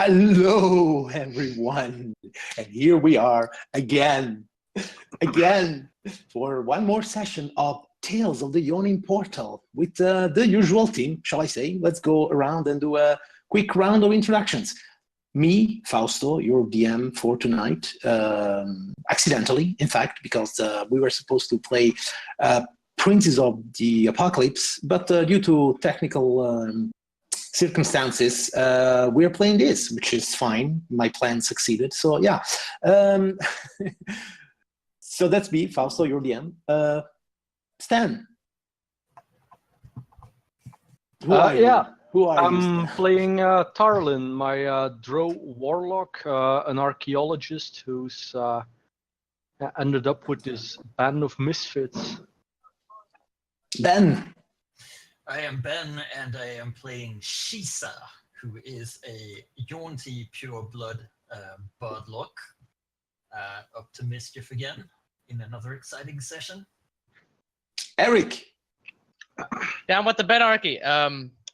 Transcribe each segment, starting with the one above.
Hello, everyone. And here we are again, for one more session of Tales of the Yawning Portal with the usual team, shall I say. Let's go around and do a quick round of introductions. Me, Fausto, your DM for tonight, accidentally, in fact, because we were supposed to play Princes of the Apocalypse, but due to technical circumstances, we're playing this, which is fine. My plan succeeded. So yeah. So that's me, Fausto, your DM. Stan. Who are you? I'm playing Tarlin, my drow warlock, an archaeologist who's ended up with this band of misfits. Ben. I am Ben, and I am playing Shisa, who is a jaunty, pure-blood birdlock, up to mischief again in another exciting session. Eric. Down with the Benarchy.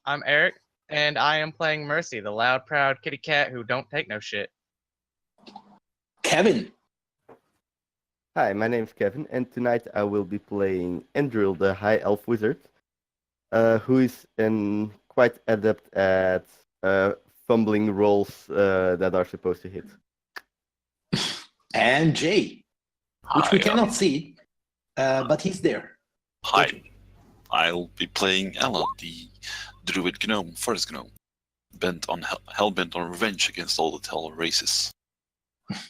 I'm Eric, and I am playing Mercy, the loud, proud kitty cat who don't take no shit. Kevin. Hi, my name is Kevin, and tonight I will be playing Endril, the High Elf Wizard, who is quite adept at fumbling rolls that are supposed to hit. And Jay, which we cannot see, but he's there. Hi, I'll be playing Ella, the druid gnome, forest gnome, hell-bent on revenge against all the Tel races.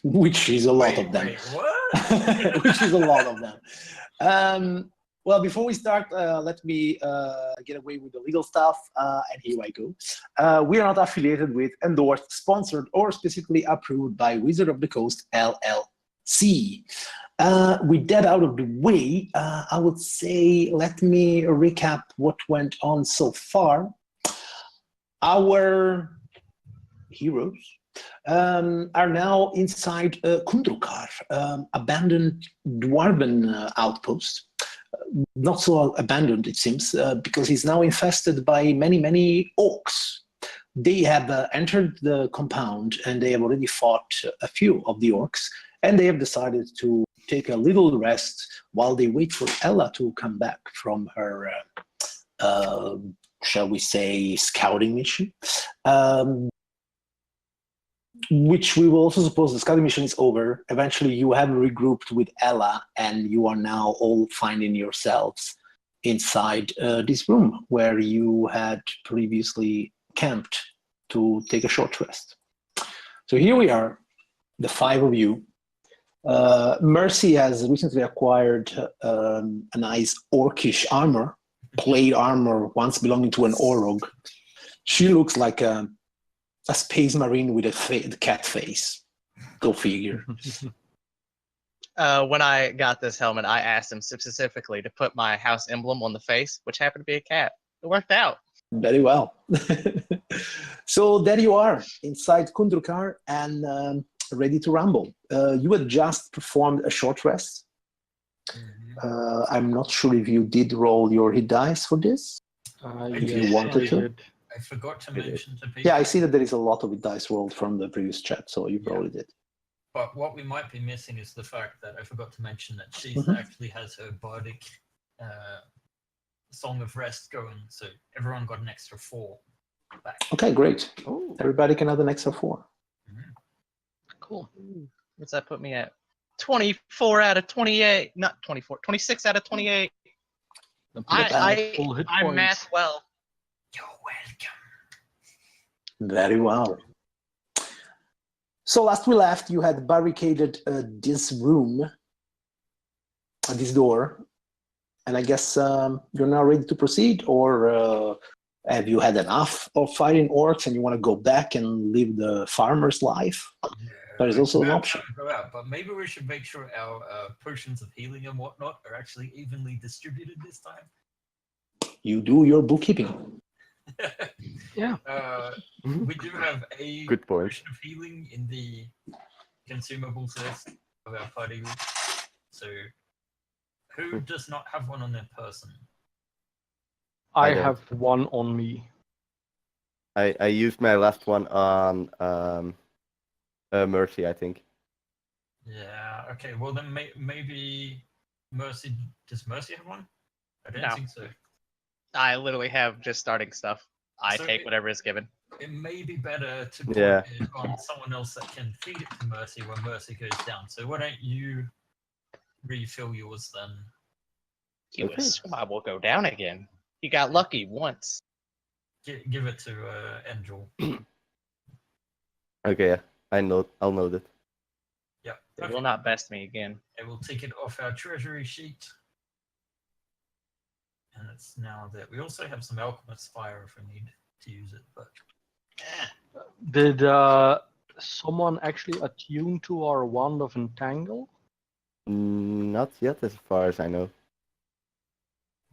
Which is a lot of them. Wait, what? Which is a lot of them. Well, before we start, let me get away with the legal stuff, and here I go. We are not affiliated with, endorsed, sponsored, or specifically approved by Wizard of the Coast, LLC. With that out of the way, I would say, let me recap what went on so far. Our heroes are now inside Kundrukar, abandoned dwarven outpost. Not so abandoned, it seems, because it's now infested by many orcs. They have entered the compound, and they have already fought a few of the orcs, and they have decided to take a little rest while they wait for Ella to come back from her, shall we say, scouting mission. Which we will also suppose the scouting mission is over. Eventually you have regrouped with Ella, and you are now all finding yourselves inside this room where you had previously camped to take a short rest. So here we are, the five of you. Mercy has recently acquired a nice orcish armor, plate armor once belonging to an Orog. She looks like a space marine with a cat face. Go figure. When I got this helmet, I asked him specifically to put my house emblem on the face, which happened to be a cat. It worked out. Very well. So there you are, inside Kundrukar and ready to rumble. You had just performed a short rest. I'm not sure if you did roll your hit dice for this. If you wanted to. I forgot to mention to people. Yeah, I see that there is a lot of hit dice rolled from the previous chat, so you probably did. But what we might be missing is the fact that I forgot to mention that she actually has her bardic Song of Rest going, so everyone got an extra 4 back. Okay, great. Everybody can have an extra 4. Cool. What's that put me at? 24 out of 28. Not 24. 26 out of 28. I math well. You're welcome. Very well. So last we left, you had barricaded this room, this door, and I guess you're now ready to proceed, or have you had enough of fighting orcs and you want to go back and live the farmer's life? That is also an option. Go out, but maybe we should make sure our potions of healing and whatnot are actually evenly distributed this time. You do your bookkeeping. Yeah. We do have a Good point. potion of healing in the consumables list of our party. So, who does not have one on their person? I have one on me. I used my last one on Mercy, I think. Yeah. Okay. Well, then maybe Mercy. Does Mercy have one? I don't No. think so. I literally have just starting stuff. I So take whatever is given. It may be better to put Yeah. it on someone else that can feed it to Mercy when Mercy goes down. So why don't you refill yours then? You Okay. assume I will go down again. You got lucky once. Give it to Angel. Okay, yeah. I'll note it. Yeah. They Okay. will not best me again. I will take it off our treasury sheet. And it's now there. We also have some Alchemist Fire if we need to use it, but Did someone actually attune to our Wand of Entangle? Not yet, as far as I know.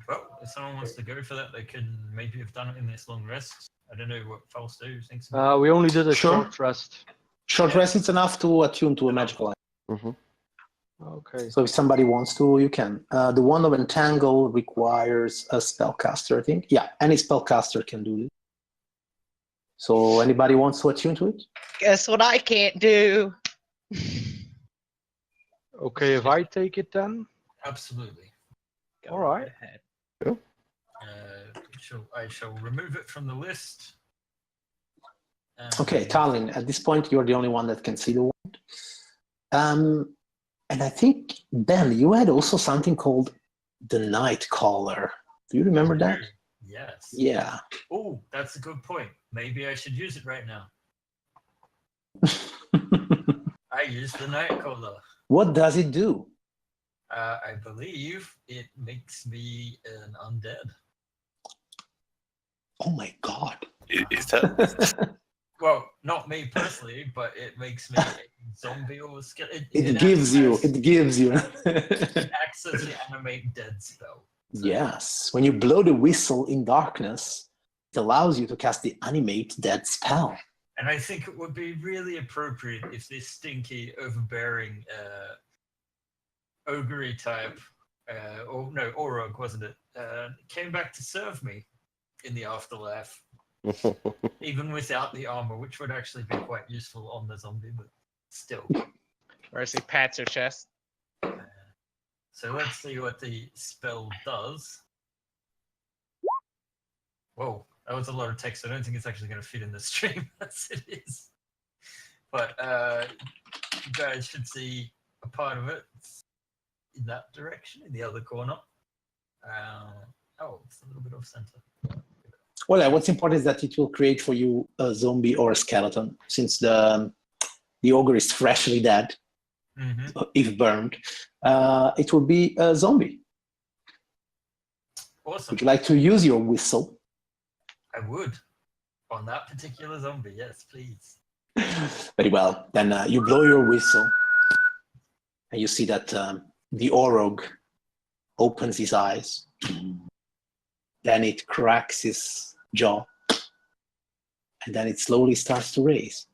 well, if someone wants to go for that, they can maybe have done it in this long rest. I don't know what Fausto thinks about it. We only did a Sure. short rest. Short Yeah. rest, it's enough to attune to a magical item. Mm-hmm. Okay. So if somebody wants to, you can. The Wand of Entangle requires a spellcaster, I think. Yeah, any spellcaster can do it. So anybody wants to attune to it? Guess what I can't do? Okay, if I take it then. Absolutely. Go All right. ahead. I shall remove it from the list. Okay, Tarlin, at this point, you're the only one that can see the wand. And I think, Ben, you had also something called the Night Caller. Do you remember that? Yes. Yeah. Oh, that's a good point. Maybe I should use it right now. I use the Night Caller. What does it do? I believe it makes me an undead. Oh my God. Is that Well, not me personally, but it makes me a zombie or a skeleton. It gives you. It acts as the animate dead spell. So, Yes. When you blow the whistle in darkness, it allows you to cast the Animate Dead spell. And I think it would be really appropriate if this stinky, overbearing, ogre type, Orog, wasn't it, came back to serve me in the afterlife, even without the armor, which would actually be quite useful on the zombie, but still. Mercy pats her chest. So let's see what the spell does. Whoa, that was a lot of text. I don't think it's actually going to fit in the stream as it is. But you guys should see a part of it in that direction, in the other corner. It's a little bit off center. Well, what's important is that it will create for you a zombie or a skeleton, since the ogre is freshly dead, if burned. It will be a zombie. Awesome. Would you like to use your whistle? I would. On that particular zombie, yes, please. Very well. Then you blow your whistle, and you see that the Orog opens his eyes. Then it cracks his jaw, and then it slowly starts to raise.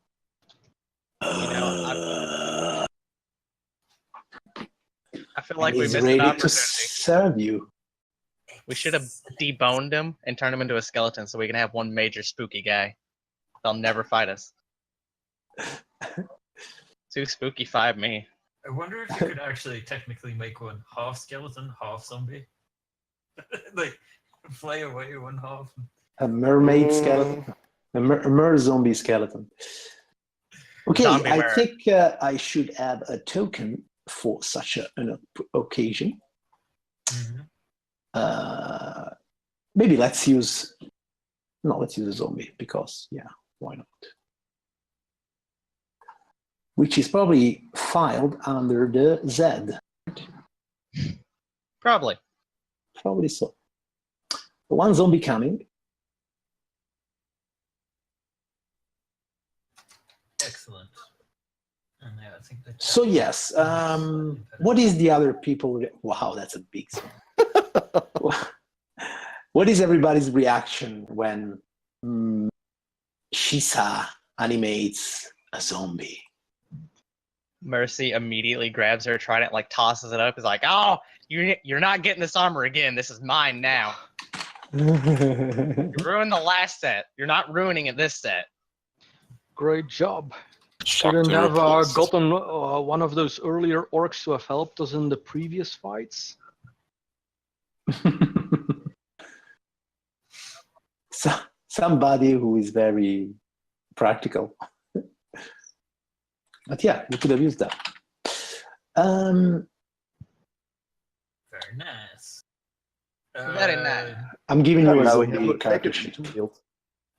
I feel like we he's missed an ready to opportunity. serve you. We should have deboned him and turned him into a skeleton so we can have one major spooky guy. They'll never fight us. Too spooky 5 me. I wonder if you could actually technically make one half skeleton, half zombie. Like, flay away one half. A mermaid skeleton. A mer-zombie skeleton. Okay, Zombie I mer. think I should add a token for such an occasion. Maybe let's use a zombie, because, yeah, why not? Which is probably filed under the Z. Probably. Probably so. One zombie coming. Excellent. And yeah, I think that. So yes, what is the other people? Wow, that's a big zombie. What is everybody's reaction when Shisa animates a zombie? Mercy immediately grabs her trident, like tosses it up. Is like, "Oh, you're not getting this armor again. This is mine now." You ruined the last set. You're not ruining it this set. Great job. Shock Shouldn't the have reports. gotten one of those earlier orcs to have helped us in the previous fights. So, somebody who is very practical. But yeah, you could have used that. Very nice. Very nice. I'm giving you a Now we have zombie a character second sheet. field.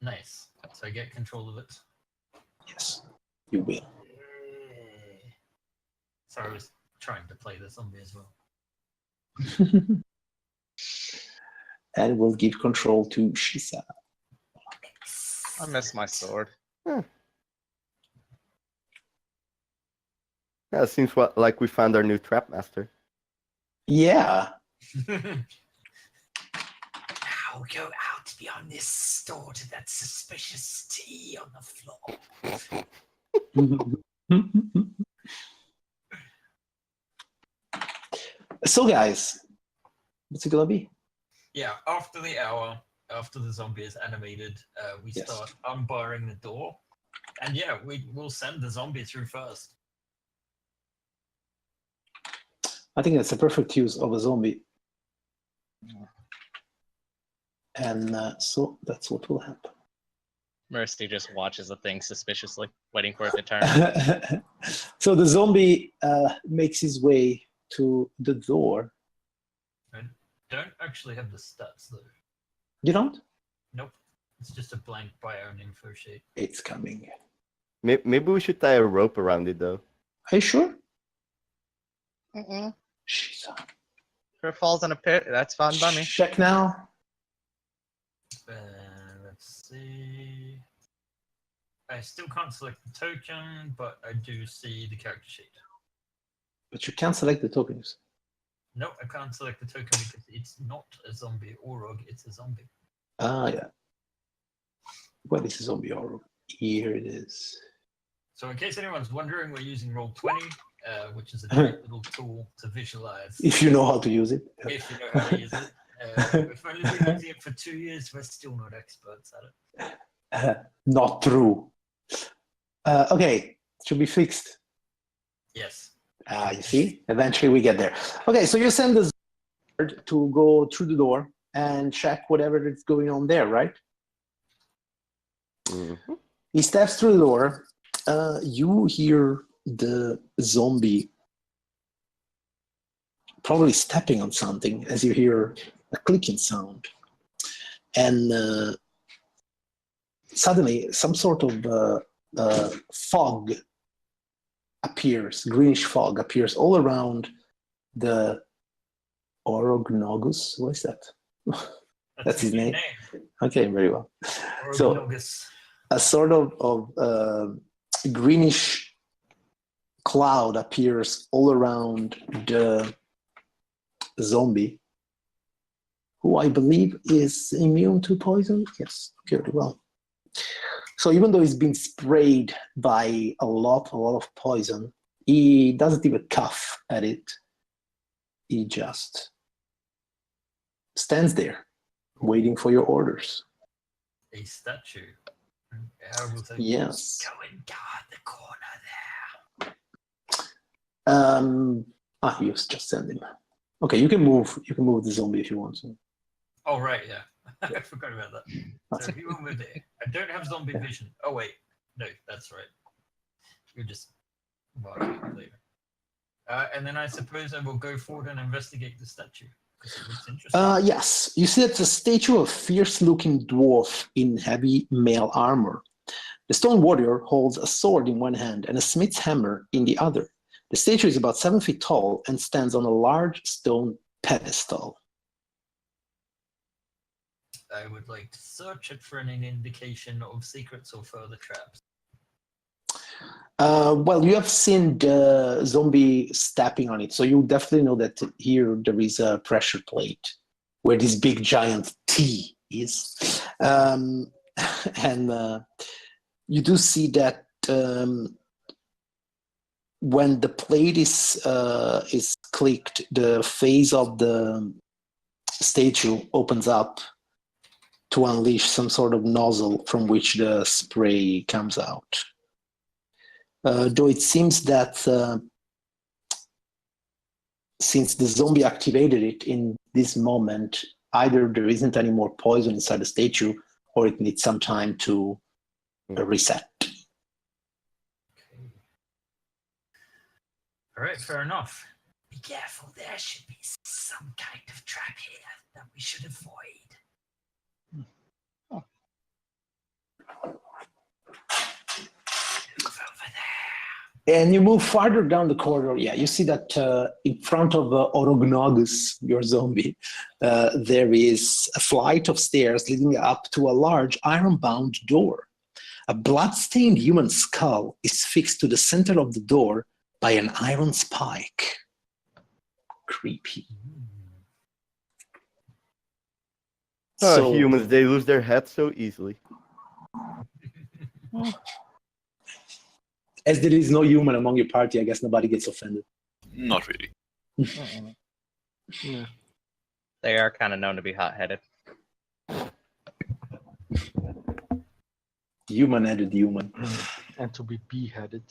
Nice. So I get control of it. Yes, you will. Yay. Sorry, I was trying to play the zombie as well. And we'll give control to Shisa. I miss my sword. Yeah, it seems like we found our new trap master. Yeah. Now go out beyond this store to that suspicious tea on the floor. So, guys, what's it gonna be? Yeah, after the hour, after the zombie is animated, we Yes. start unbarring the door. And yeah, we'll send the zombie through first. I think that's a perfect use of a zombie. And so that's what will happen. Mercy just watches the thing suspiciously, waiting for it to turn. So the zombie makes his way to the door. I don't actually have the stats though. You don't? Nope. It's just a blank bio and info sheet. It's coming. Maybe we should tie a rope around it, though. Are you sure? Mm-mm. She's on. If it falls in a pit, that's fine by me. Check now. Let's see. I still can't select the token, but I do see the character sheet. But you can't select the tokens. No, I can't select the token because it's not a zombie orog, it's a zombie. Ah, yeah. What is a zombie horror? Here it is. So in case anyone's wondering, we're using Roll20, which is a great little tool to visualize If you know how to use it. if you know how to use it. We've only been using it for 2 years, we're still not experts at it. Not true. Okay, should be fixed. Yes. You see? Eventually we get there. Okay, so you send the zombie to go through the door and check whatever is going on there, right? Mm-hmm. He steps through the door. You hear the zombie probably stepping on something as you hear a clicking sound. And suddenly some sort of fog appears, greenish fog appears all around the Orognogus. What is that? That's his name. Okay, very well. So, Orognogus. a sort of greenish cloud appears all around the zombie, who I believe is immune to poison. Yes, very well. So even though he's been sprayed by a lot of poison, he doesn't even cough at it. He just stands there, waiting for your orders. A statue. I will say, Yes. go and guard the corner there. You just send him. Okay, you can move. You can move the zombie if you want to. Oh, right, yeah. I forgot about that. So he will move there. I don't have zombie vision. Oh, wait. No, that's right. You're just marking it later. And then I suppose I will go forward and investigate the statue. Because it looks interesting. Yes, you see it's a statue of a fierce-looking dwarf in heavy mail armor. The stone warrior holds a sword in one hand and a smith's hammer in the other. The statue is about 7 feet tall and stands on a large stone pedestal. I would like to search it for any indication of secrets or further traps. Well, you have seen the zombie stepping on it, so you definitely know that here there is a pressure plate where this big giant T is. And you do see that when the plate is clicked, the face of the statue opens up to unleash some sort of nozzle from which the spray comes out. Though it seems that since the zombie activated it in this moment, either there isn't any more poison inside the statue, or it needs some time to reset. All right, fair enough. Be careful, there should be some kind of trap here that we should avoid. Oh. Move over there. And you move farther down the corridor. Yeah, you see that in front of Orognogus, your zombie, there is a flight of stairs leading up to a large iron-bound door. A blood-stained human skull is fixed to the center of the door by an iron spike. Creepy. So, humans, they lose their heads so easily. As there is no human among your party, I guess nobody gets offended. Not really. Yeah. They are kind of known to be hot-headed. Human-headed human. And to be beheaded.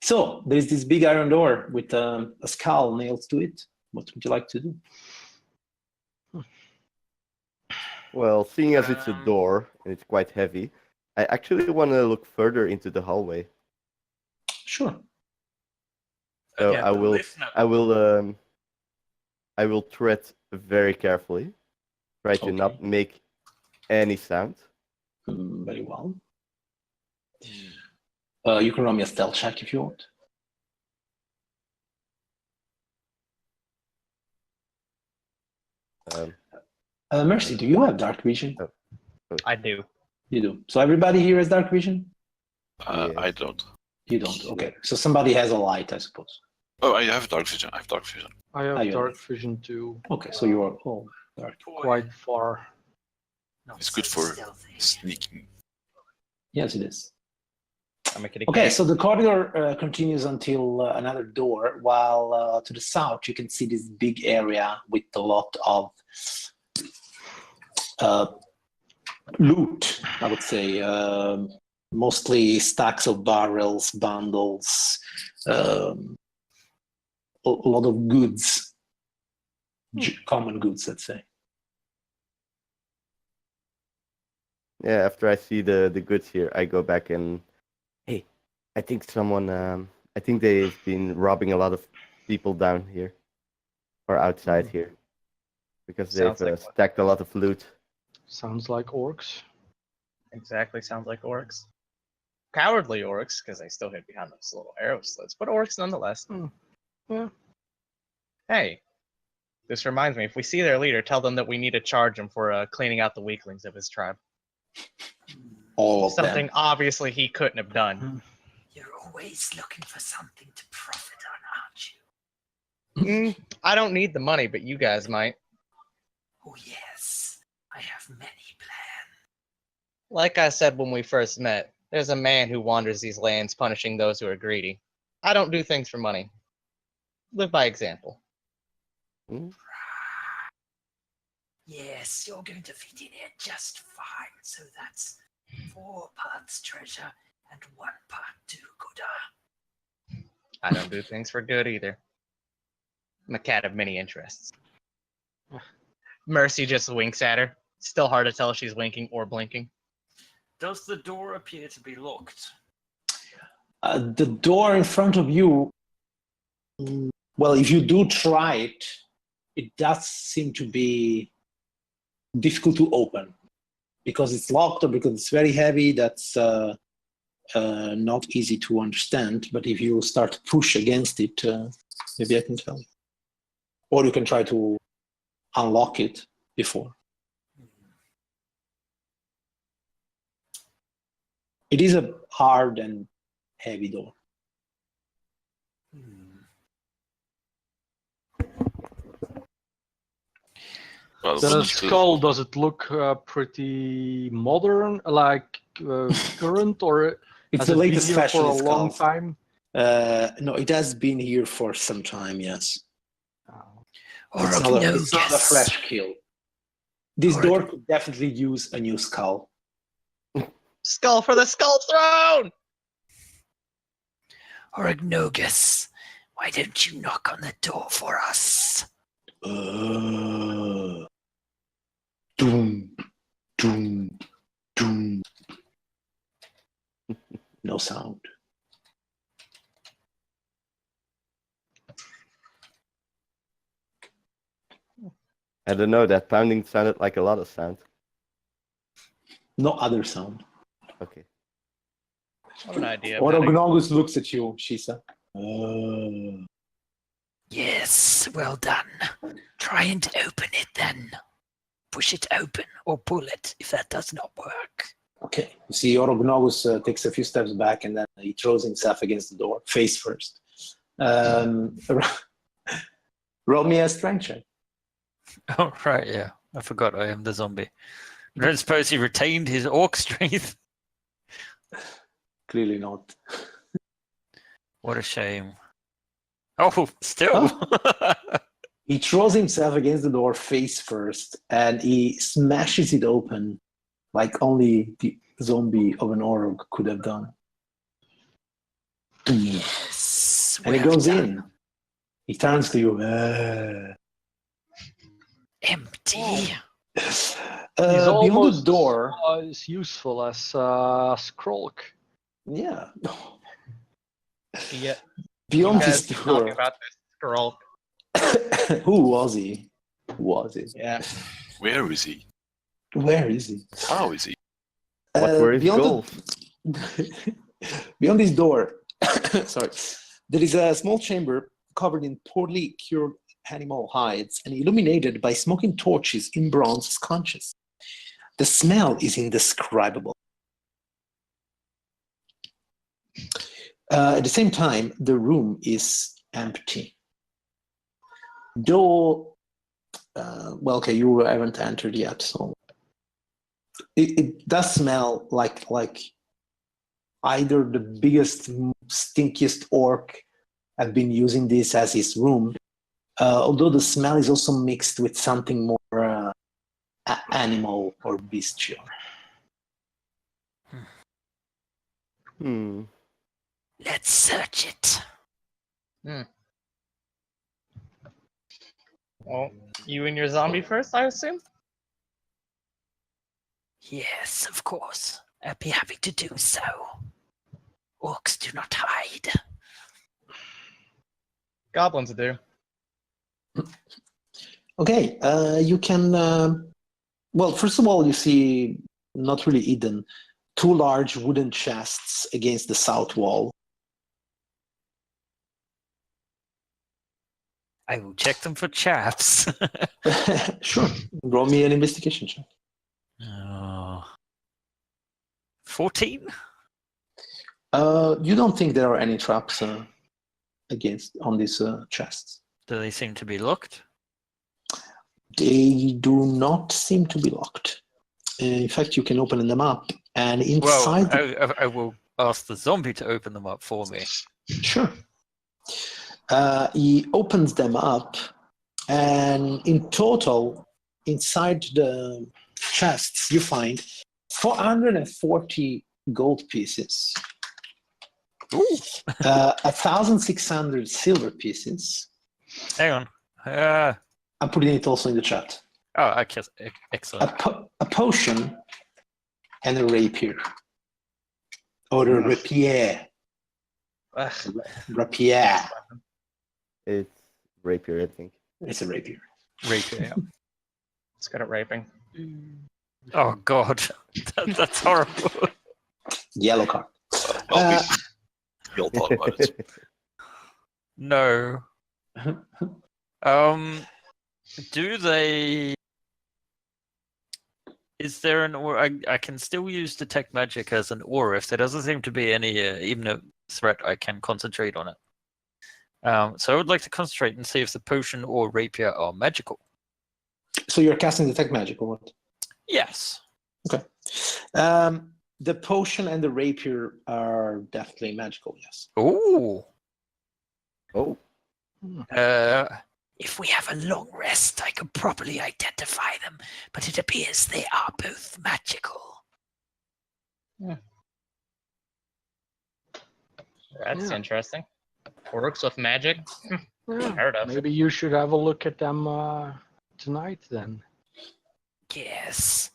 So there is this big iron door with a skull nailed to it. What would you like to do? Well, seeing as it's a door and it's quite heavy, I actually want to look further into the hallway. Sure. So Yeah, I will tread very carefully, try to not make any sound. Very well. You can run me a stealth check if you want. Mercy, do you have dark vision? I do. You do. So everybody here has dark vision? Yes. I don't. You don't. Okay. So somebody has a light, I suppose. Oh, I have dark vision. I have dark vision. I have you dark vision too. Okay, so you are all dark. Quite far. Not It's good so for stealthy. sneaking. Yes, it is. I'm a kitty Okay, cat. so the corridor continues until another door, while to the south you can see this big area with a lot of loot, I would say. Mostly stacks of barrels, bundles, a lot of goods, common goods, let's say. Yeah, after I see the goods here, I go back and, hey, I think someone, I think they've been robbing a lot of people down here, or outside here, because Sounds they've like what? stacked a lot of loot. Sounds like orcs. Exactly, sounds like orcs. Cowardly orcs, because they still hid behind those little arrow slits, but orcs nonetheless. Yeah. Hey, this reminds me, if we see their leader, tell them that we need to charge him for cleaning out the weaklings of his tribe. All of Something them. obviously he couldn't have done. You're always looking for something to profit on, aren't you? I don't need the money, but you guys might. Oh yes, I have many plans. Like I said when we first met, there's a man who wanders these lands punishing those who are greedy. I don't do things for money. Live by example. Yes, you're going to fit in here just fine. So that's 4 parts treasure and 1 part do-gooder. I don't do things for good either. I'm a cat of many interests. Mercy just winks at her. Still hard to tell if she's winking or blinking. Does the door appear to be locked? The door in front of you, well, if you do try it, it does seem to be difficult to open because it's locked or because it's very heavy. That's not easy to understand. But if you start to push against it, maybe I can tell you. Or you can try to unlock it before. It is a hard and heavy door. Well, The but still- skull, does it look pretty modern, like current, or It's has the it been latest here fashion. for a It's long called. time? No, it has been here for some time, yes. Oh. It's not a fresh kill. This Alright. door could definitely use a new skull. Skull for the skull throne! Orignogus, why don't you knock on the door for us? Doom, doom, doom. No sound. I don't know, that pounding sounded like a lot of sound. No other sound. Okay. I have an idea. about it. Orognogus looks at you, Shisa. Yes, well done. Try and open it then. Push it open or pull it if that does not work. Okay. You see, Orognogus takes a few steps back and then he throws himself against the door, face first. Roll me a strength check. Oh, right, yeah. I forgot I am the zombie. I don't suppose he retained his orc strength. Clearly not. What a shame. Oh, still. He throws himself against the door face first and he smashes it open like only the zombie of an orc could have done. Yes, And he well goes done. in. He turns to you. Empty. He's Beyond almost the door. as useful as Skrolk. Yeah. Yeah. Beyond You this guys talk door. about this scroll. Who was he? Who was it? Yeah. Where is he? Where is he? How is he? What were his beyond goals? Beyond this door, sorry, there is a small chamber covered in poorly cured animal hides and illuminated by smoking torches in bronze sconces. The smell is indescribable. At the same time, the room is empty. Though, well, okay, you haven't entered yet, so it does smell like either the biggest, stinkiest orc have been using this as his room, although the smell is also mixed with something more animal or bestial. Let's search it. Well, you and your zombie first, I assume? Yes, of course. I'd be happy to do so. Orcs do not hide. Goblins do. Okay, you can. Well, first of all, you see not really hidden, two large wooden chests against the south wall. I will check them for chaps. Sure, roll me an investigation check. 14? You don't think there are any traps against on these chests? Do they seem to be locked? They do not seem to be locked. In fact, you can open them up, and inside. Well, I will ask the zombie to open them up for me. Sure. He opens them up, and in total, inside the chests, you find 440 gold pieces, 1,600 silver pieces. Hang on. I'm putting it also in the chat. Oh, okay. Excellent. A potion and a rapier. Or a rapier. Rapier. It's rapier, I think. It's a rapier. Rapier. It's good at raping. Oh, God. That's horrible. Yellow card. Well, we'll talk about it. No. Do they... Is there an aura? I can still use detect magic as an aura if there doesn't seem to be any even a threat. I can concentrate on it. So I would like to concentrate and see if the potion or rapier are magical. So you're casting detect magic or what? Yes. Okay. The potion and the rapier are definitely magical, yes. Ooh. Oh, If we have a long rest, I can properly identify them, but it appears they are both magical. That's Yeah. interesting. Works with magic. Yeah, Heard of. maybe you should have a look at them tonight then. Yes.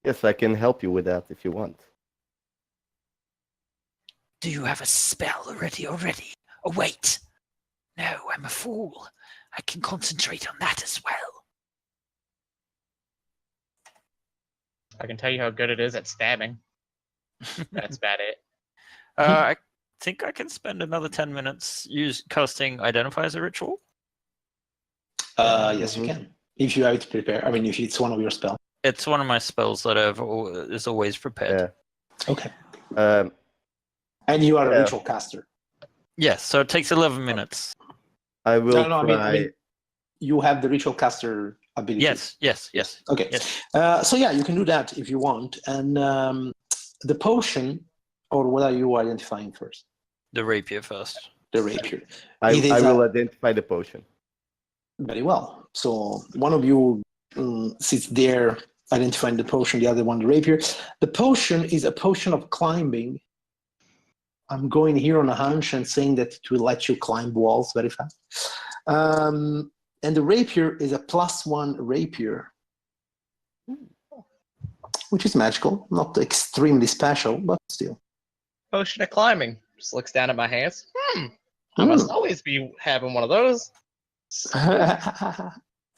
Yes, I can help you with that if you want. Do you have a spell ready already? Oh, wait. No, I'm a fool. I can concentrate on that as well. I can tell you how good it is at stabbing. That's about it. I think I can spend another 10 minutes casting Identify as a ritual. Yes, you can. If you have it prepared. I mean, if it's one of your spells. It's one of my spells that is always prepared. Yeah. Okay. Um, And you are a Yeah. ritual caster. Yes, so it takes 11 minutes. I will No, try. I mean, you have the ritual caster ability. Yes. Okay. Yes. So yeah, you can do that if you want. And the potion, or what are you identifying first? The rapier first. The rapier. I It is will identify the potion. very well. So one of you sits there identifying the potion, the other one the rapier. The potion is a potion of climbing. I'm going here on a hunch and saying that it will let you climb walls very fast. And the rapier is a +1 rapier, which is magical, not extremely special, but still. Potion of climbing. Just looks down at my hands. I must always be having one of those.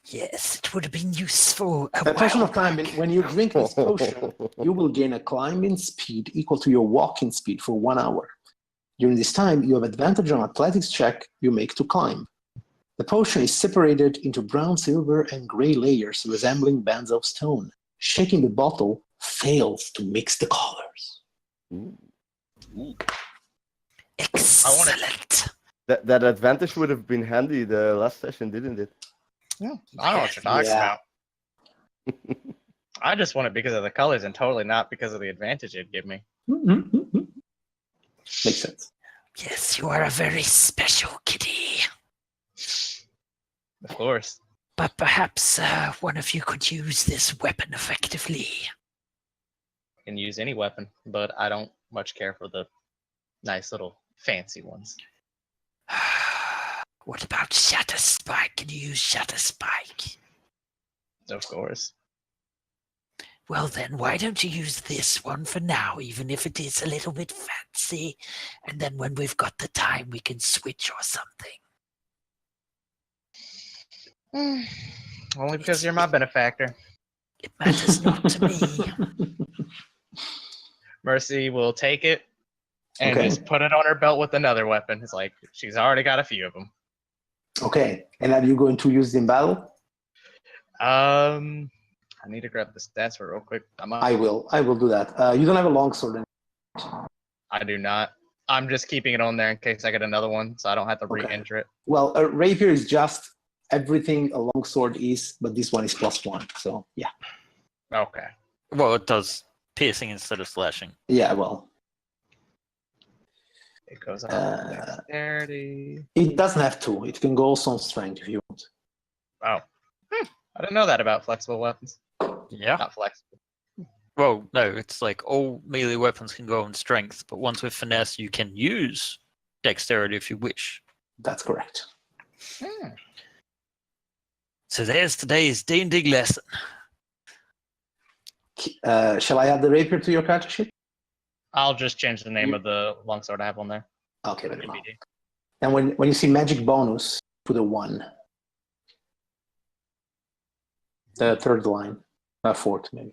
Yes, it would have been useful. A potion of climbing, when you drink this potion, you will gain a climbing speed equal to your walking speed for 1 hour. During this time, you have advantage on athletics check you make to climb. The potion is separated into brown, silver, and gray layers resembling bands of stone. Shaking the bottle fails to mix the colors. Excellent. That advantage would have been handy the last session, didn't it? I don't know what you're talking Yeah. about. I just want it because of the colors and totally not because of the advantage it'd give me. Makes sense. Yes, you are a very special kitty. Of course. But perhaps one of you could use this weapon effectively. I can use any weapon, but I don't much care for the nice little fancy ones. What about Shatter Spike? Can you use Shatter Spike? Of course. Well then, why don't you use this one for now, even if it is a little bit fancy, and then when we've got the time, we can switch or something. Only because you're my benefactor. It matters not to me. Mercy will take it and Okay. just put it on her belt with another weapon. It's like she's already got a few of them. Okay. And are you going to use them in battle? I need to grab the stats for real quick. I will do that. You don't have a longsword then. I do not. I'm just keeping it on there in case I get another one, so I don't have to Okay. re-enter it. Well, a rapier is just everything a longsword is, but this one is +1. So yeah. Okay. Well, it does piercing instead of slashing. Yeah, well. It goes up. Uh, Dexterity. It doesn't have to. It can go also on strength if you want. Oh. I didn't know that about flexible weapons. Yeah. Not flexible. Well, no, it's like all melee weapons can go on strength, but ones with finesse, you can use dexterity if you wish. That's correct. So there's today's D&D lesson. Shall I add the rapier to your character sheet? I'll just change the name of the longsword I have on there. Okay, very well. TBD. And when you see magic bonus, put a 1. The third line, fourth maybe.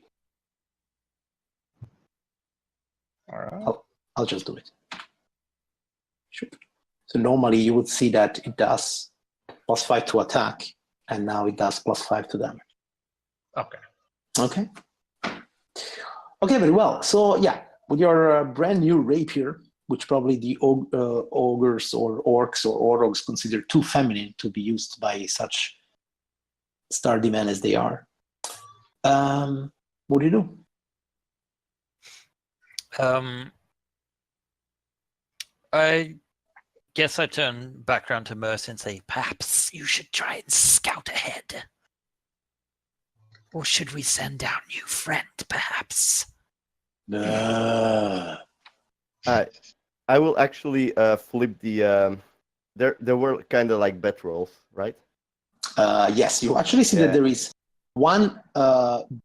All right. I'll just do it. Sure. So normally you would see that it does +5 to attack, and now it does +5 to damage. Okay. Okay. Okay, very well. So yeah, with your brand new rapier, which probably the ogres or orcs or orogs consider too feminine to be used by such sturdy men as they are. What do you do? I guess I turn back around to Mercy and say, Perhaps you should try and scout ahead. Or should we send our new friend, perhaps? Uh, I will actually flip the. There were kind of like bedrolls, right? yes, you actually see that there is one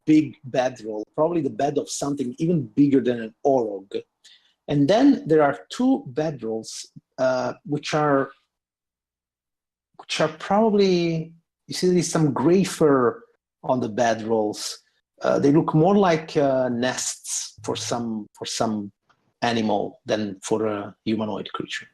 big bedroll, probably the bed of something even bigger than an orog. And then there are two bedrolls, which are probably, you see there's some gray fur on the bedrolls. They look more like nests for some animal than for a humanoid creature.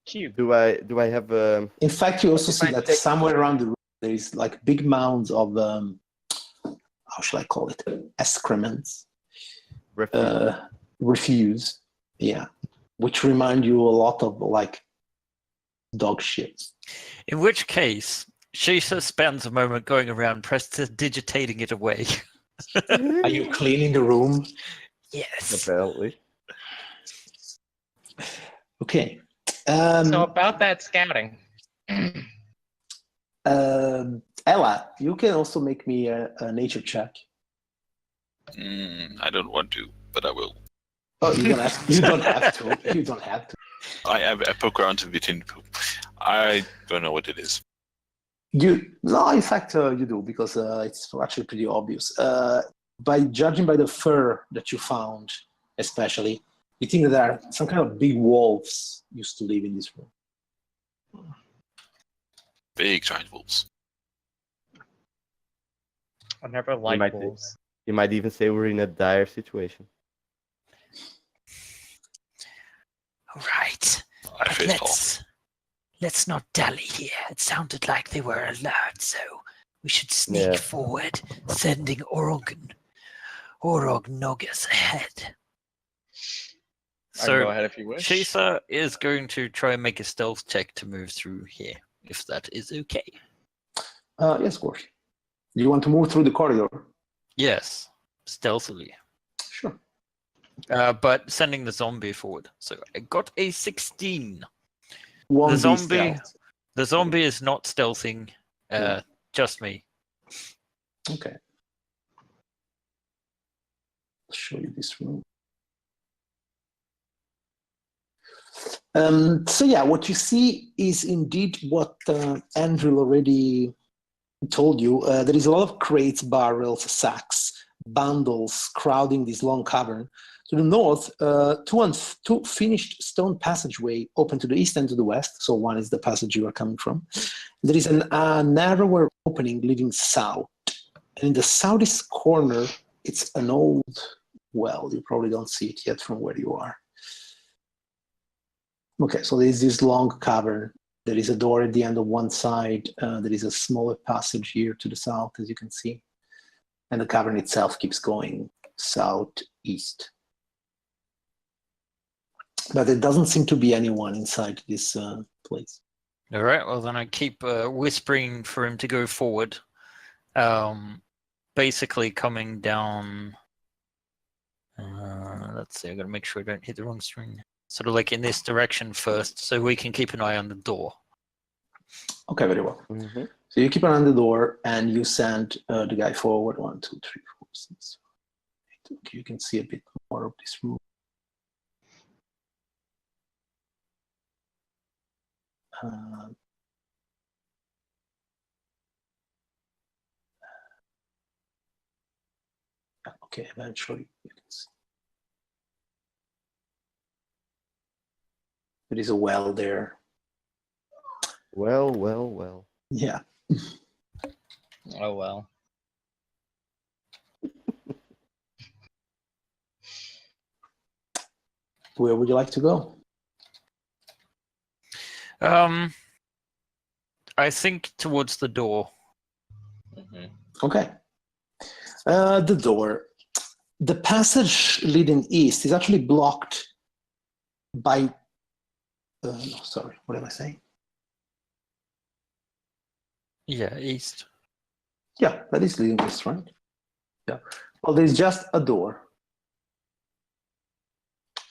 Cute. Do I have a? In fact, you also If see I that take- somewhere around the room there is like big mounds of how shall I call it? Excrements, refuse, yeah, which remind you a lot of like dog shit. in which case, Shisa spends a moment going around prestidigitating it away. Are you cleaning the room? Yes. Apparently. Okay. So about that scouting. Ella, you can also make me a nature check. I don't want to, but I will. Oh, you don't have to. You don't have to. You don't have to. I poke around in between. I don't know what it is. No, in fact, you do, because it's actually pretty obvious. By judging by the fur that you found, especially, you think that there are some kind of big wolves used to live in this room. Big giant wolves. I never liked might wolves. You might even say we're in a dire situation. All right. I But face off. let's not dally here. It sounded like they were alert, so we should sneak Yeah. forward, sending Orog Nogas ahead. I can go So ahead if you wish. Shisa is going to try and make a stealth check to move through here, if that is okay. Yes, of course. Do you want to move through the corridor? Yes, stealthily. Sure. But sending the zombie forward. So I got a 16. Won't The be zombie- stealth. The zombie is not stealthing, just me. Okay. I'll show you this room. So yeah, what you see is indeed what Andrew already told you. There is a lot of crates, barrels, sacks, bundles crowding this long cavern. To the north, two finished stone passageway open to the east and to the west. So one is the passage you are coming from. There is a narrower opening leading south. And in the southeast corner, it's an old well. You probably don't see it yet from where you are. Okay, so there is this long cavern. There is a door at the end of one side. There is a smaller passage here to the south, as you can see. And the cavern itself keeps going southeast. But there doesn't seem to be anyone inside this place. All right, well, then I keep whispering for him to go forward. Basically coming down. Let's see, I gotta make sure I don't hit the wrong string. Sort of like in this direction first, so we can keep an eye on the door. Okay, very well. Mm-hmm. So you keep an eye on the door and you send the guy forward. 1, 2, 3, 4, 6, 8. Okay, you can see a bit more of this room. Okay, eventually you can see. There is a well there. Well. Yeah. Oh well. Where would you like to go? I think towards the door. Mm-hmm. Okay. The door. The passage leading east is actually blocked by. No, sorry, what am I saying? Yeah, east. Yeah, that is leading east, right? Yeah. Well, there's just a door.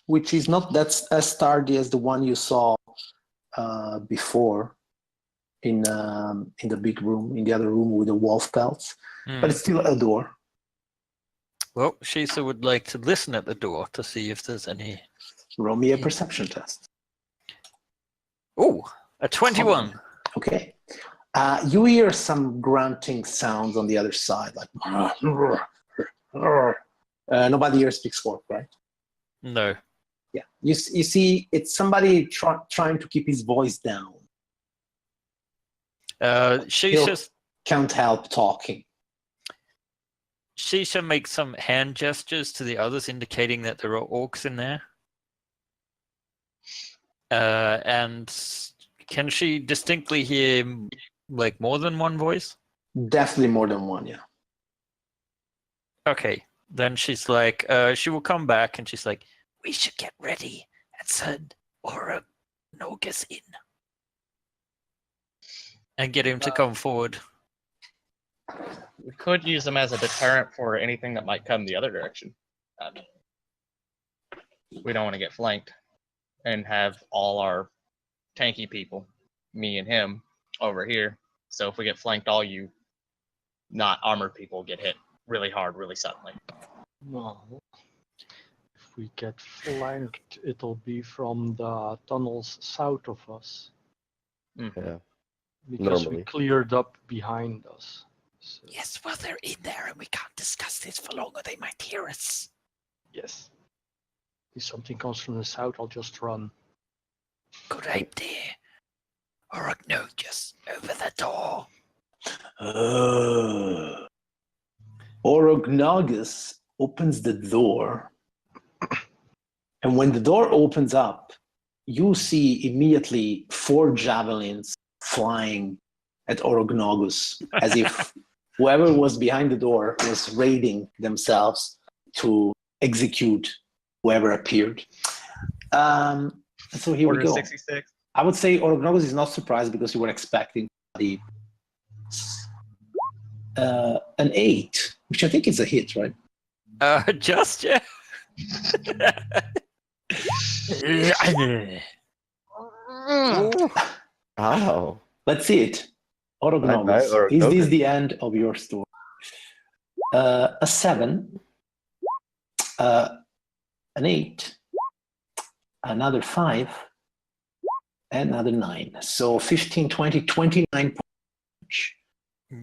which is not that's as sturdy as the one you saw before in the big room, in the other room with the wolf pelts, but it's still a door. Well, Shisa would like to listen at the door to see if there's any. Roll me a perception test. Oh, a 21. Okay. You hear some grunting sounds on the other side, like nobody here speaks orc, right? No. Yeah. You see, it's somebody trying to keep his voice down. Shisha Can't help talking. Shisha makes some hand gestures to the others, indicating that there are orcs in there. And can she distinctly hear like more than one voice? Definitely more than one, yeah. Okay, then she's like, she will come back and she's like, We should get ready and send Orognogus in. and get him to come forward. We could use them as a deterrent for anything that might come the other direction. We don't want to get flanked and have all our tanky people, me and him, over here. So if we get flanked, all you not armored people get hit really hard, really suddenly. Well, if we get flanked, it'll be from the tunnels south of us. Yeah. Because Normally. we cleared up behind us. So, Yes, well, they're in there and we can't discuss this for long or they might hear us. yes. If something comes from the south, I'll just run. Good idea. Orognogus, over the door. Orognogus opens the door. And when the door opens up, you see immediately 4 javelins flying at Orognogus, as if whoever was behind the door was raiding themselves to execute whoever appeared. So here Order we go. 66. I would say Orognogus is not surprised because you were expecting an 8, which I think is a hit, right? Just yeah. Ow. Let's see it. Bye-bye, Orognogus. Is this Orognogus. the end of your story? A 7, an 8, another 5, and another 9. So 15, 20, 29 points.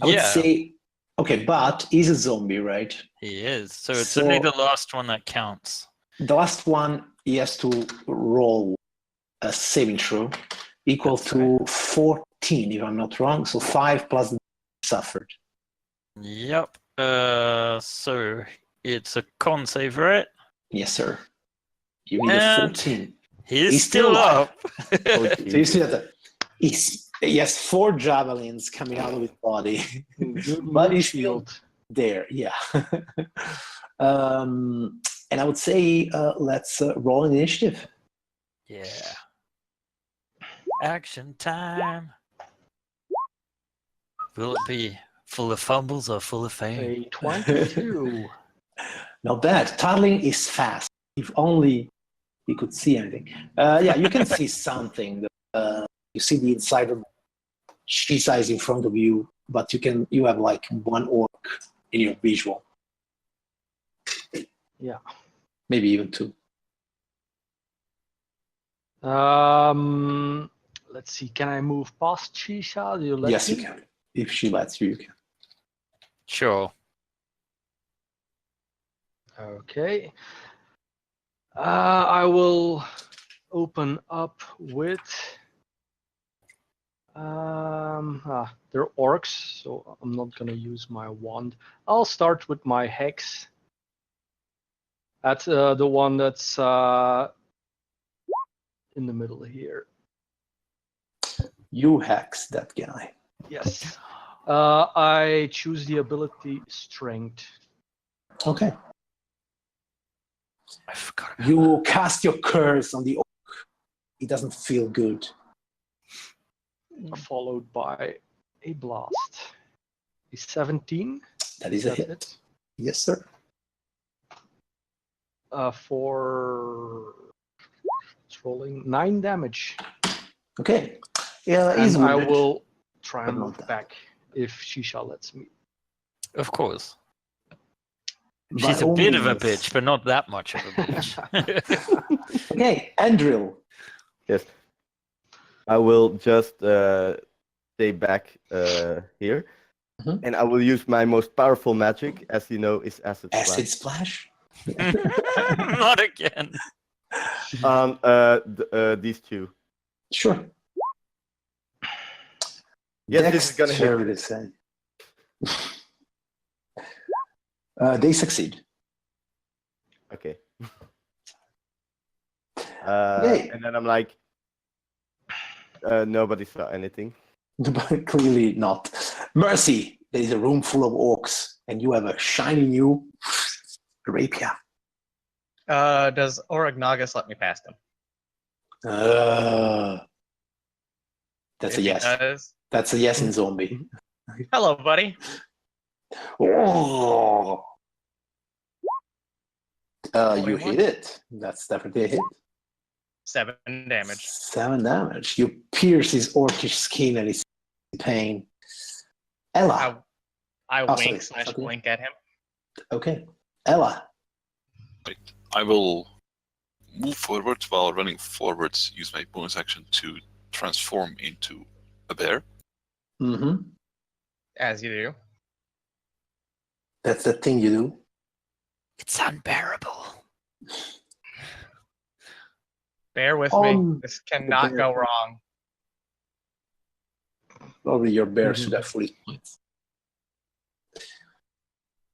I would say, okay, but he's a zombie, right? He is. So it's only the last one that counts. The last one, he has to roll a saving throw equal That's to 14, if I'm not wrong. So 5 plus the suffered. Yep. So it's a con save, right? Yes, sir. You need a And 14. He's still up. Oh, So you see geez. that he has 4 javelins coming out of his body, but he's still there. Yeah. And I would say let's roll an initiative. Yeah. Action time. Will it be full of fumbles or full of fame? A 22. Not bad. Tarling is fast. If only he could see anything. Yeah, you can see something. You see the inside of Shisa is in front of you, but you have like 1 orc in your visual. Yeah. Maybe even 2. Let's see. Can I move past Shisha? Do you let Yes, me? you can. If she lets you, you can. Sure. Okay. I will open up with. They're orcs, so I'm not gonna use my wand. I'll start with my hex. That's the one that's in the middle here. You hex that guy. Yes. I choose the ability Strength. Okay. I forgot about You cast your curse on the orc. It doesn't feel good. Followed by a blast. A 17. That is a hit. Yes, sir. For rolling 9 damage. Okay. Yeah, And he's I wounded. will try but and not move that. back if Shisha lets me. Of course. By She's a all bit of a means. bitch, but not that much of a bitch. Okay, Andril. Yes. I will just stay back here. Mhm. And I will use my most powerful magic, as you know, is Acid Splash. Acid Splash. Not again. On these two. Sure. Yes, this is gonna hit. Dexterity save. They succeed. Okay. Okay. And then I'm like, nobody saw anything. But clearly not. Mercy, there is a room full of orcs, and you have a shiny new rapier. Does Oragnagus let me past him? That's If a he yes. does, That's a yes in zombie. hello, buddy. Oh. You 21. hit it. That's definitely a hit. 7 damage. 7 damage. You pierce his orcish skin and he's in pain. Ella. I Oh, wink sorry. slash Okay. blink at him. Okay. Ella. I will move forward while running forwards, use my bonus action to transform into a bear. Mm-hmm. As you do. That's the thing you do. It's unbearable. Bear with me. On This cannot bear. go wrong. Probably your bear should have fully points.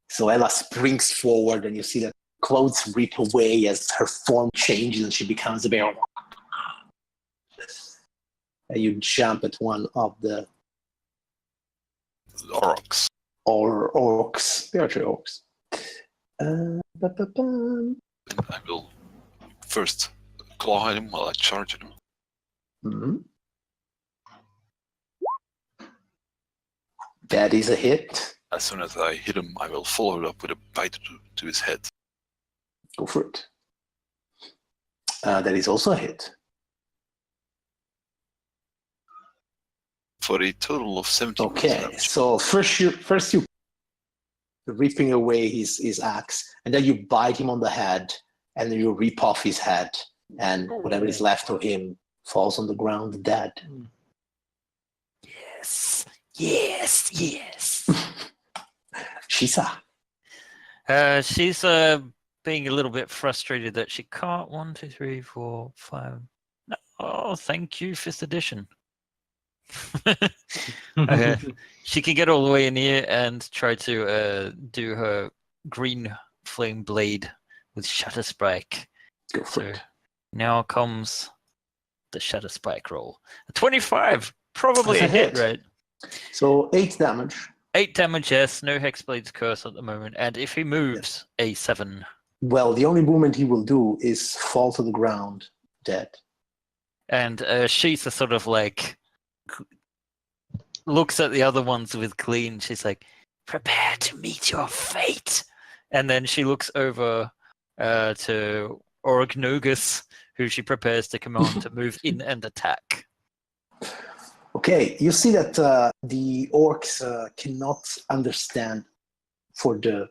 So Ella springs forward and you see that clothes rip away as her form changes and she becomes a bear. And you jump at one of the Aurochs. orcs. They are actually orcs. And I will first claw at him while I charge at him. Mhm. That is a hit. As soon as I hit him, I will follow it up with a bite to his head. Go for it. That is also a hit. For a total of 17 points of Okay, damage. so first you ripping away his axe, and then you bite him on the head, and then you rip off his head, and whatever is left of him falls on the ground dead. Yes, yes, yes. Shisa. She's being a little bit frustrated that she can't. 1, 2, 3, 4, 5. No, oh, thank you, 5th edition. She can get all the way in here and try to do her green flame blade with Shatter Spike. Go for So it. now comes the Shatter Spike roll. A 25, probably a That's a hit, hit. right? So 8 damage. 8 damage, yes. No Hexblade's curse at the moment. And if he moves, a 7. Well, the only movement he will do is fall to the ground dead. And Sheetha sort of like looks at the other ones with glee. She's like, Prepare to meet your fate. and then she looks over to Orgnogus, who she prepares to command to move in and attack. Okay, you see that the orcs cannot understand for the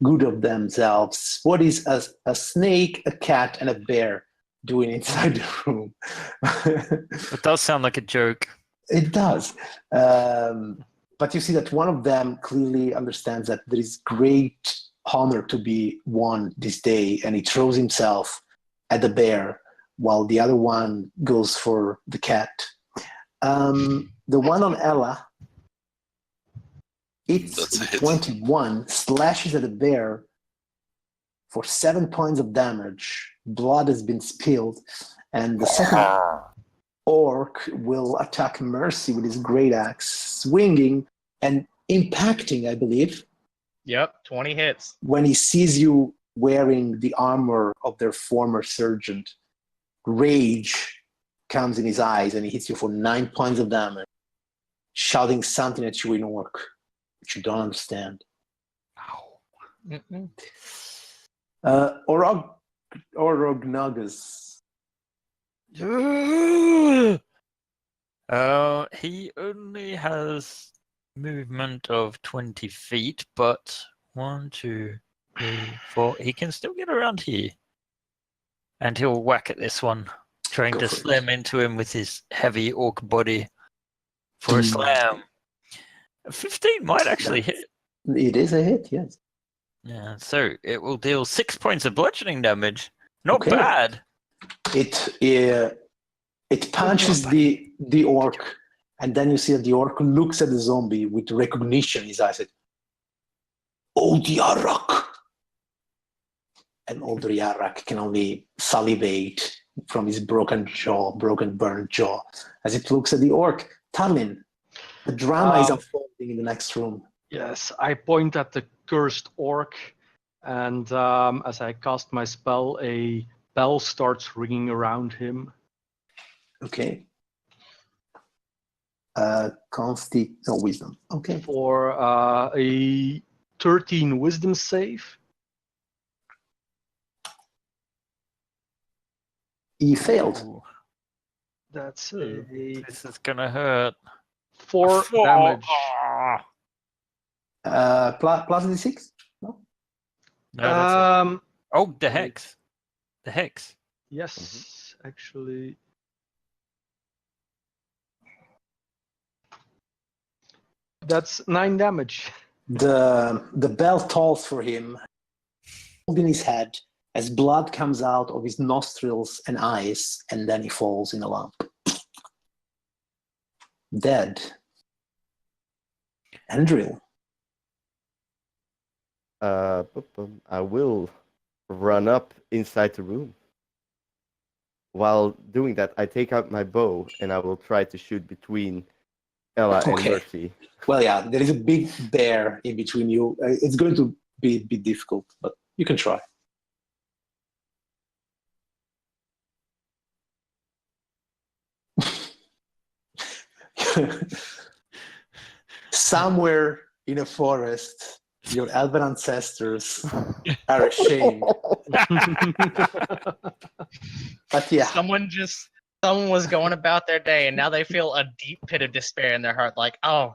good of themselves what is a snake, a cat, and a bear doing inside the room. It does sound like a joke. It does. But you see that one of them clearly understands that there is great honor to be won this day, and he throws himself at the bear while the other one goes for the cat. The one on Ella, That's it's a hit. 21, slashes at the bear for 7 points of damage. Blood has been spilled, and the second orc will attack Mercy with his great axe, swinging and impacting, I believe, Yep, 20 hits. when he sees you wearing the armor of their former sergeant. Rage comes in his eyes and he hits you for 9 points of damage, shouting something at you in orc, which you don't understand. Orognagus. He only has movement of 20 feet, but 1, 2, 3, 4. He can still get around here. And he'll whack at this one, trying Go to for it. slam into him with his heavy orc body for a slam. 15 might actually hit. It is a hit, yes. Yeah, so it will deal 6 points of bludgeoning damage. Not Okay. bad. It punches the orc, and then you see that the orc looks at the zombie with recognition in his eyes. Old Yarak! And old Yarak can only salivate from his broken burned jaw, as it looks at the orc. Tarlin, the drama is unfolding in the next room. Yes, I point at the cursed orc, and as I cast my spell, a bell starts ringing around him. Okay. Wisdom. Okay. For a 13 wisdom save. He failed. Ooh, That's a this is gonna hurt. 4 damage. Plus D6? No? No, that's it. Oh, the wait. hex. The hex. Yes, actually. That's 9 damage. The bell tolls for him, holding his head as blood comes out of his nostrils and eyes, and then he falls in a lump. Dead. Andrew. I will run up inside the room. While doing that, I take out my bow and I will try to shoot between Ella and Okay. Mercy. Well, yeah, there is a big bear in between you. It's going to be a bit difficult, but you can try. Somewhere in a forest, your elven ancestors are ashamed. But yeah, Someone was going about their day, and now they feel a deep pit of despair in their heart. Like, oh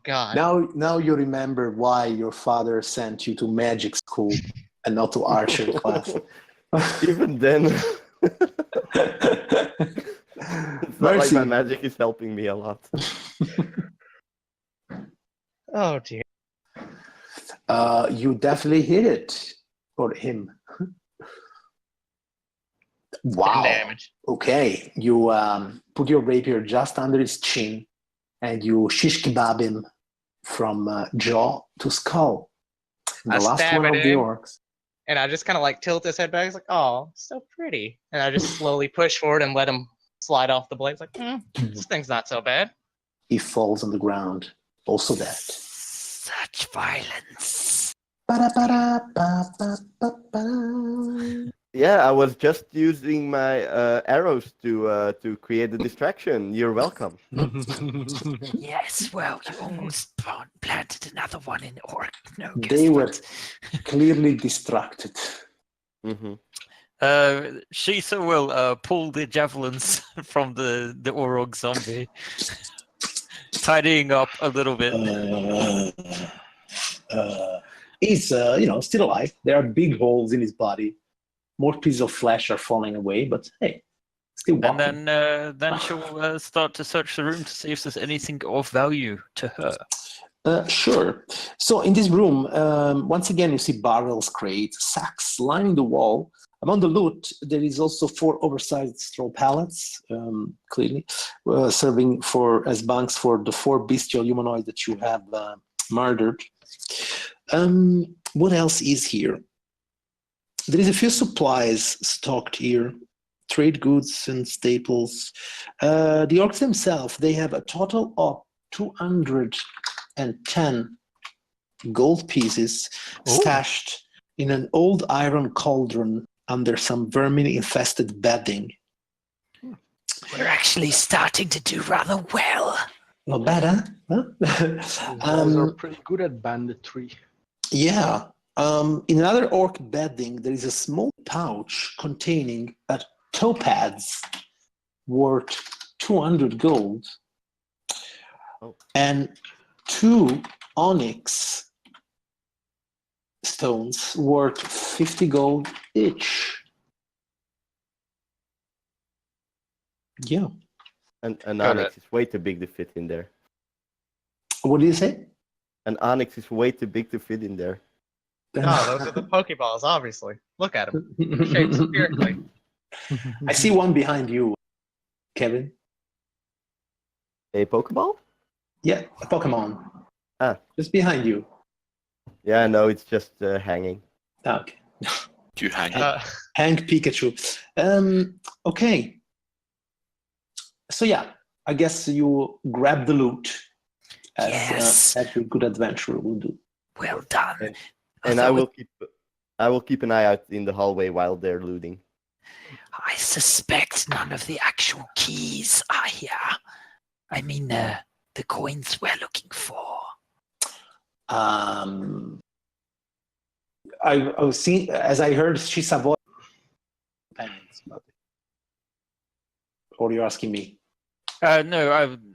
God. now you remember why your father sent you to magic school and not to archery class. Even then, it's not like Mercy. my magic is helping me a lot. Oh dear. You definitely hit it for him. Wow. 10 damage. Okay, you put your rapier just under his chin, and you shish kebab him from jaw to skull. The I last stab one at of the him. orcs. And I just kind of like tilt his head back. It's like, oh, so pretty. And I just slowly push forward and let him slide off the blade. It's like, this thing's not so bad. He falls on the ground, also dead. Such violence. Ba-da-ba-da-ba-ba-ba-ba. Yeah, I was just using my arrows to create a distraction. You're welcome. Yes, well, you almost planted another one in orc. No, guess They were what? clearly distracted. Mm-hmm. Shisa will pull the javelins from the Orog zombie, tidying up a little bit. He's still alive. There are big holes in his body. More pieces of flesh are falling away, but hey, still walking. And then she'll start to search the room to see if there's anything of value to her. Sure. So in this room, once again, you see barrels, crates, sacks lining the wall. Among the loot, there is also 4 oversized straw pallets, clearly, serving as bunks for the 4 bestial humanoids that you have murdered. What else is here? There is a few supplies stocked here, trade goods and staples. The orcs themselves, they have a total of 210 gold pieces stashed in an old iron cauldron under some vermin-infested bedding. We're actually starting to do rather well. Not bad, huh? These guys are pretty good at banditry. Yeah. In another orc bedding, there is a small pouch containing a topaz worth 200 gold, and 2 onyx stones worth 50 gold each. Yeah. An Got onyx is way too big to fit in there. What do you say? An onyx is way too big to fit in there. No, those are the Pokeballs, obviously. Look at them. Shaped spherically. I see one behind you, Kevin. A Pokeball? Yeah, a Pokemon. Ah. Just behind you. Yeah, no, it's just hanging. Okay. You hang. Hank Pikachu. Okay. So yeah, I guess you grab the loot as Yes. every good adventurer will do. Well done. And Although I will keep an eye out in the hallway while they're looting. I suspect none of the actual keys are here. I mean, the coins we're looking for. I was seeing, as I heard, she's avoiding. Or you're asking me? No,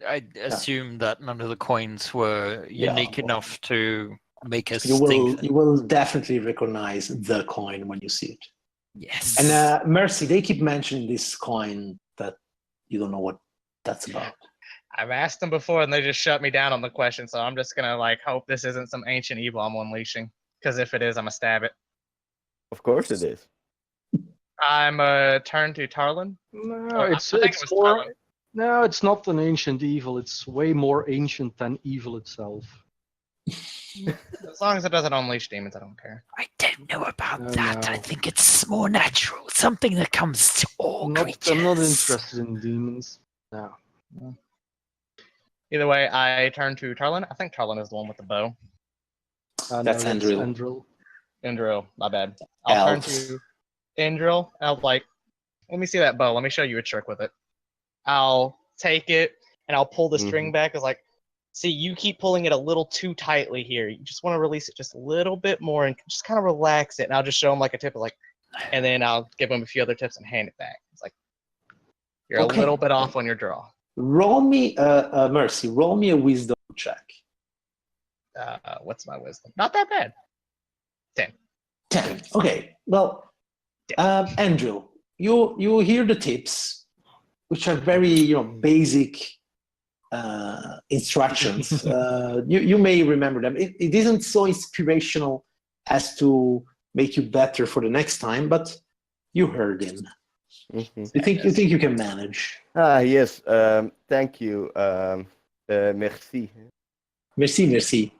I assume that none of the coins were unique Yeah. enough to make us You think. will, you will definitely recognize the coin when you see it. Yes. And Mercy, they keep mentioning this coin that you don't know what that's about. I've asked them before and they just shut me down on the question, so I'm just gonna hope this isn't some ancient evil I'm unleashing. Because if it is, I'm gonna stab it. Of course it is. I'm turn to Tarlin. No, I it's think it it's was more. Tarlin. No, it's not an ancient evil. It's way more ancient than evil itself. As long as it doesn't unleash demons, I don't care. I don't know about Oh, that. I no. think it's more natural. Something that comes to all creatures. I'm not interested in demons. No. Either way, I turn to Tarlin. I think Tarlin is the one with the bow. That's Andril. Andril. Indril, my bad. I'll turn Elf. to Indril. I'll let me see that bow. Let me show you a trick with it. I'll take it and I'll pull the string back. It's see, you keep pulling it a little too tightly here. You just want to release it just a little bit more and just kind of relax it. And I'll just show him a tip of and then I'll give him a few other tips and hand it back. It's you're Okay. a little bit off on your draw. Roll me, Mercy, roll me a wisdom check. What's my wisdom? Not that bad. 10. Okay. Well, Andrew, you hear the tips, which are very basic instructions. You may remember them. It isn't so inspirational as to make you better for the next time, but you heard him. You think you can manage? Yes. Thank you. Merci. Merci.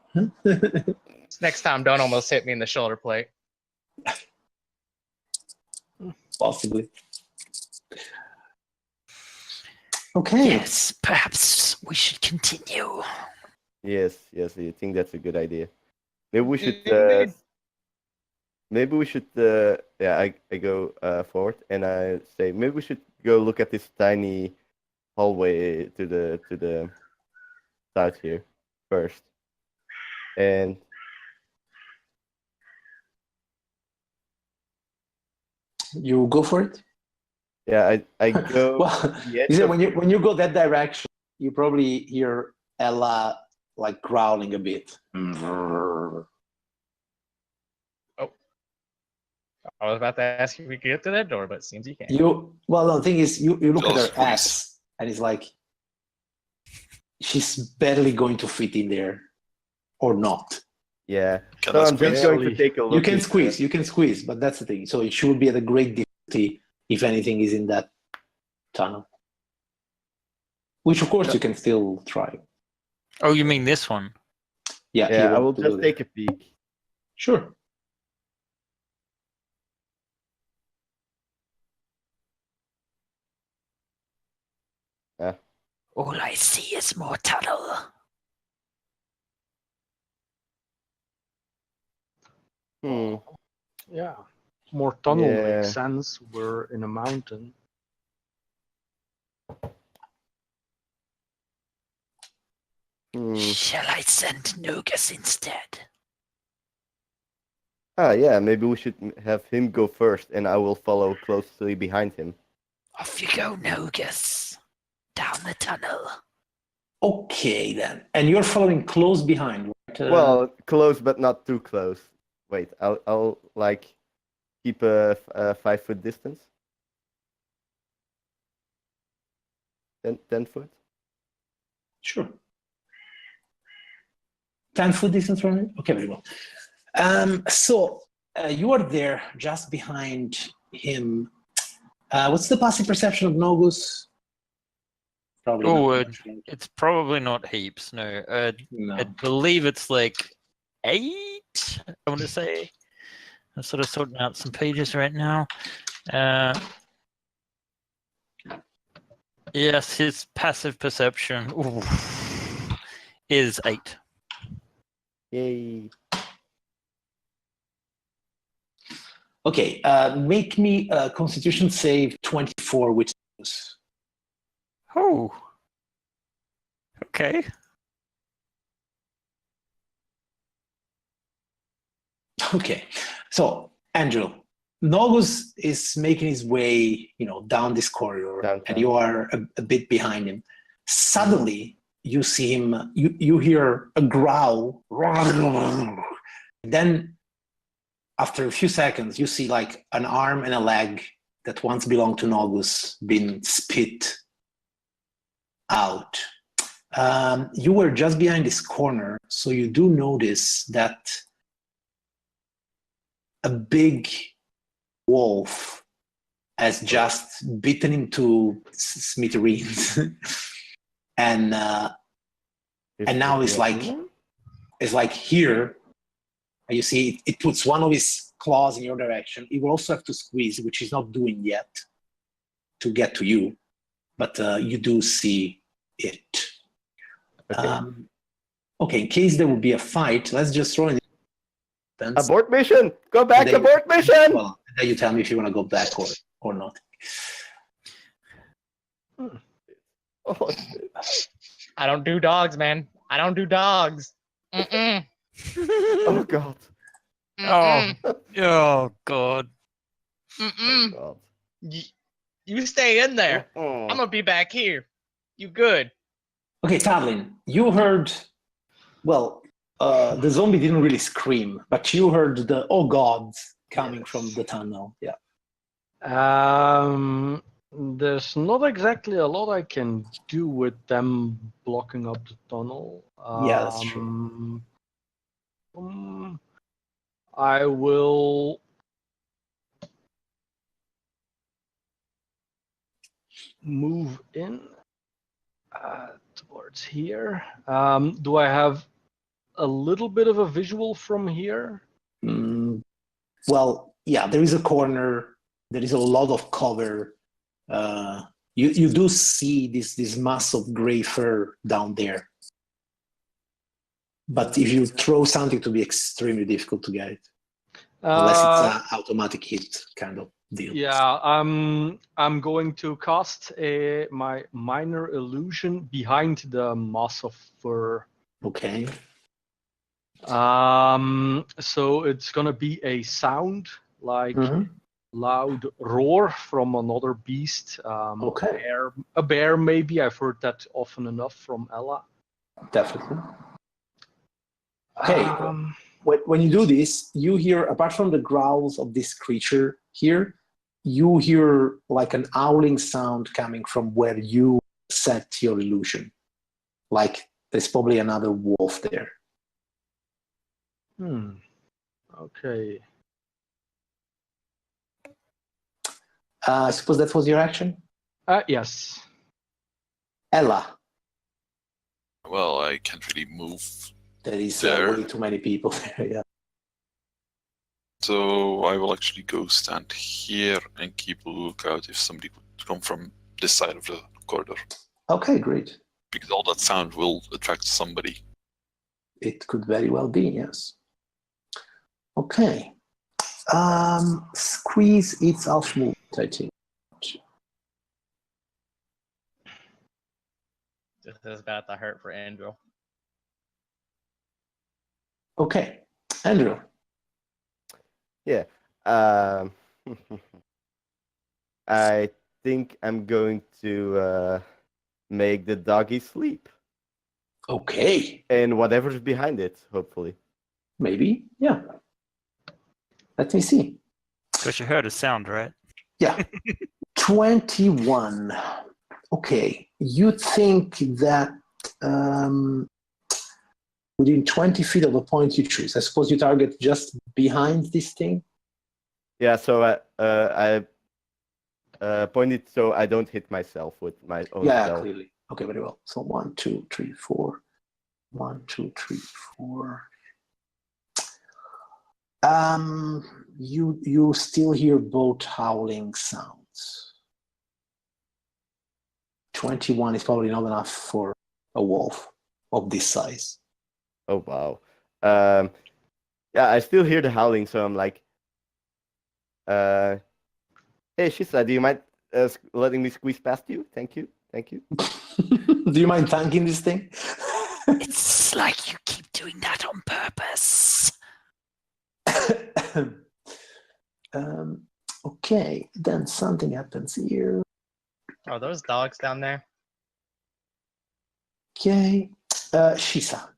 Next time, don't almost hit me in the shoulder plate. Possibly. Okay. Yes, perhaps we should continue. Yes. I think that's a good idea. Maybe we should. Indeed. Maybe we should. I go forward and I say maybe we should go look at this tiny hallway to the south here first. And You go for it. yeah, I go. Well, you see, when you go that direction, you probably hear Ella growling a bit. I was about to ask if we could get to that door, but it seems you can't. The thing is, you look at her Squeeze. ass, and it's she's barely going to fit in there, or not. Yeah. Can So I I'm just squeeze? going to take a look. You can squeeze, but that's the thing. So she will be at a great difficulty if anything is in that tunnel. Which, of course, you can still try. Oh, you mean this one? Yeah, Yeah, I will just take a peek. Sure. All I see is more tunnel. Yeah. More tunnel Yeah. makes sense. We're in a mountain. Shall I send Nogus instead? Yeah, maybe we should have him go first and I will follow closely behind him. Off you go, Nogus. Down the tunnel. Okay, then. And you're following close behind, right? Well, close but not too close. Wait, I'll like keep a 5-foot distance. 10 foot. Sure. 10-foot distance from it? Okay, very well. So you are there just behind him. What's the passive perception of Nogus? Probably Oh, not much, right? it's probably not heaps. No, No. I believe it's like 8. I want to say. I'm sort of sorting out some pages right now. Yes, his passive perception is 8. Yay. Okay, make me a Constitution save 24 with Nogus. Oh. Okay. Okay, so Andrew, Nogus is making his way, down this corridor, Downtown. and you are a bit behind him. Suddenly, you see him. You hear a growl. Then, after a few seconds, you see like an arm and a leg that once belonged to Nogus being spit out. You were just behind this corner, so you do notice that a big wolf has just bitten into smithereens, and now it's like here. And you see it puts one of his claws in your direction. It will also have to squeeze, which he's not doing yet, to get to you. But you do see it. Okay, in case there will be a fight, let's just throw in the Abort mission! Go back, Then- abort mission! Well, then you tell me if you want to go back or not. Oh, shit. I don't do dogs, man. I don't do dogs. Mm-mm. Oh god. Oh. Oh God. Oh Mm-mm. god. You stay in there. Mm-mm. I'm gonna be back here. You good? Okay, Tavlin, you heard. Well, the zombie didn't really scream, but you heard the "oh God" coming from the tunnel. Yeah. There's not exactly a lot I can do with them blocking up the tunnel. Yeah, that's true. I will move in towards here. Do I have a little bit of a visual from here? Well, yeah, there is a corner. There is a lot of cover. You do see this mass of gray fur down there. But if you throw something, to be extremely difficult to get it, unless it's an automatic hit kind of deal. Yeah, I'm going to cast my minor illusion behind the mass of fur. Okay. So it's gonna be a sound like loud roar from another beast. Okay. A bear maybe. I've heard that often enough from Ella. Definitely. Okay. When you do this, you hear, apart from the growls of this creature here, you hear like an howling sound coming from where you set your illusion. Like there's probably another wolf there. Okay. I suppose that was your action? Yes. Ella. Well, I can't really move. There is There. way too many people there, yeah. So I will actually go stand here and keep a lookout if somebody would come from this side of the corridor. Okay, great. Because all that sound will attract somebody. It could very well be, yes. Okay. Squeeze its half movement, I think. This is about to hurt for Andrew. Okay. Andrew. Yeah. I think I'm going to make the doggy sleep. Okay, And whatever's behind it, hopefully. maybe. Yeah. Let me see. Because you heard a sound, right? Yeah. 21. Okay. You think that within 20 feet of the point you choose, I suppose you target just behind this thing? Yeah, so I pointed so I don't hit myself with my own Yeah, spell. clearly. Okay, very well. So 1, 2, 3, 4. 1, 2, 3, 4. You still hear both howling sounds. 21 is probably not enough for a wolf of this size. Oh wow. Yeah, I still hear the howling, so I'm like, hey Shisa, do you mind letting me squeeze past you? Thank you. Do you mind thanking this thing? It's like you keep doing that on purpose. Okay, then something happens here. Are those dogs down there? Okay, Shisa.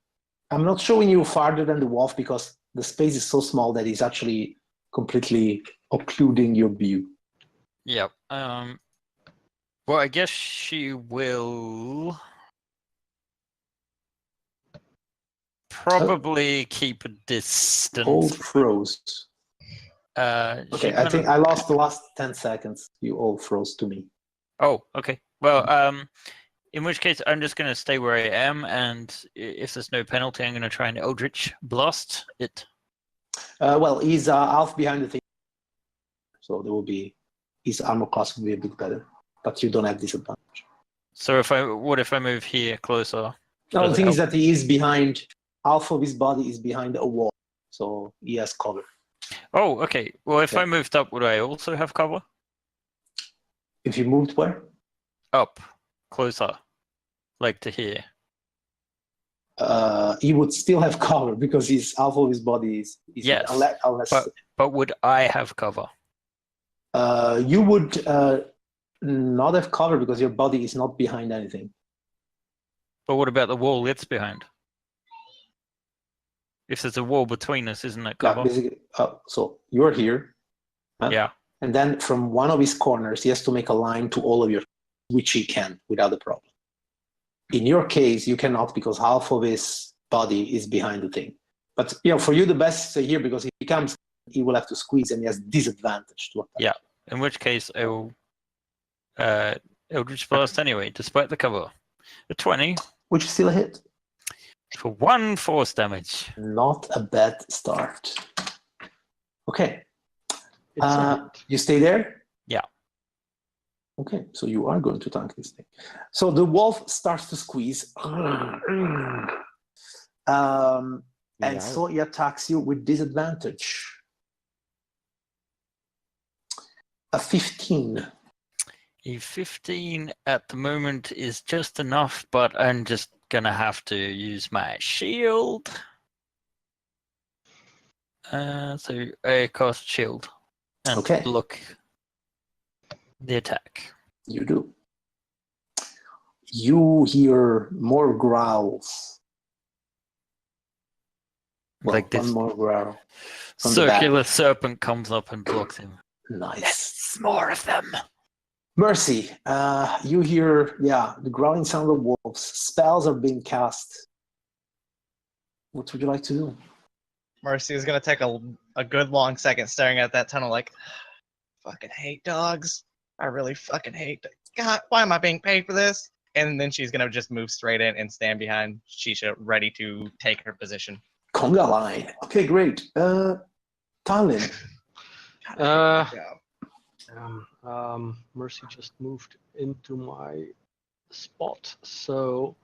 I'm not showing you farther than the wolf because the space is so small that it's actually completely occluding your view. Yep. Well, I guess she will probably keep a distance. All froze. Okay, I think I lost the last 10 seconds. You all froze to me. Oh, okay. Well, in which case, I'm just going to stay where I am, and if there's no penalty, I'm going to try and Eldritch Blast it. Well, he's half behind the thing, so there will be his armor class will be a bit better, but you don't have disadvantage. So what if I move here closer? No, the thing is that he is behind. Half of his body is behind a wall, so he has cover. Oh, okay. Well, if I moved up, would I also have cover? If you moved where? Up, closer, like to here. He would still have cover because half of his body is Yes, unless but would I have cover? you would not have cover because your body is not behind anything. But what about the wall that's behind? If there's a wall between us, isn't that cover? Yeah, basically, so you're here. Yeah. And then from one of his corners, he has to make a line to all of your, which he can without a problem. In your case, you cannot because half of his body is behind the thing. But for you, the best is to here because if he comes, he will have to squeeze and he has disadvantage to attack. Yeah. In which case, I will Eldritch Blast anyway, despite the cover. A 20. Which is still a hit. For 1 force damage. Not a bad start. Okay. It's a hit. You stay there? Yeah. Okay, so you are going to tank this thing. So the wolf starts to squeeze. And so he attacks you with disadvantage. A 15. A 15 at the moment is just enough, but I'm just gonna have to use my shield. So I cast shield and block the attack. You do. You hear more growls. Like this. One more growl. Circular serpent comes up and blocks him. Nice. More of them. Mercy, you hear, the growling sound of wolves. Spells are being cast. What would you like to do? Mercy is gonna take a good long second staring at that tunnel like, fucking hate dogs. I really fucking hate God, why am I being paid for this? And then she's gonna just move straight in and stand behind Shisha, ready to take her position. Conga line. Okay, great. Talin. Mercy just moved into my spot, so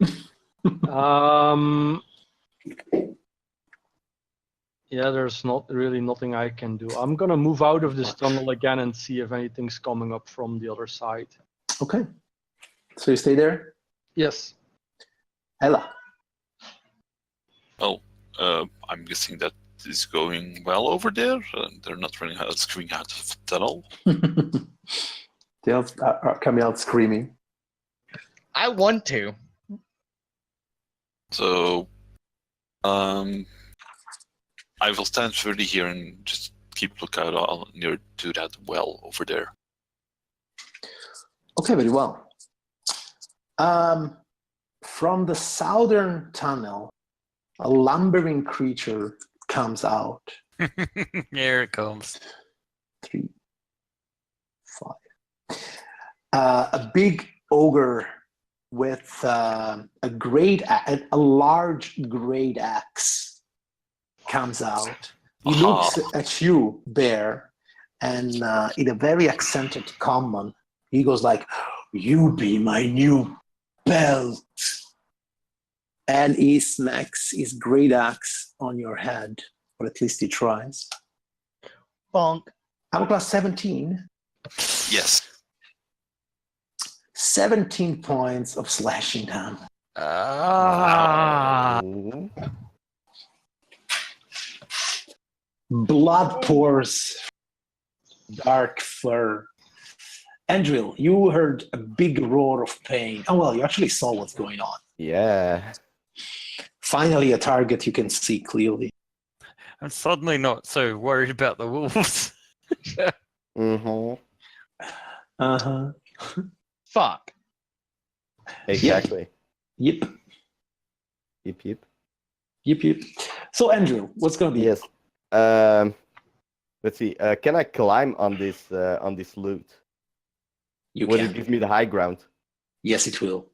there's not really nothing I can do. I'm gonna move out of this tunnel again and see if anything's coming up from the other side. Okay. So you stay there? Yes. Ella. Oh, I'm guessing that is going well over there. They're not running out, screaming out of the tunnel. The elves are coming out screaming. I want to. So, I will stand 30 here and just keep lookout all near to that well over there. Okay, very well. From the southern tunnel, a lumbering creature comes out. Here it comes. 3, 5. A big ogre with a large great axe comes out. He looks at you, Bear, and in a very accented common, he goes like, "You be my new belt." And he smacks his great axe on your head, or at least he tries. Bonk. Armor class 17. Yes. 17 points of slashing damage. Oh. Blood pours. Dark fur. Andril, you heard a big roar of pain. Oh, well, you actually saw what's going on. Yeah. Finally, a target you can see clearly. I'm suddenly not so worried about the wolves. Mm-hmm. Uh-huh. Fuck. Exactly. Yep. Yep. So, Andrew, what's going to be? Yes. Let's see. Can I climb on this loot? You Will can. it give me the high ground? Yes, it will.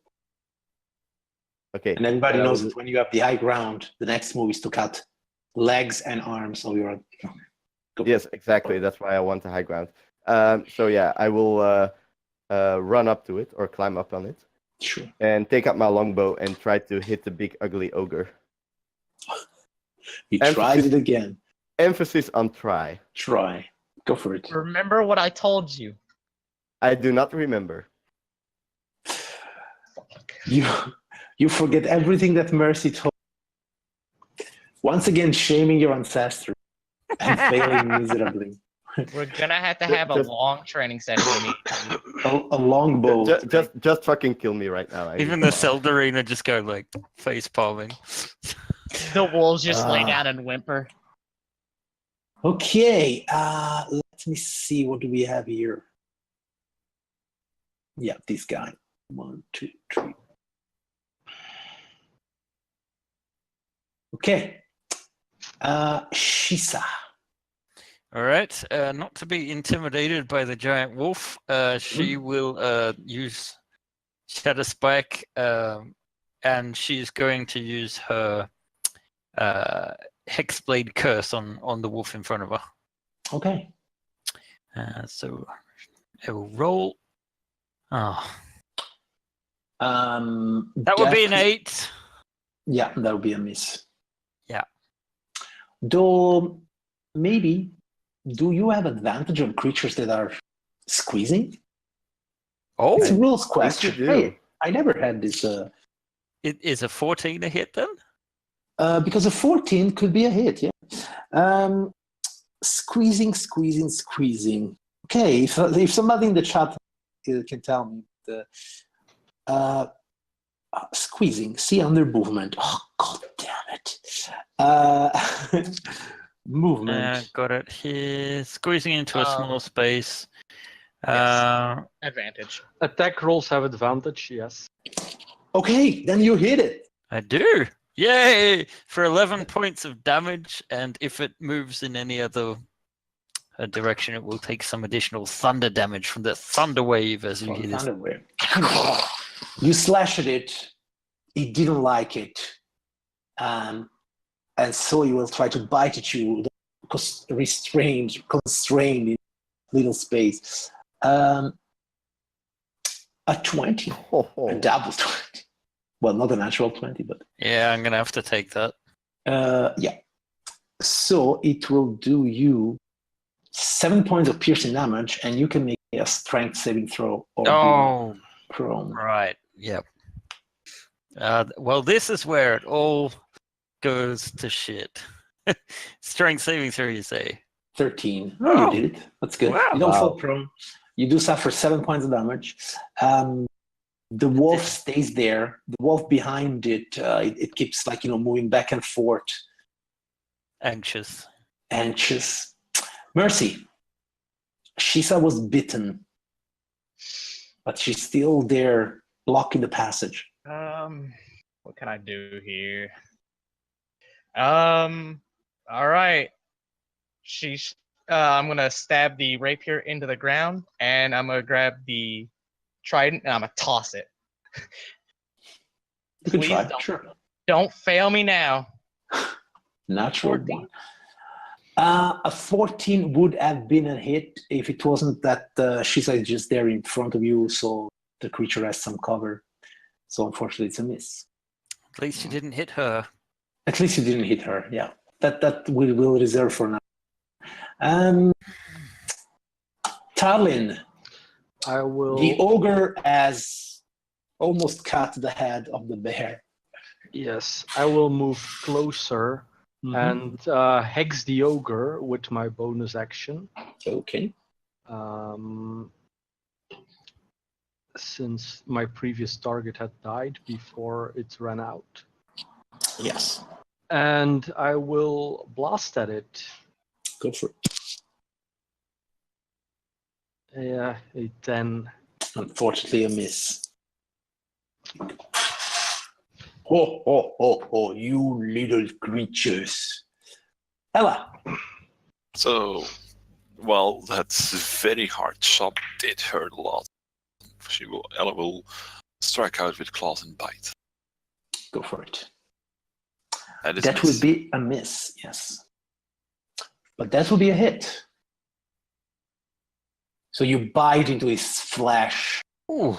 Okay. And everybody then I knows will that when you have the high ground, the next move is to cut legs and arms of your... Yes, exactly. That's why I want the high ground. So yeah, I will run up to it or climb up on it. Sure. And take out my longbow and try to hit the big ugly ogre. He tries it again. Emphasis on try. Try. Go for it. Remember what I told you. I do not remember. You forget everything that Mercy told. Once again, shaming your ancestors and failing miserably. We're gonna have to have a long training session. A longbow. Just fucking kill me right now. Even the Seldarina just go like face palming. The wolves just lay down and whimper. Okay, let me see. What do we have here? Yeah, this guy. 1, 2, 3. Okay. Shisa. All right. Not to be intimidated by the giant wolf, she will use Shadow Spike, and she's going to use her Hexblade Curse on the wolf in front of her. Okay. So I will roll. Oh. That would be an 8. Yeah, that would be a miss. Yeah. Though, maybe, do you have advantage on creatures that are squeezing? Oh, it's a rules question. you do. Hey, I never had this. It is a 14 a hit then? Because a 14 could be a hit, yeah. Squeezing. Okay, if somebody in the chat can tell me the squeezing, see under movement. Oh, god damn it. Movement. Got it here. Squeezing into a small space. Advantage. Attack rolls have advantage, yes. Okay, then you hit it. I do. Yay! For 11 points of damage, and if it moves in any other direction, it will take some additional thunder damage from the thunder wave as you hear this. You slashed at it. It didn't like it. And so you will try to bite at you, constrained in little space. A 20. A double 20. Well, not a natural 20, but... Yeah, I'm going to have to take that. Yeah. So it will do you 7 points of piercing damage, and you can make a strength saving throw or be prone. Right. Yep. Well, this is where it all goes to shit. Strength saving throw, you say? 13. Oh, you did it. That's good. Wow. You don't fall prone. You do suffer 7 points of damage. The wolf stays there. The wolf behind it, it keeps like, moving back and forth. Anxious. Mercy. Shisa was bitten, but she's still there, blocking the passage. What can I do here? All right. I'm gonna stab the rapier into the ground, and I'm gonna grab the trident, and I'm gonna toss it. You can Please try, sure. Don't fail me now. Natural 14. one. A 14 would have been a hit if it wasn't that Shisa is just there in front of you, so the creature has some cover. So unfortunately, it's a miss. At least you didn't hit her. At least you didn't hit her. Yeah, that we will reserve for now. Tarlin. I will. The ogre has almost cut the head of the bear. Yes, I will move closer and hex the ogre with my bonus action. Okay. Since my previous target had died before it ran out. Yes. And I will blast at it. Go for it. Yeah, a 10. Unfortunately, a miss. Ho, you little creatures. Ella. So, well, that's very hard shot. Did hurt a lot. Ella will strike out with claws and bite. Go for it. That would be a miss, yes. But that would be a hit. So you bite into his flesh. Ooh,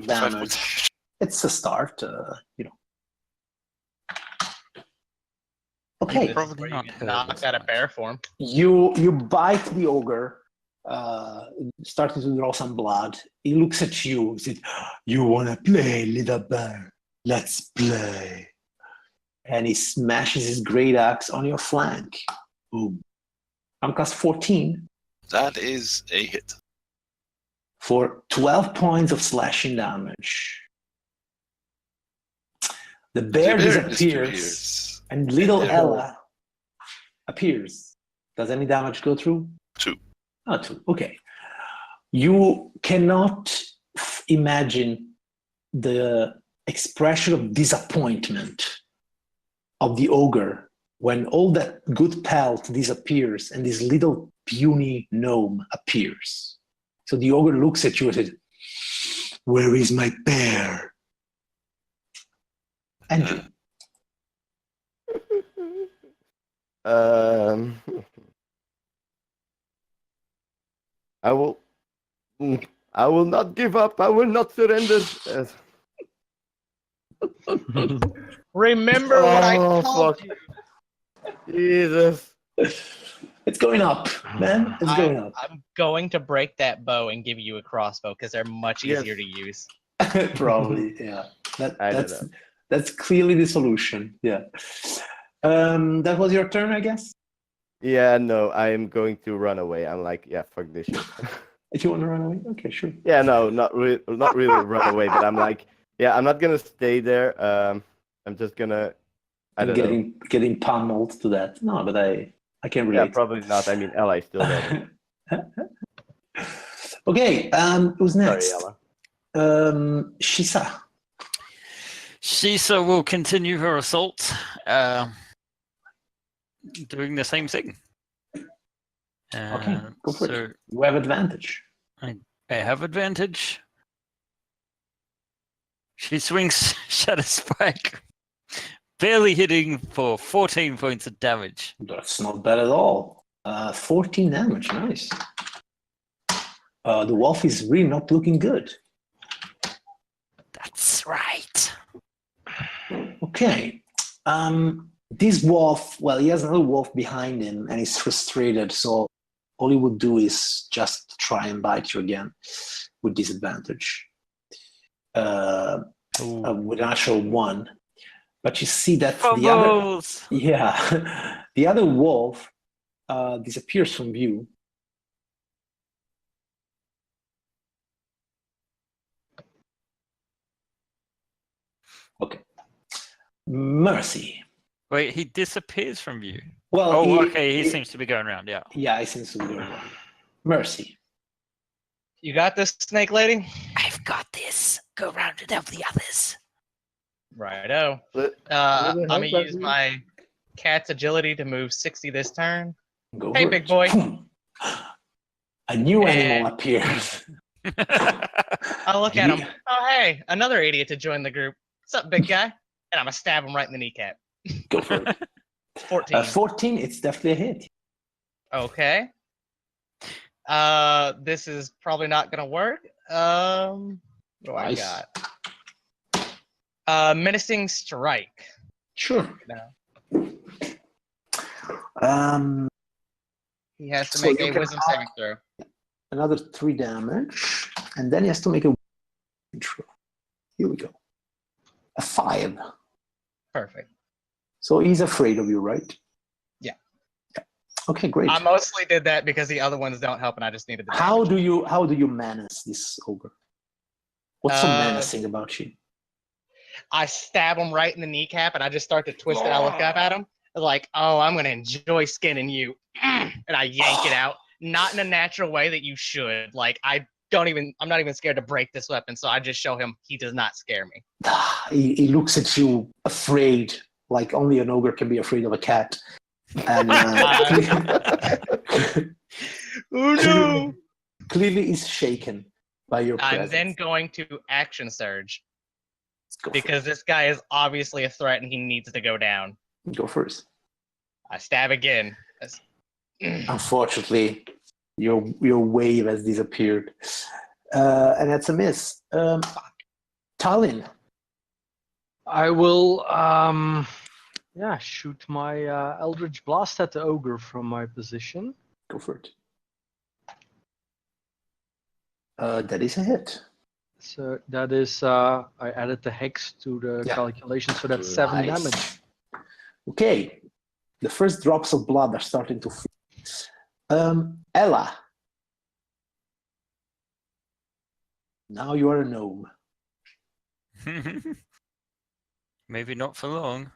Damage. It's a start, Okay. Probably not Knocked out of bear form. You bite the ogre, starting to draw some blood. He looks at you. He says, "You wanna play, little bear? Let's play." And he smashes his great axe on your flank. Boom. I'm class 14. That is a hit. For 12 points of slashing damage. The bear disappears, and little Ella appears. Does any damage go through? 2. 2. Okay. You cannot imagine the expression of disappointment of the ogre when all that good pelt disappears and this little puny gnome appears. So the ogre looks at you and says, "Where is my bear?" Andrew. I will not give up. I will not surrender. Remember what I told you. Jesus. It's going up, man. It's going up. I'm going to break that bow and give you a crossbow because they're much easier to use. Probably, yeah. That's clearly the solution. Yeah. That was your turn, I guess. Yeah, no, I am going to run away. I'm like, yeah, fuck this shit. If you want to run away, okay, sure. Yeah, no, not really run away, but I'm like, yeah, I'm not gonna stay there. I'm just gonna. Getting pummeled to that. No, but I can relate. Yeah, probably not. I mean, Ella is still there. Okay, who's next? Sorry, Ella. Shisa. Shisa will continue her assault, doing the same thing. Okay, go for so it. You have advantage. I have advantage. She swings Shadow Spike, barely hitting for 14 points of damage. That's not bad at all. 14 damage, nice. The wolf is really not looking good. That's right. Okay. This wolf, well, he has another wolf behind him and he's frustrated, so all he would do is just try and bite you again with disadvantage. With an actual 1. But you see that the other wolf disappears from view. Okay. Mercy. Wait, he disappears from you. Well, Oh, okay. He seems to be going around. Yeah. Yeah, he seems to be going around. Mercy. You got this, Snake Lady? I've got this. Go round and help the others. Righto. Let- I'm let her gonna help use us. my cat's agility to move 60 this turn. Go Hey, for big it. boy. A new And- animal appears. I'll look at You- him. Oh, hey, another idiot to join the group. What's up, big guy? And I'm gonna stab him right in the kneecap. Go for it. 14. 14, it's definitely a hit. Okay. This is probably not gonna work. What do I Nice. got? Menacing strike. Sure. No. He has to So make you a can wisdom add- saving throw. Another 3 damage, and then he has to make a intro. Here we go. A 5. Perfect. So he's afraid of you, right? Yeah. Okay, great. I mostly did that because the other ones don't help, and I just needed the How damage. do you menace this ogre? What's so Uh, menacing about you? I stab him right in the kneecap, and I just start to twist it. I look up at him, like, "Oh, I'm gonna enjoy skinning you," and I yank it out. Not in a natural way that you should. Like, I'm not even scared to break this weapon, so I just show him he does not scare me. He looks at you afraid, like only an ogre can be afraid of a cat. And Oh no! clearly is shaken by your I'm presence. then going to action surge Let's go because this guy is obviously a threat and he needs to go down. Go first. I stab again. Unfortunately, your wave has disappeared, and that's a miss. Tallinn. I will, shoot my Eldritch Blast at the ogre from my position. Go for it. That is a hit. So that is, I added the hex to the Yeah. calculation, so that's 7 Nice. damage. Okay, the first drops of blood are starting to flow. Ella. Now you are a gnome. Maybe not for long.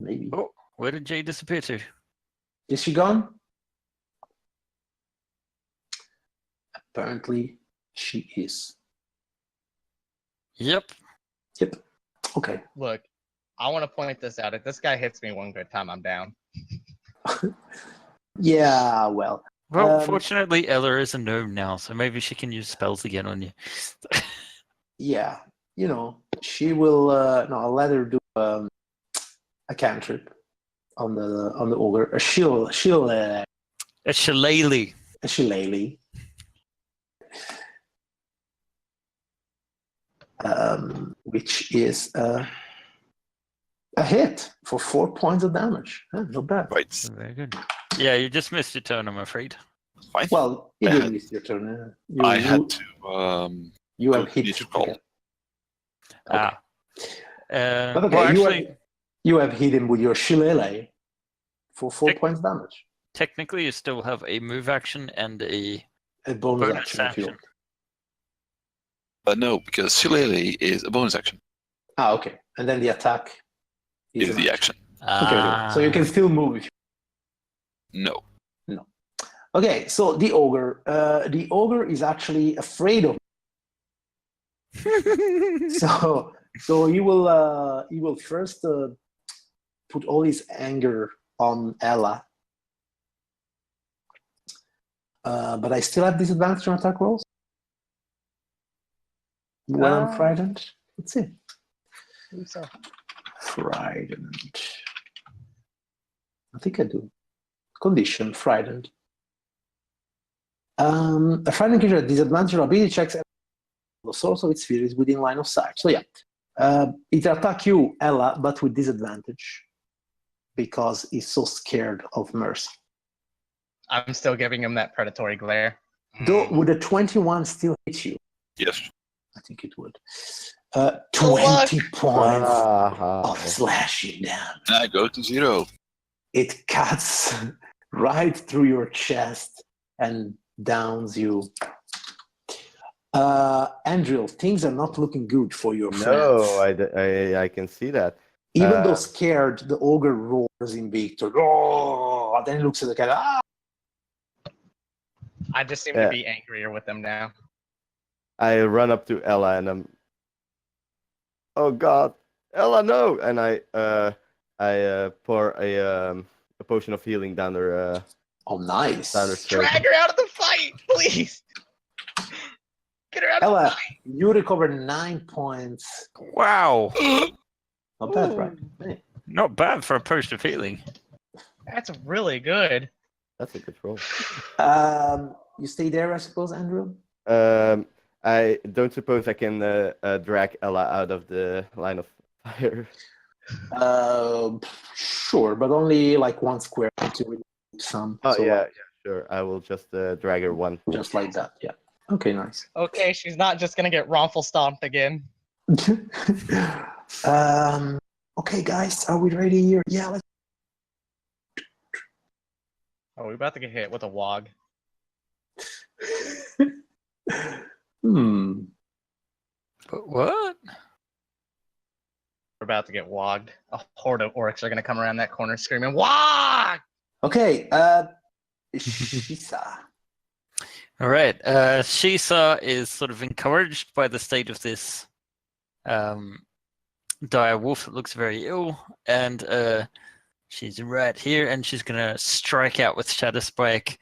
Maybe. Oh, where did Jay disappear to? Is she gone? Apparently, she is. Yep. Yep. Okay. Look, I want to point this out. If this guy hits me one good time, I'm down. Yeah, well. Well, Um, fortunately, Ella is a gnome now, so maybe she can use spells again on you. Yeah, you know, she will. No, I'll let her do a cantrip on the ogre. A shillelagh. A shillelagh. A shillelagh. Which is a hit for 4 points of damage. Not bad. Right. Very good. Yeah, you just missed your turn, I'm afraid. Fine. Well, you I didn't had- miss your turn. I had to. You have need hit. to roll. Okay. Ah. But okay, well, you, actually, you have hit him with your shillelagh for 4 Tick. points damage. technically, you still have a move action and a A bonus, bonus action, if you action. want. No, because Shillelagh is a bonus action. Ah, okay. And then the attack Is an the action. Okay. So you can still move if No. Okay, so the ogre is actually afraid of. So he will first put all his anger on Ella. But I still have disadvantage on attack rolls. When I'm frightened, let's see. Frightened. I think I do. Condition frightened. A frightened creature at disadvantage on ability checks. The source of its fear is within line of sight. So yeah, it attack you, Ella, but with disadvantage because he's so scared of Mercy. I'm still giving him that predatory glare. Though would a 21 still hit you? Yes. I think it would. 20 points Ah, of slashing damage. I go to 0. It cuts right through your chest and downs you. Andrew, things are not looking good for your No, friends. I can see that. Even though scared, the ogre roars in victory. Oh! Then he looks at the cat. Ah! I just seem to be angrier with them now. I run up to Ella and I'm, oh God, Ella, no! And I pour a potion of healing down her. Oh, nice. Down her throat. Drag her out of the fight, please. Get her out of the Ella, fight. you recover 9 points. Wow. Not bad, right? Hey. Not bad for a potion of healing. That's really good. That's a good roll. You stay there, I suppose, Andrew? I don't suppose I can drag Ella out of the line of fire. Sure, but only like 1 square to remove some. Oh so yeah, like, sure. I will just drag her one. just like that. Yeah. Okay, nice. Okay, she's not just gonna get wrongful stomped again. Okay, guys, are we ready here? Yeah, let's. Oh, we're about to get hit with a wog. But what? We're about to get wogged. A horde of orcs are gonna come around that corner screaming, "Wog!" Okay, Shisa. All right. Shisa is sort of encouraged by the state of this dire wolf that looks very ill, and she's right here, and she's gonna strike out with Shadow Spike,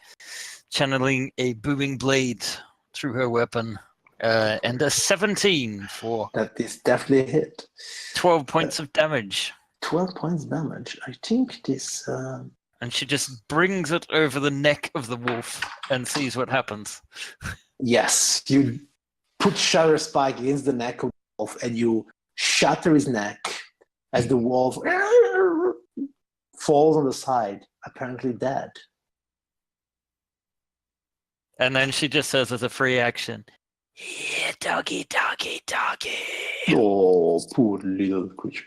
channeling a booming blade through her weapon, and a 17 for That is definitely a hit. 12 points of damage. 12 points damage. I think this. And she just brings it over the neck of the wolf and sees what happens. Yes, you put Shatter Spike against the neck of the wolf and you shatter his neck as the wolf falls on the side, apparently dead. And then she just says as a free action, "Yeah, doggy, doggy, doggy." Oh, poor little creature.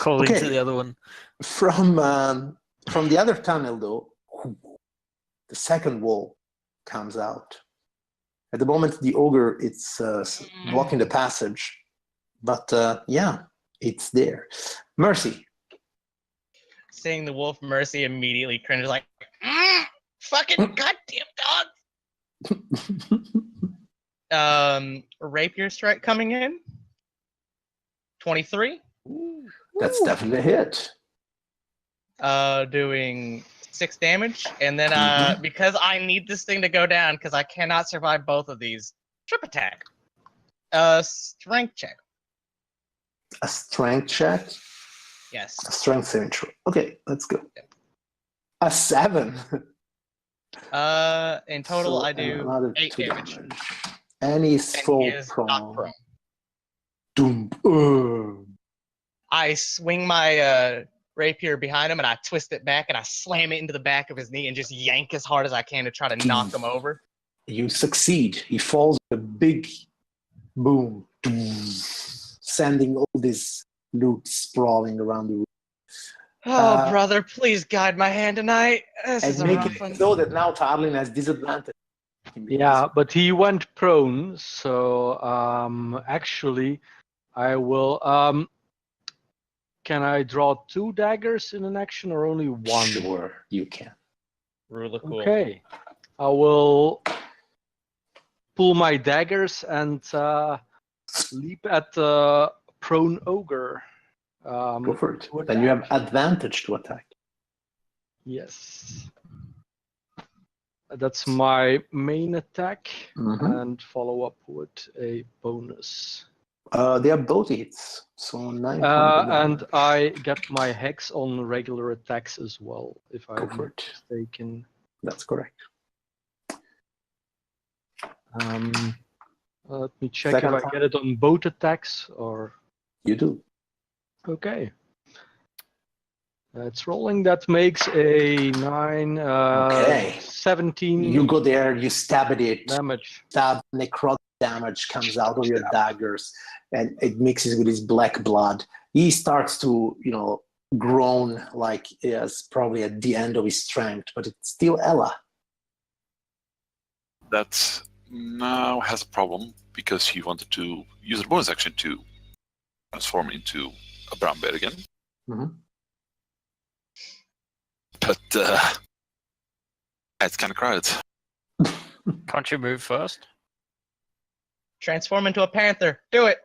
Calling Okay. to the other one. From the other tunnel, though, the second wall comes out. At the moment, the ogre it's blocking the passage, but yeah, it's there. Mercy. Seeing the wolf, Mercy immediately cringes like, "Fucking goddamn dog!" Rapier strike coming in. 23. That's definitely a hit. Doing 6 damage, and then because I need this thing to go down because I cannot survive both of these, trip attack. Strength check. A strength check. Yes. A strength saving throw. Okay, let's go. A 7. In total, So I do another 8 2 damage. And he's And full he is not prone. prone. Doom. I swing my rapier behind him, and I twist it back, and I slam it into the back of his knee, and just yank as hard as I can to try to knock him over. You succeed. He falls with a big boom, sending all this loot sprawling around the room. Oh, brother, please guide my hand tonight. This is And a make rough one. it so that now Tarlin has disadvantage. Yeah, but he went prone, so actually, I will. Can I draw 2 daggers in an action or only 1? Sure, you can. Rule of cool. Okay, I will pull my daggers and leap at the prone ogre. Go for it. to Then you have attack. advantage to attack. Yes. That's my main attack, Mhm. and follow up with a bonus. They are both hits, so 9 points. And I get my hex on regular attacks as well, if Go I'm for not it. mistaken. That's correct. Let me check Second if I time. get it on both attacks or. You do. Okay. It's rolling. That makes a 9, Okay. 17 You go there, you stab at it, damage. stab, necrotic damage comes out of your daggers, and it mixes with his black blood. He starts to, groan like he is probably at the end of his strength, but it's still Ella. That now has a problem because he wanted to use a bonus action to transform into a brown bear again. Mhm. But it's kind of crowded. Can't you move first? Transform into a panther. Do it.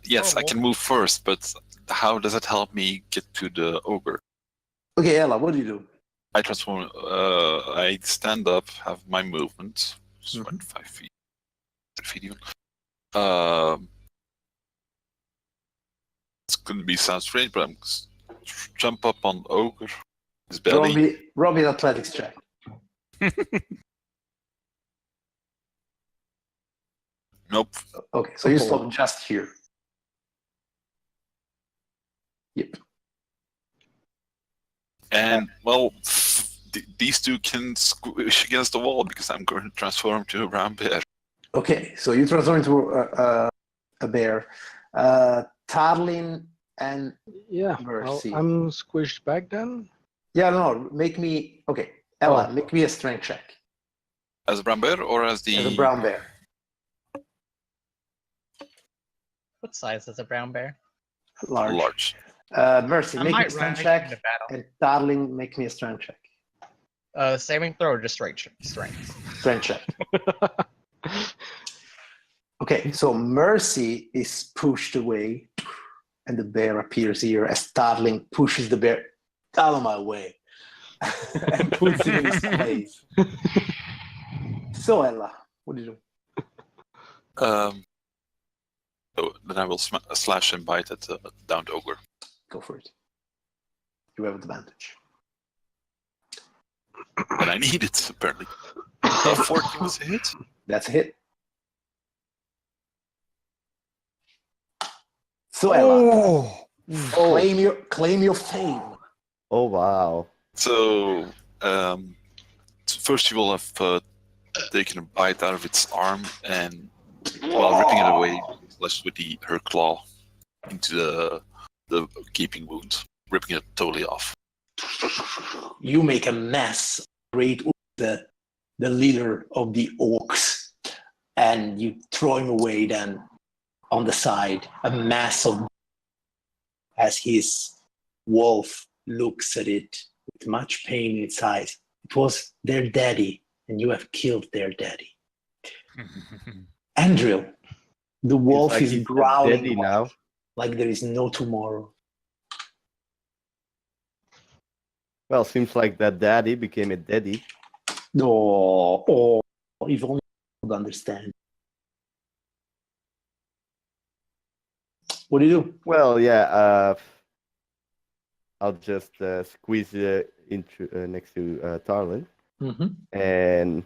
Yes, I can move first, but how does it help me get to the ogre? Okay, Ella, what do you do? I transform. I stand up, have my movement. It's Mhm. like 5 feet. 10 feet even. It's gonna be sound strange, but I'm jump up on ogre. His belly. Roll me an athletics check. Nope. Okay, so you stop just here. Yep. And well, these two can squish against the wall because I'm going to transform to a brown bear. Okay, so you transform into a bear. Tarlin and Yeah, Mercy. I'm squished back then. Yeah, no, make me... Okay, Ella, Oh. make me a strength check. As a brown bear or as the... As a brown bear. What size is a brown bear? Large. Mercy, I make me might a strength run check. into battle. And Tarlin, make me a strength check. Saving throw or just straight strength? Strength check. Okay, so Mercy is pushed away, and the bear appears here as Starling pushes the bear out of my way and puts it in its place. So, Ella, what do you do? So then I will slash and bite at the downed ogre. Go for it. You have advantage. And I need it, apparently. 14 was a hit. That's a hit. So, Ella, claim your fame. Oh wow. So, first you will have taken a bite out of its arm, and while ripping it away, slashed with her claw into the gaping wound, ripping it totally off. You make a mess. Great, the leader of the orcs, and you throw him away then on the side, a mass of, as his wolf looks at it with much pain in its eyes. It was their daddy, and you have killed their daddy. Andrew, the wolf like is he's growling daddy now. like there is no tomorrow. Well, seems like that daddy became a daddy. Oh, if only you could understand. What do you do? Well, yeah. I'll just squeeze into next to Tarlin and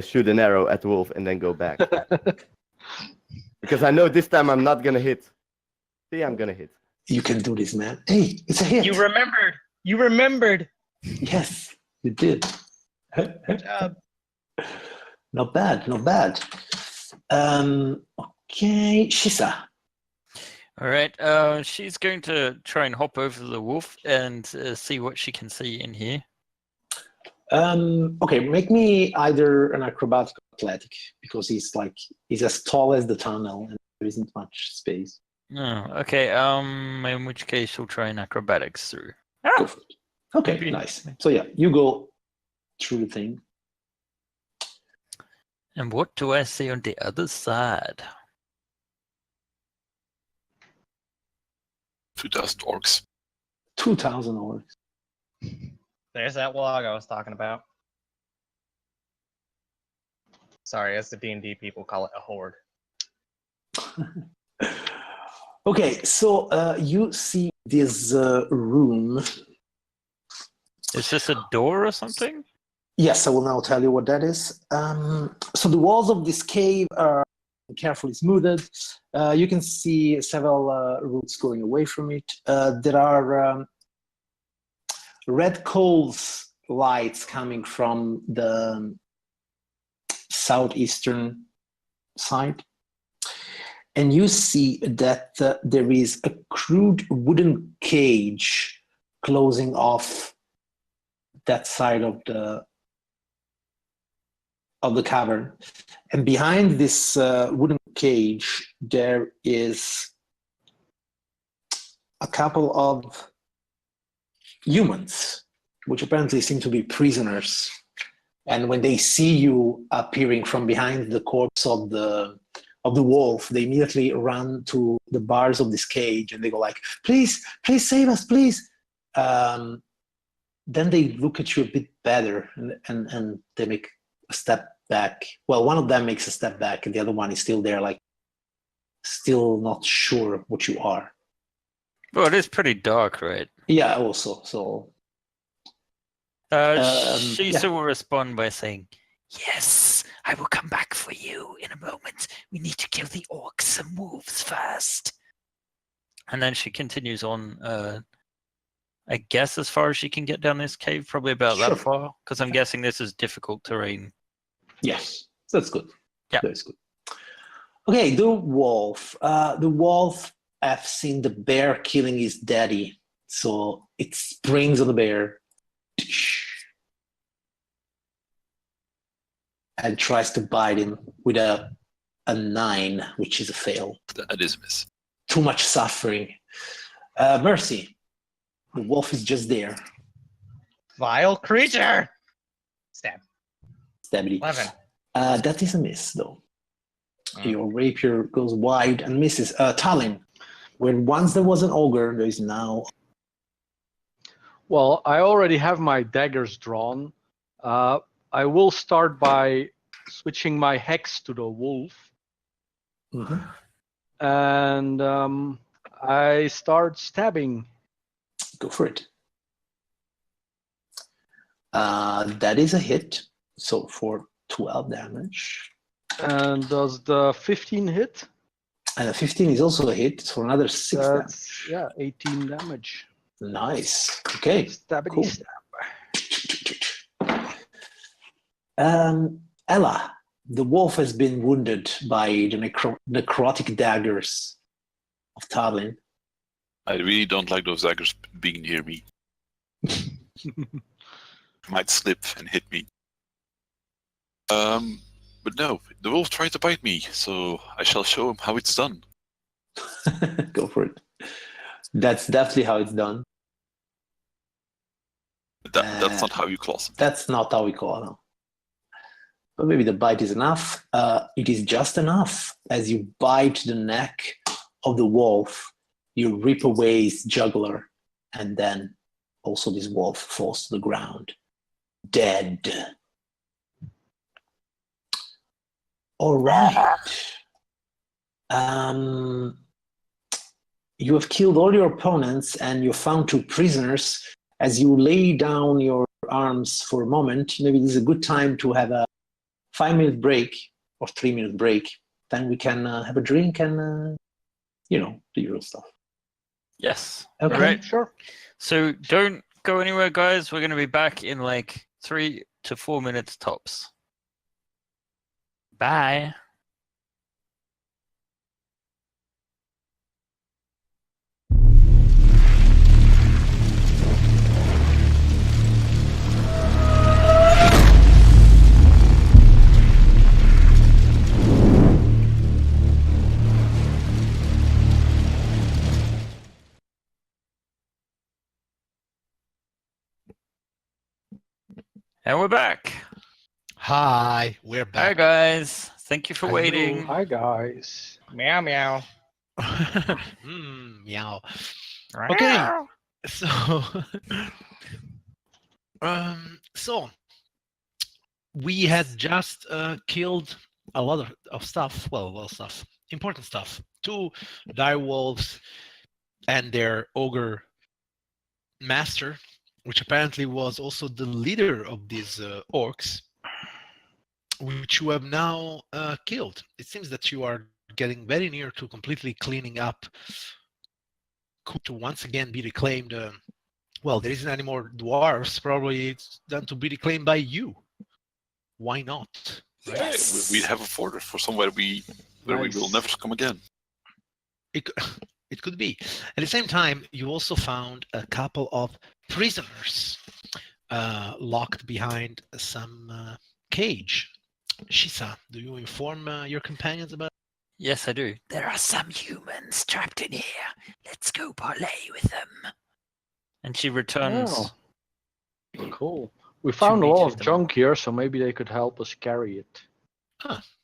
shoot an arrow at the wolf and then go back. Because I know this time I'm not gonna hit. See, I'm gonna hit. You can do this, man. Hey, it's a hit. You remembered. You remembered. Yes, you did. Good job. Not bad, not bad. Okay, Shisa. All right. She's going to try and hop over the wolf and see what she can see in here. Okay, make me either an acrobatic or athletic, because he's as tall as the tunnel and there isn't much space. Oh, okay. In which case she'll try an acrobatics through. Go for it. Okay, nice. So yeah, you go through the thing. And what do I see on the other side? 2,000 orcs. 2,000 orcs. There's that log I was talking about. Sorry, as the D&D people call it a horde. Okay, so you see this room. Is this a door or something? Yes, I will now tell you what that is. So the walls of this cave are carefully smoothed. You can see several routes going away from it. There are red coals lights coming from the southeastern side. And you see that there is a crude wooden cage closing off that side of the of the cavern. And behind this wooden cage, there is a couple of humans, which apparently seem to be prisoners. And when they see you appearing from behind the corpse of the wolf, they immediately run to the bars of this cage and they go like, please save us, please. Then they look at you a bit better and they make a step back. Well, one of them makes a step back and the other one is still there, like still not sure what you are. Well, it is pretty dark, right? Yeah, also. So Shisa yeah. will respond by saying, Yes, I will come back for you in a moment. We need to kill the orcs some wolves first. and then she continues on. I guess as far as she can get down this cave, probably about Sure. that far, because I'm guessing this is difficult terrain. Yes, that's good. Yeah. That's good. Okay, the wolf. The wolf have seen the bear killing his daddy, so it springs on the bear and tries to bite him with a 9, which is a fail. That is a miss. Too much suffering. Mercy. The wolf is just there. Vile creature! Stab. Stabby. 11. That is a miss, though. Your rapier goes wide and misses. Tallinn, where once there was an ogre, there is now. Well, I already have my daggers drawn. I will start by switching my hex to the wolf. And I start stabbing. Go for it. That is a hit. So for 12 damage. And does the 15 hit? And a 15 is also a hit for another 6 damage. That's, yeah, 18 damage. Nice. Okay. Stabbity Cool. stab. Ella, the wolf has been wounded by the necrotic daggers of Tallinn. I really don't like those daggers being near me. Might slip and hit me. But no, the wolf tried to bite me, so I shall show him how it's done. Go for it. That's definitely how it's done. That's not how you class it. That's not how we call it. But maybe the bite is enough. It is just enough. As you bite the neck of the wolf, you rip away his jugular, and then also this wolf falls to the ground, dead. All right. You have killed all your opponents, and you found 2 prisoners. As you lay down your arms for a moment, maybe this is a good time to have a 5-minute break or 3-minute break. Then we can have a drink and, the usual stuff. Yes. Okay, Right. sure. So don't go anywhere, guys. We're going to be back in like 3 to 4 minutes tops. Bye. And we're back. Hi, we're Hi, back. guys. Thank you for Hello. waiting. Hi, guys. Meow meow. Meow. Okay, so so we had just killed a lot of stuff. Well, stuff, important stuff. 2 dire wolves and their ogre master, which apparently was also the leader of these orcs, which you have now killed. It seems that you are getting very near to completely cleaning up, to once again be reclaimed. Well, there isn't any more dwarves. Probably it's done to be reclaimed by you. Why not? Right? We have a fortress for somewhere where we will never come again. It could be. At the same time, you also found a couple of prisoners locked behind some cage. Shisa, do you inform your companions about? Yes, I do. There are some humans trapped in here. Let's go parlay with them. And she returns. Oh, cool. We found a each lot of of them. junk here, so maybe they could help us carry it.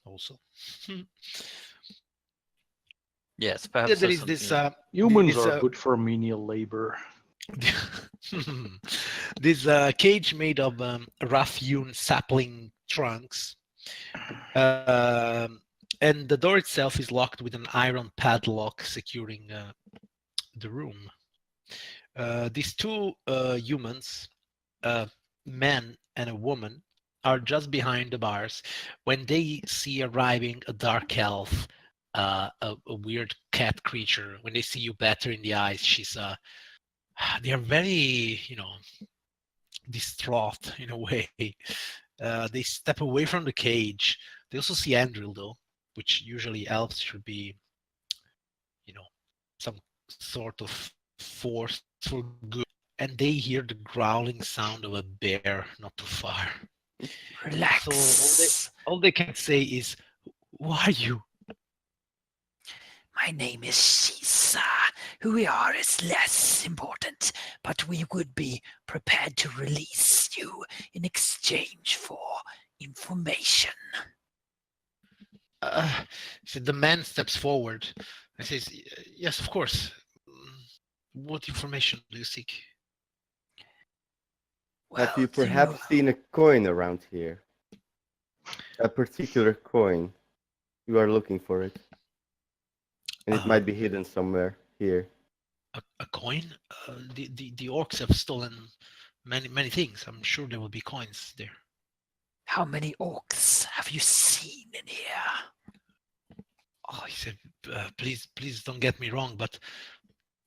Also. Yes, perhaps There there's is this. something- Humans this, are good for menial labor. this cage made of rough-hewn sapling trunks, and the door itself is locked with an iron padlock securing the room. These two humans, a man and a woman, are just behind the bars when they see arriving a dark elf, a weird cat creature. When they see you better in the eyes, they are very, distraught in a way. They step away from the cage. They also see Andrew, though, which usually elves should be, some sort of force for good. And they hear the growling sound of a bear not too far. Relax. So all they can say is, "Who are you?" My name is Shisa. Who we are is less important, but we would be prepared to release you in exchange for information. So the man steps forward and says, "Yes, of course. What information do you seek?" Have you perhaps seen a coin around here? A particular coin. You are looking for it. And it might be hidden somewhere here. A coin? The orcs have stolen many things. I'm sure there will be coins there. How many orcs have you seen in here? Oh, he said, please don't get me wrong, but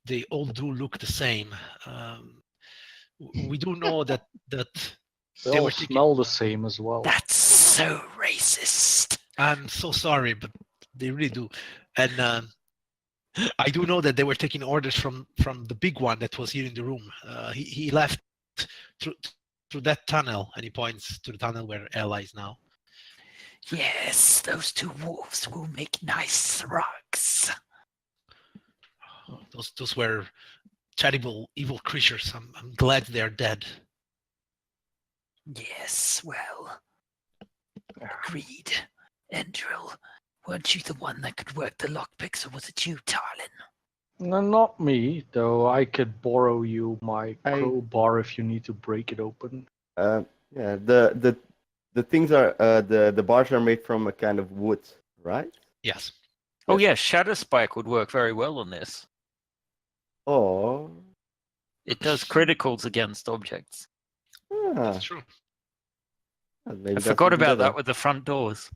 they all do look the same. We do know that They all smell the same as well. That's so racist. I'm so sorry, but they really do. And I do know that they were taking orders from the big one that was here in the room. He left through that tunnel, and he points to the tunnel where Ella is now. Yes, those two wolves will make nice rugs. Those were terrible, evil creatures. I'm glad they're dead. Yes, well, agreed. Endril, weren't you the one that could work the lockpicks, or was it you, Tarlin? No, not me, though. I could borrow you my crowbar if you need to break it open. Yeah, the things are the bars are made from a kind of wood, right? Yes. Oh yeah, Shadow Spike would work very well on this. Oh. It does criticals against objects. That's true. I forgot about that with the front doors.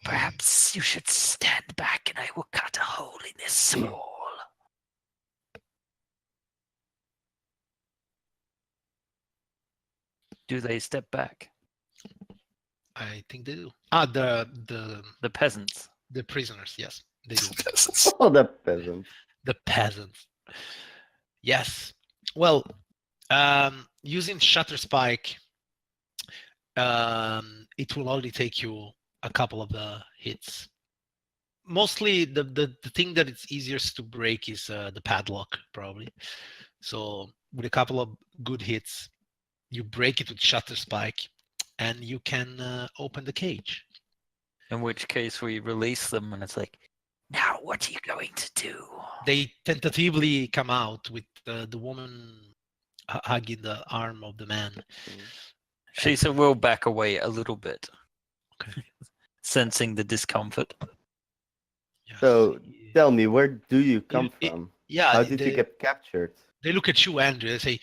Perhaps you should stand back and I will cut a hole in this wall. Do they step back? I think they do. The peasants. The prisoners, yes, they do. Oh, the peasants. The peasants. Yes. Well, using Shutter Spike, it will only take you a couple of hits. Mostly, the thing that it's easiest to break is the padlock, probably. So with a couple of good hits, you break it with Shutter Spike, and you can open the cage. In which case we release them, and it's like, now what are you going to do? They tentatively come out with the woman hugging the arm of the man. Shisa will back away a little bit, okay. Sensing the discomfort. Yes. So tell me, where do you come from? Yeah. How did you get captured? They look at you, Andrew. They say,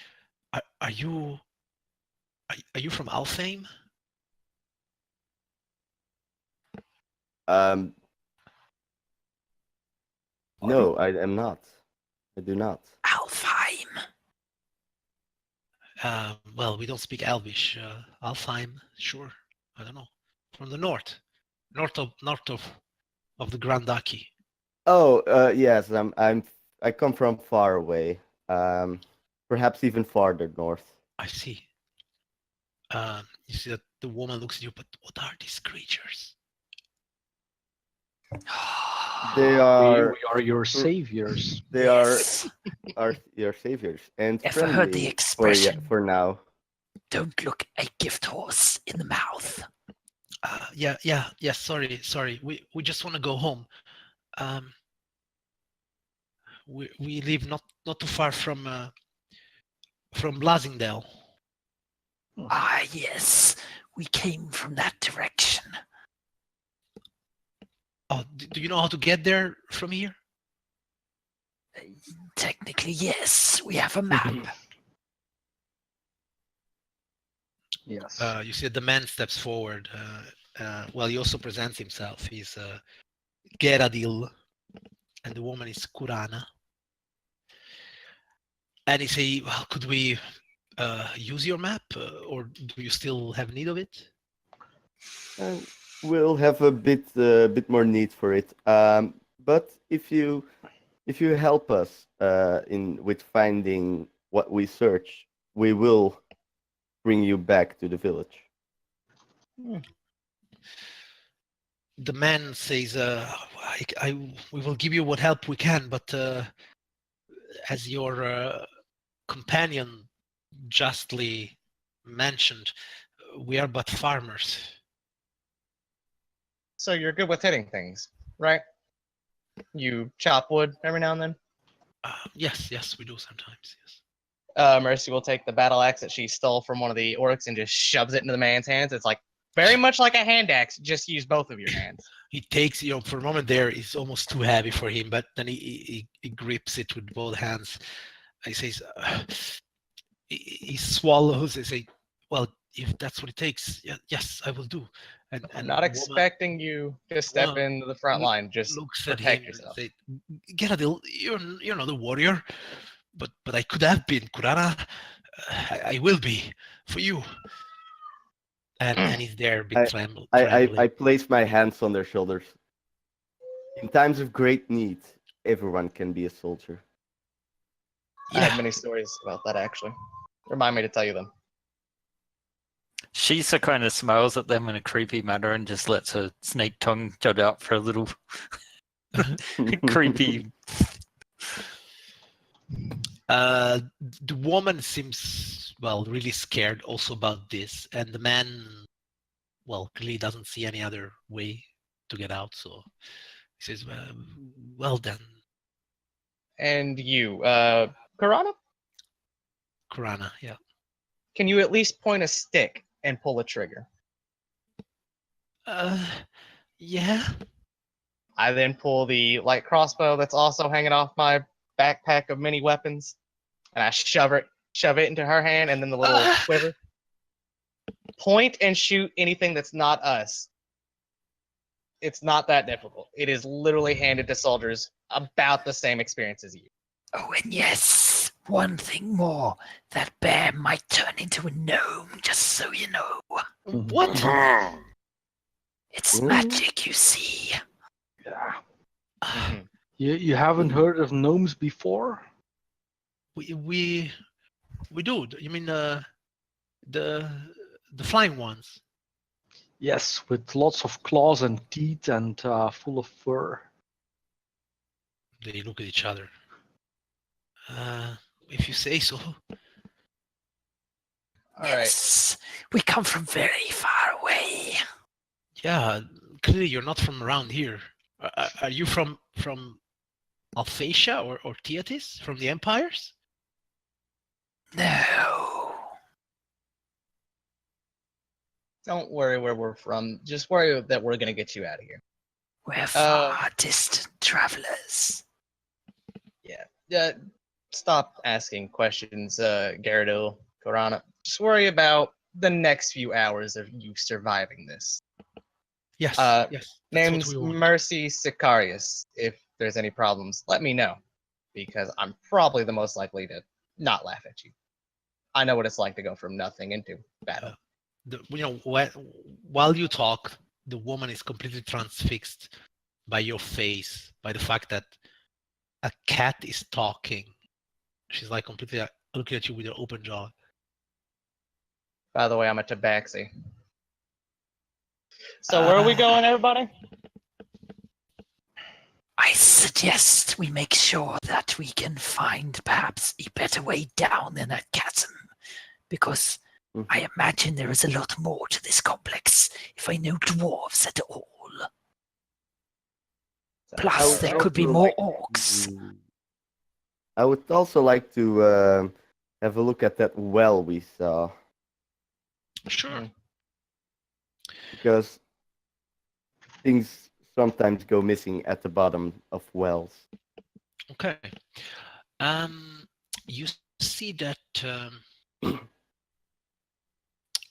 "Are you from Alfheim?" No, I am not. I do not. Alfheim. Well, we don't speak Elvish. Alfheim, sure. I don't know. From the north of the Grand Duchy. Oh, yes. I come from far away. Perhaps even farther north. I see. You see that the woman looks at you, but what are these creatures? They We are are your saviors. they Yes. are your saviors and Ever heard the friendly expression? for now. Don't look a gift horse in the mouth. Yes. Sorry. We just want to go home. We live not too far from Blasingdale. Ah, yes. We came from that direction. Oh, do you know how to get there from here? Technically, yes. We have a map. Yes. You see that the man steps forward. Well, he also presents himself. He's Geradil, and the woman is Kurana. And he say, well, could we use your map, or do you still have need of it? And we'll have a bit more need for it. But if you help us with finding what we search, we will bring you back to the village. The man says, we will give you what help we can, but as your companion justly mentioned, we are but farmers. So you're good with hitting things, right? You chop wood every now and then? Yes, we do sometimes, yes. Mercy will take the battle axe that she stole from one of the orcs and just shoves it into the man's hands. It's like very much like a hand axe, just use both of your hands. He takes, for a moment there, it's almost too heavy for him, but then he grips it with both hands. He says, he swallows. He say, well, if that's what it takes, yes, I will do. And I'm not expecting you to step into the front line. Just looks at protect him yourself. and say, Geradil, you're not a warrior, but I could have been. Kurana, I will be for you. And he's there, a bit trembling. I place my hands on their shoulders. In times of great need, everyone can be a soldier. I have many stories about that, actually. Remind me to tell you them. Shisa kind of smiles at them in a creepy manner and just lets her snake tongue jut out for a little creepy. The woman seems, well, really scared also about this, and the man, well, clearly doesn't see any other way to get out, so he says, well then. And you, Kurana? Kurana, yeah. Can you at least point a stick and pull a trigger? Yeah. I then pull the light crossbow that's also hanging off my backpack of many weapons, and I shove it into her hand, and then the little quiver. Point and shoot anything that's not us. It's not that difficult. It is literally handed to soldiers about the same experience as you. Oh, and yes, one thing more. That bear might turn into a gnome, just so you know. What? It's magic, you see. Yeah. You haven't heard of gnomes before? We do. You mean the flying ones? Yes, with lots of claws and teeth and full of fur. They look at each other. If you say so. Yes, we come from very far away. Yeah, clearly you're not from around here. Are you from Alphasia or Theatis? From the empires? No. Don't worry where we're from. Just worry that we're going to get you out of here. We're far distant travelers. Yeah. Stop asking questions, Gyarados, Kurana. Just worry about the next few hours of you surviving this. Yes. Yes. Name's Mercy Sicarius. If there's any problems, let me know, because I'm probably the most likely to not laugh at you. I know what it's like to go from nothing into battle. While you talk, the woman is completely transfixed by your face, by the fact that a cat is talking. She's like completely looking at you with her open jaw. By the way, I'm a tabaxi. So where are we going, everybody? I suggest we make sure that we can find perhaps a better way down in that chasm, because I imagine there is a lot more to this complex if I know dwarves at all. Plus, there could be more orcs. I would also like to have a look at that well we saw. Sure. Because things sometimes go missing at the bottom of wells. Okay. You see that.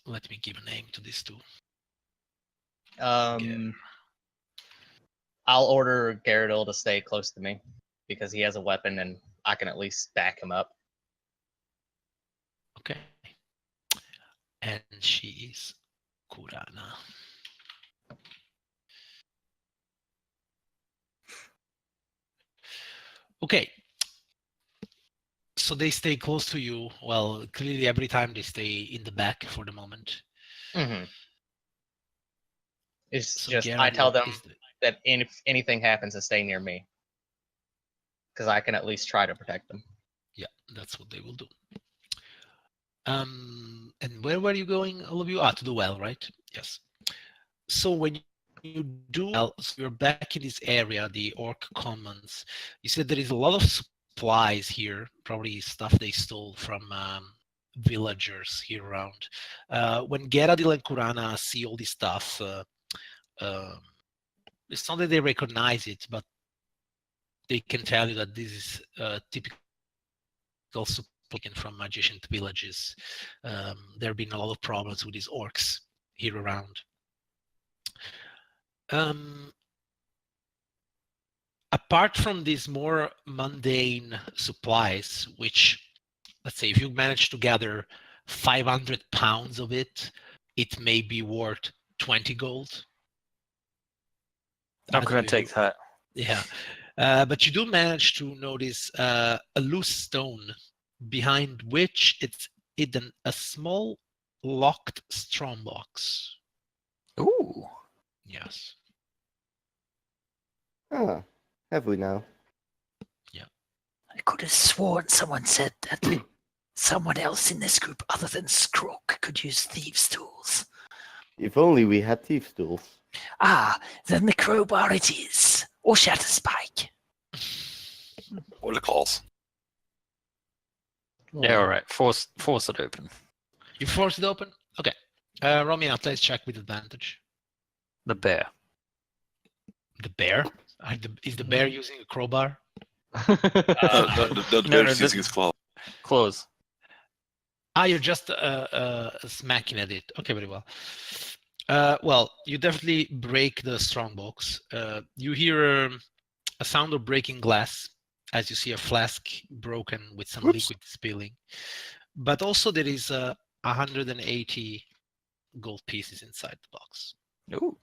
Let me give a name to this too. I'll order Gyarados to stay close to me because he has a weapon and I can at least back him up. Okay. And she is Kurana. Okay. So they stay close to you. Well, clearly every time they stay in the back for the moment. Mm-hmm. It's So just Gyarados I tell them is that if anything happens to stay near me, because I can at least try to protect them. Yeah, that's what they will do. And where were you going, all of you? To the well, right? Yes. So when you do well, so you're back in this area, the Orc Commons. You said there is a lot of supplies here, probably stuff they stole from villagers here around. When Geradil and Kurana see all this stuff, it's not that they recognize it, but they can tell you that this is typical supply from adjacent villages. There have been a lot of problems with these orcs here around. Apart from these more mundane supplies, which, let's say, if you manage to gather 500 pounds of it, it may be worth 20 gold. I'm going to take that. Yeah. But you do manage to notice a loose stone behind which it's hidden a small locked strongbox. Ooh. Yes. Ah, have we now? Yeah. I could have sworn someone said that someone else in this group other than Skrook could use thieves' tools. If only we had thieves' tools. Then the crowbar it is. Or Shatterspike. Or the claws. Yeah, all right. Force it open. You force it open? Okay. Roll me an athletics check with advantage. The bear. The bear? Is the bear using a crowbar? The bear is using his claw. Claws. You're just smacking at it. Okay, very well. Well, you definitely break the strongbox. You hear a sound of breaking glass as you see a flask broken with some liquid spilling. But also there is 180 gold pieces inside the box. Ooh.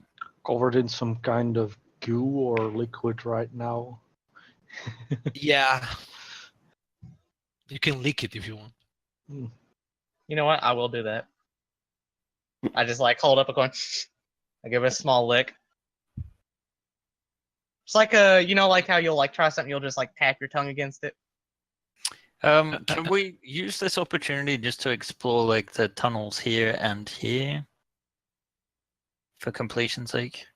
Covered in some kind of goo or liquid right now. Yeah. You can lick it if you want. You know what? I will do that. I just hold up a coin. I give it a small lick. It's like how you'll try something, you'll just tap your tongue against it. Can we use this opportunity just to explore the tunnels here and here for completion's sake?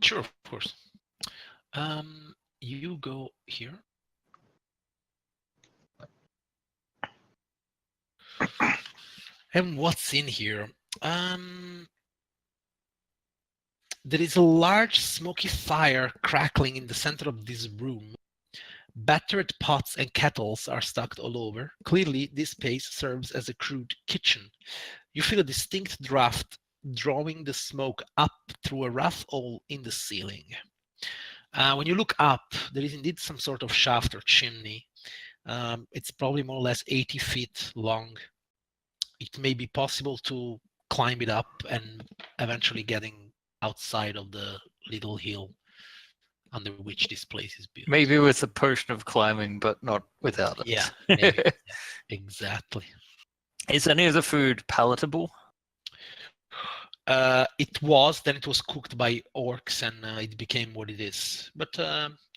Sure, of course. You go here. And what's in here? There is a large smoky fire crackling in the center of this room. Battered pots and kettles are stacked all over. Clearly, this space serves as a crude kitchen. You feel a distinct draft drawing the smoke up through a rough hole in the ceiling. When you look up, there is indeed some sort of shaft or chimney. It's probably more or less 80 feet long. It may be possible to climb it up and eventually getting outside of the little hill under which this place is built. Maybe with a potion of climbing, but not without it. Yeah, maybe. Yeah, exactly. Is any of the food palatable? It was, then it was cooked by orcs and it became what it is. But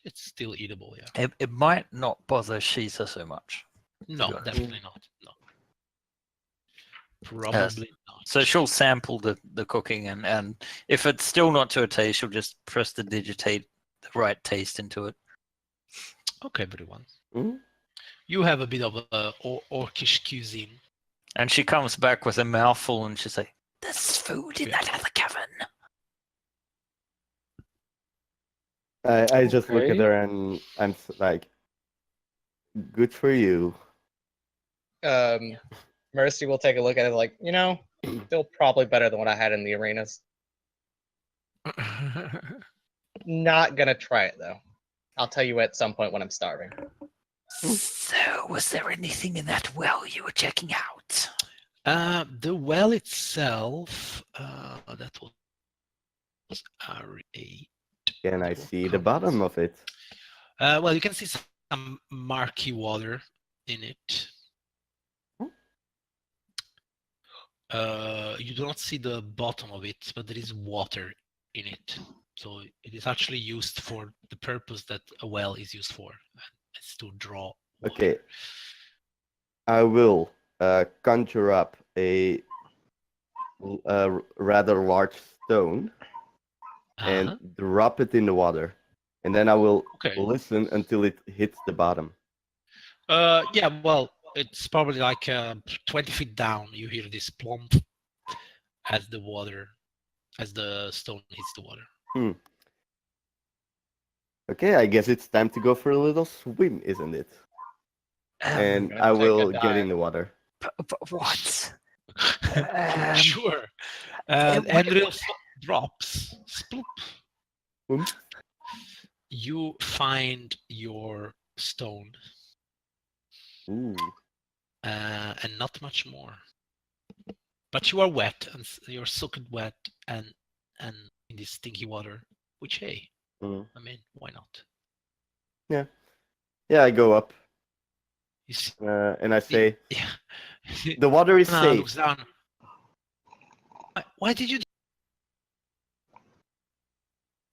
it's still eatable, yeah. It might not bother Shisa so much. No, be honest. definitely not. No. Probably not. So she'll sample the cooking, and if it's still not to her taste, she'll just prestidigitate the right taste into it. Okay, everyone. Mhm. You have a bit of orcish cuisine. And she comes back with a mouthful, and she'll say, There's food in Yeah. that other cavern. I just look at Okay. her and I'm like, good for you. Mercy will take a look at it like, still probably better than what I had in the arenas. Not gonna try it though. I'll tell you at some point when I'm starving. So, was there anything in that well you were checking out? The well itself, that was R8. Can I see the bottom of it? Well, you can see some murky water in it. You do not see the bottom of it, but there is water in it. So it is actually used for the purpose that a well is used for. It's to draw water. Okay. I will conjure up a rather large stone and Uh-huh. drop it in the water. And then I will Okay. listen until it hits the bottom. Yeah, well, it's probably like 20 feet down. You hear this plump as the stone hits the water. Okay, I guess it's time to go for a little swim, isn't it? And gonna I take a will get dive. in the water. What? Sure. what- Andrew drops. Sploop. Boom. You find your stone, Ooh. and not much more. But you are wet, and you're soaked wet, and in this stinky water. Which, hey, Mm. I mean, why not? Yeah, I go up You see, and I say, yeah. the water is Anna safe. looks down. Why did you?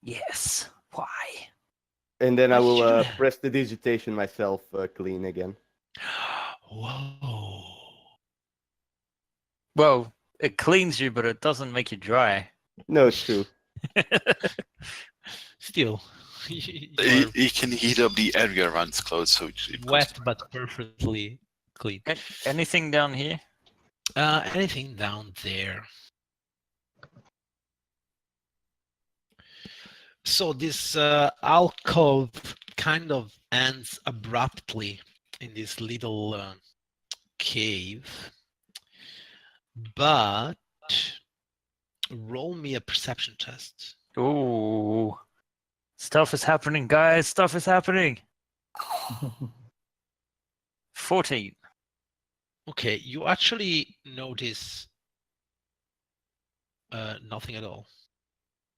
Yes. Why? And then Why I did will you do that? press the digitation myself clean again. Whoa. well, it cleans you, but it doesn't make you dry. No, it's true. Still, you He, are he can heat up the area around his clothes, so it wet but perfectly clean. Anything down here? Anything down there? So this alcove kind of ends abruptly in this little cave, but roll me a perception test. Ooh. Stuff is happening, guys. Stuff is happening. 14. Okay, you actually notice nothing at all.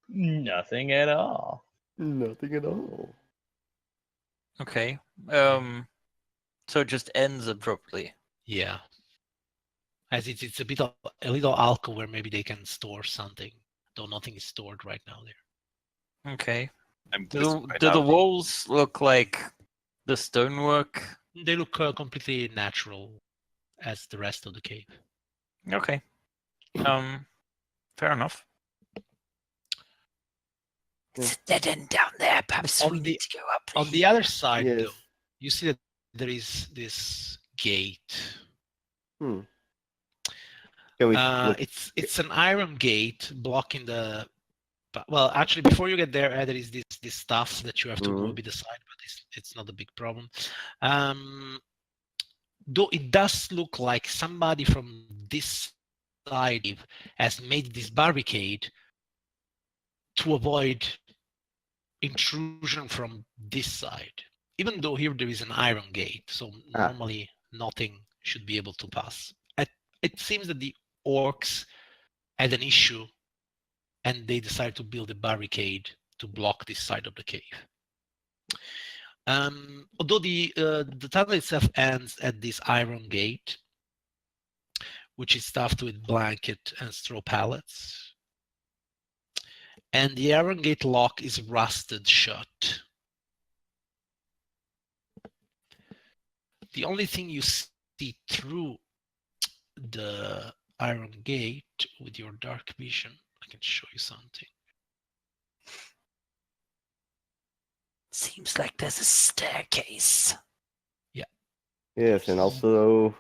Nothing at all. Nothing at all. Okay. So it just ends abruptly. Yeah. As it's a bit of a little alcove where maybe they can store something, though nothing is stored right now there. Okay. I'm Do the walls look like the stonework? They look completely natural as the rest of the cave. Okay. Fair enough. It's a dead end down there. Perhaps On we the- need to go up. On the other side, Yes. though, you see that there is this gate. Can we look? It's an iron gate blocking the. Well, actually, before you get there, there is this stuff that you have to go a bit aside, but it's not a big problem. Though it does look like somebody from this side has made this barricade to avoid intrusion from this side. Even though here there is an iron gate, so normally nothing should be able to pass. It seems that the orcs had an issue and they decided to build a barricade to block this side of the cave. Although the tunnel itself ends at this iron gate, which is stuffed with blanket and straw pallets. And the iron gate lock is rusted shut. The only thing you see through the iron gate with your dark vision, I can show you something. Seems like there's a staircase. Yes, and also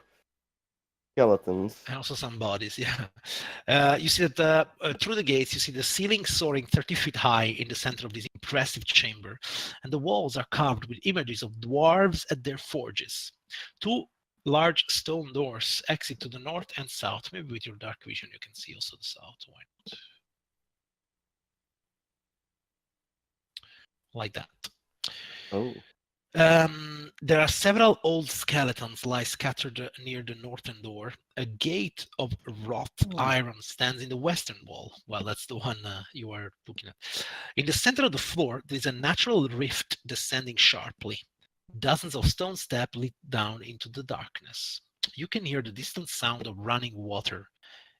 skeletons. And also some bodies, yeah. You see that through the gates, you see the ceiling soaring 30 feet high in the center of this impressive chamber, and the walls are carved with images of dwarves at their forges. 2 large stone doors exit to the north and south. Maybe with your dark vision you can see also the south. Why not? Like that. Oh. There are several old skeletons lie scattered near the northern door. A gate of wrought iron stands in the western wall. Well, that's the one you are looking at. In the center of the floor, there is a natural rift descending sharply. Dozens of stone steps lead down into the darkness. You can hear the distant sound of running water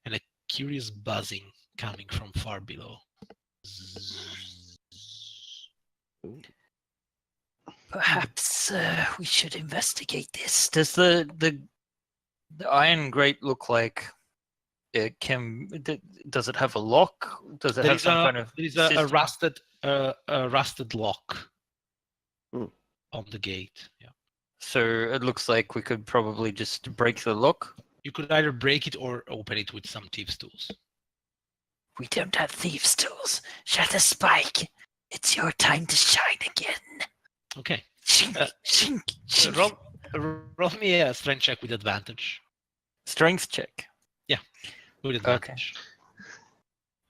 and a curious buzzing coming from far below. Perhaps we should investigate this. Does the iron grate look like it can? Does it have a lock? Does it have some kind of? There is a rusted lock Hmm. on the gate. Yeah. So it looks like we could probably just break the lock. You could either break it or open it with some thieves' tools. We don't have thieves' tools. Shatter Spike, it's your time to shine again. Okay. Shink, shink, shink. Roll me a strength check with advantage. Strength check. With advantage.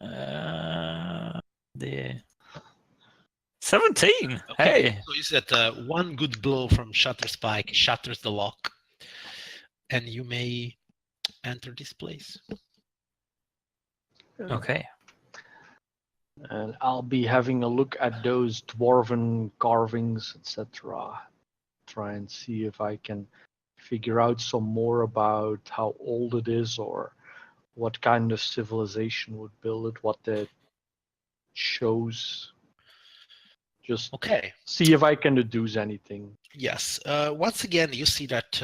The 17. Okay. Hey. So you said one good blow from Shatter Spike shatters the lock, and you may enter this place. Okay. And I'll be having a look at those dwarven carvings, etc. Try and see if I can figure out some more about how old it is or what kind of civilization would build it, what that shows. Just Okay. see if I can deduce anything. Yes. Once again, you see that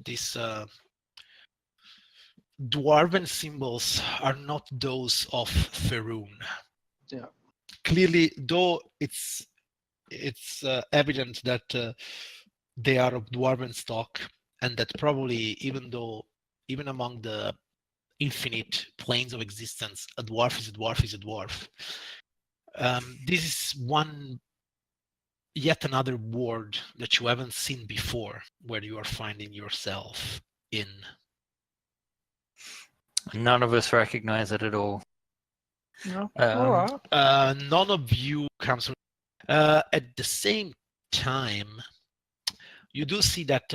these dwarven symbols are not those of Faerun. Yeah. Clearly, though it's evident that they are of dwarven stock, and that probably even among the infinite planes of existence, a dwarf is a dwarf is a dwarf. This is yet another ward that you haven't seen before, where you are finding yourself in. None of us recognize it at all. No. None of you comes from. At the same time, you do see that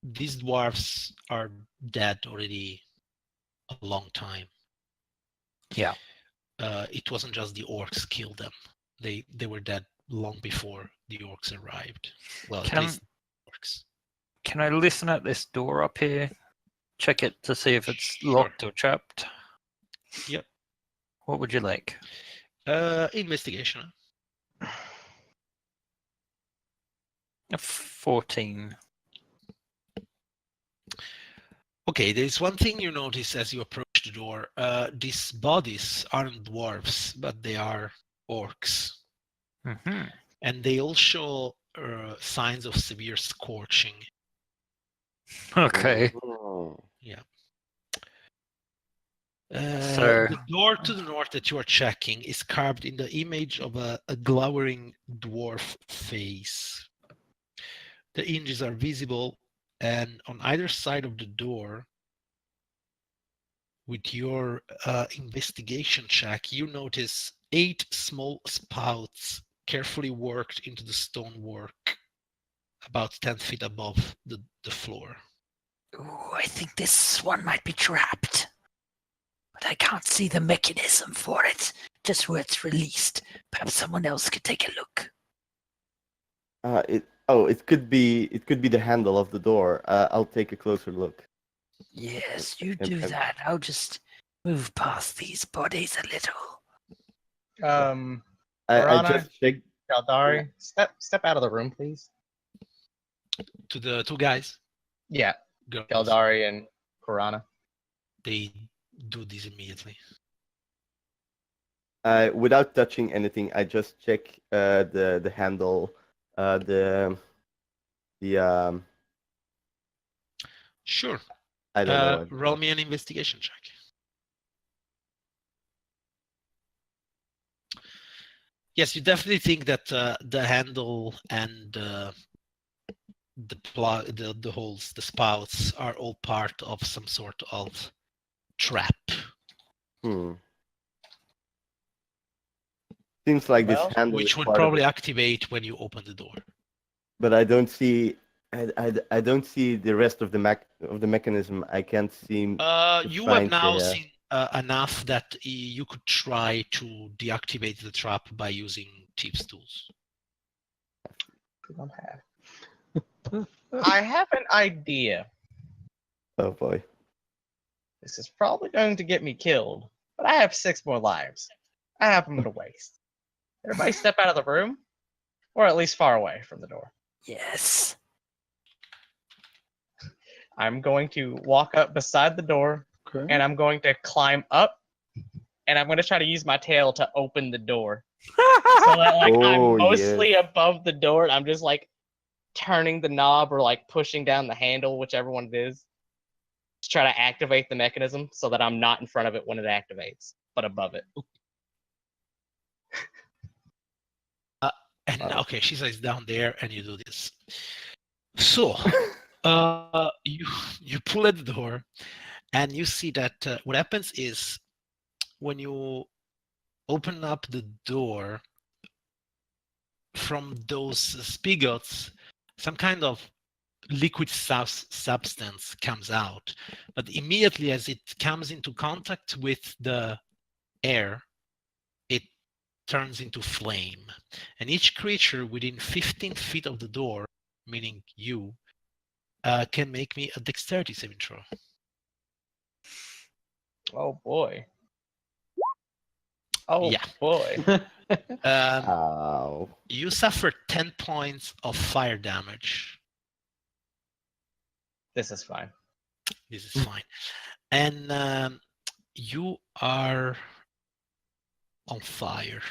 these dwarves are dead already a long time. Yeah. It wasn't just the orcs killed them; they were dead long before the orcs arrived. Well, at least orcs. Can I listen at this door up here? Check it to see if it's locked or trapped. Yep. What would you like? Investigation. A 14. Okay, there's one thing you notice as you approach the door. These bodies aren't dwarves, but they are orcs. Mm-hmm. And they all show signs of severe scorching. Okay. Oh. Yeah. So- The door to the north that you are checking is carved in the image of a glowering dwarf face. The hinges are visible, and on either side of the door, with your investigation check, you notice 8 small spouts carefully worked into the stonework about 10 feet above the floor. Ooh, I think this one might be trapped. But I can't see the mechanism for it, just where it's released. Perhaps someone else could take a look. It could be the handle of the door. I'll take a closer look. Yes, you And- do and- that. I'll just move past these bodies a little. I Piranha, just checked. Galdari, step out of the room, please. To the two guys, Yeah, girls, Galdari and Piranha. they do this immediately. Without touching anything, I just check the handle, the Sure. I don't know. Roll me an investigation check. Yes, you definitely think that the handle and the plug, the holes, the spouts are all part of some sort of trap. Seems like Well, this handle Which is would part probably of it, activate when you open the door. but I don't see. I don't see the rest of the mechanism. I can't seem. You find have now the, seen enough that you could try to deactivate the trap by using Chief's tools. I have an idea. Oh boy. This is probably going to get me killed, but I have 6 more lives. I have them to waste. Everybody step out of the room, or at least far away from the door. Yes. I'm going to walk up beside the door, Okay. and I'm going to climb up, and I'm going to try to use my tail to open the door. So that like Oh, I'm mostly above the door, and I'm just like turning the knob or like pushing down the handle, whichever one it is, to try to activate the mechanism so that I'm not in front of it when it activates, but above it. And okay, she says down there, and you do this. So, you pull at the door, and you see that what happens is when you open up the door, from those spigots, some kind of liquid substance comes out, but immediately as it comes into contact with the air, it turns into flame. And each creature within 15 feet of the door, meaning you, can make me a dexterity saving throw. Oh boy. Oh Yeah. boy. Ow. You suffer 10 points of fire damage. This is fine. This is fine. And you are on fire.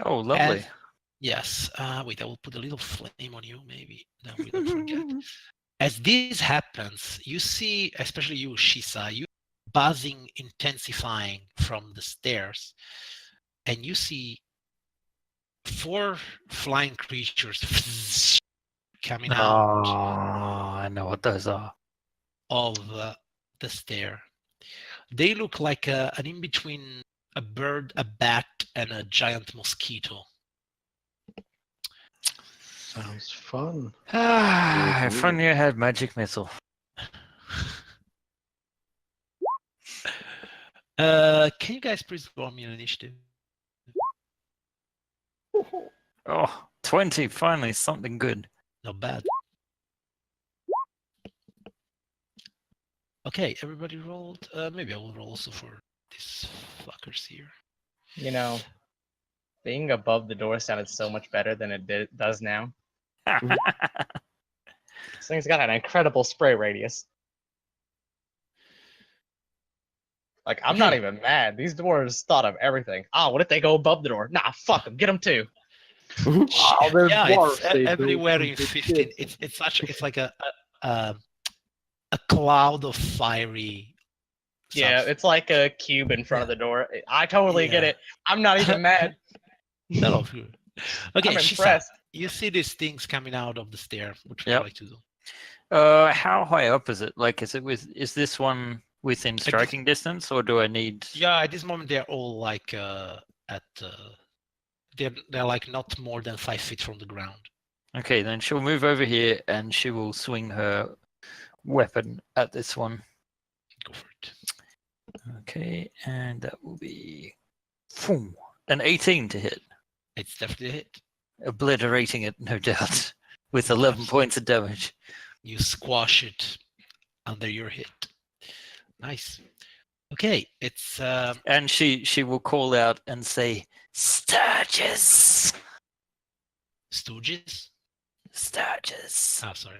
Oh, lovely. And- yes. Wait, I will put a little flame on you, maybe. Then we don't forget. As this happens, you see, especially you, Shisa, you buzzing intensifying from the stairs, and you see 4 flying creatures coming Oh, out I know what those are. of the stair. They look like an in-between a bird, a bat, and a giant mosquito. Sounds fun. Ah, if only I had magic missile. Can you guys please roll me an initiative? Oh, 20, finally, something good. Not bad. Okay, everybody rolled. Maybe I will roll also for these fuckers here. You know, being above the door sounded so much better than it does now. This thing's got an incredible spray radius. Like, I'm not Okay. even mad. These doors thought of everything. Oh, what if they go above the door? Nah, fuck them. Get them too. Oh, they're Yeah, dwarves. it's They everywhere do in good 15. shit. It's like a cloud of fiery. Yeah, substance. it's like a cube in front of the door. I totally get Yeah. it. I'm not even mad. No, good. Okay, I'm Shisa, impressed. you see these things coming out of the stair. What would Yep. you like to do? How high up is it? Like, is this one within striking distance, or do I need? Yeah, at this moment they're all like they're like not more than 5 feet from the ground. Okay, then she'll move over here and she will swing her weapon at this one. Go for it. Okay, and that will be an 18 to hit, It's definitely a hit. obliterating it, no doubt, with 11 points of damage. You squash it under your hit. Nice. Okay, it's And she will call out and say, Sturgis! Stooges. Sturgis. Oh, sorry.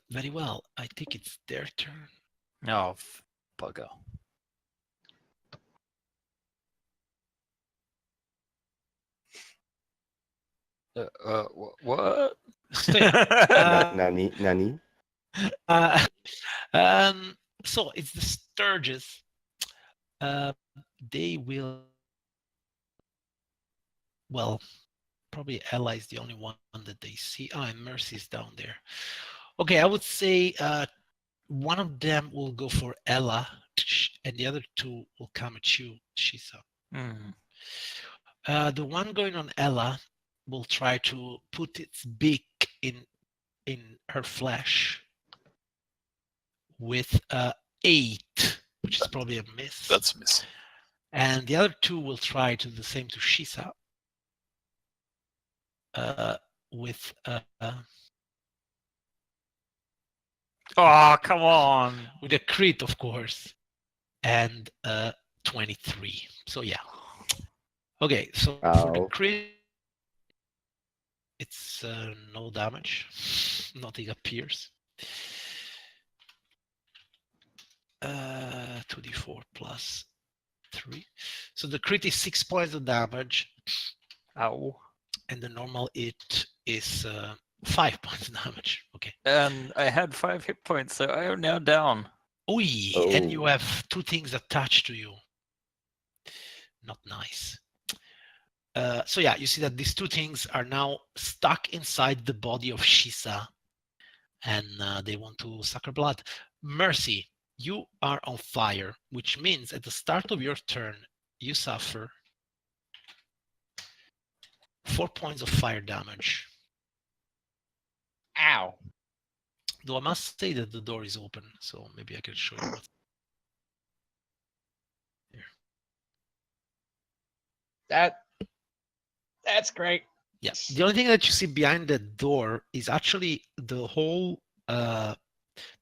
Very well. I think it's their turn. Oh, bugger. What? So, yeah, Nani? so it's the Sturgis. They will. Well, probably Ella is the only one that they see. Oh, and Mercy's down there. Okay, I would say one of them will go for Ella, and the other two will come at you, Shisa. The one going on Ella will try to put its beak in her flesh with 8, which is probably a miss. That's a miss. And the other two will try to do the same to Shisa with Oh, come on. with a crit, of course, and 23. So yeah. Okay, so for the crit, it's no damage. Nothing appears. 2d4 plus 3. So the crit is 6 points of damage. Ow. And the normal it is 5 points of damage. Okay. And I had 5 hit points, so I am now down. Oi, and you have 2 things attached to you. Not nice. So yeah, you see that these 2 things are now stuck inside the body of Shisa, and they want to suck her blood. Mercy, you are on fire, which means at the start of your turn, you suffer 4 points of fire damage. Ow. Though I must say that the door is open, so maybe I can show you what's here. That's great. Yeah. The only thing that you see behind the door is actually the whole the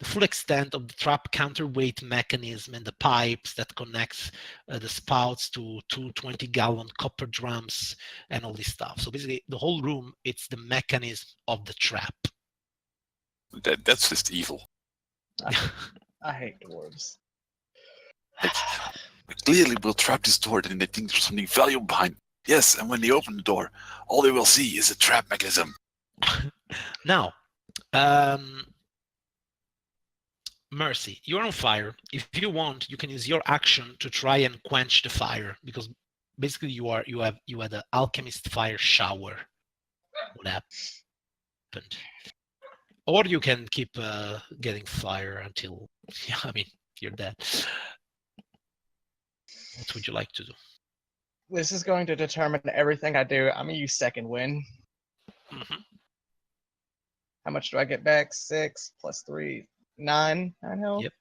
full extent of the trap counterweight mechanism and the pipes that connects the spouts to 2 20-gallon copper drums and all this stuff. So basically, the whole room, it's the mechanism of the trap. That's just evil. I hate dwarves. Clearly, we'll trap this door, and they think there's something valuable behind. Yes, and when they open the door, all they will see is a trap mechanism. Now, Mercy, you're on fire. If you want, you can use your action to try and quench the fire, because basically you had an alchemist fire shower. What happened? Or you can keep getting fire until, I mean, you're dead. What would you like to do? This is going to determine everything I do. I'm gonna use second wind. Mm-hmm. How much do I get back? 6 plus 3, 9 health. Yep,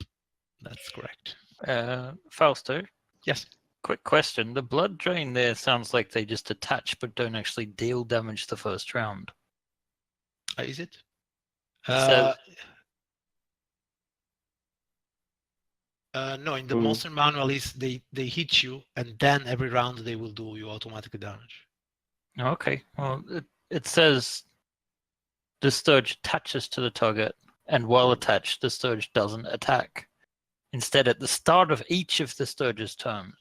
that's correct. Fausto? Yes. Quick question. The blood drain there sounds like they just attach but don't actually deal damage the first round. Is it? So, no, in the monster manual is they hit you, and then every round they will do you automatic damage. okay. Well, it says the Sturge attaches to the target, and while attached, the Sturge doesn't attack. Instead, at the start of each of the Sturge's turn.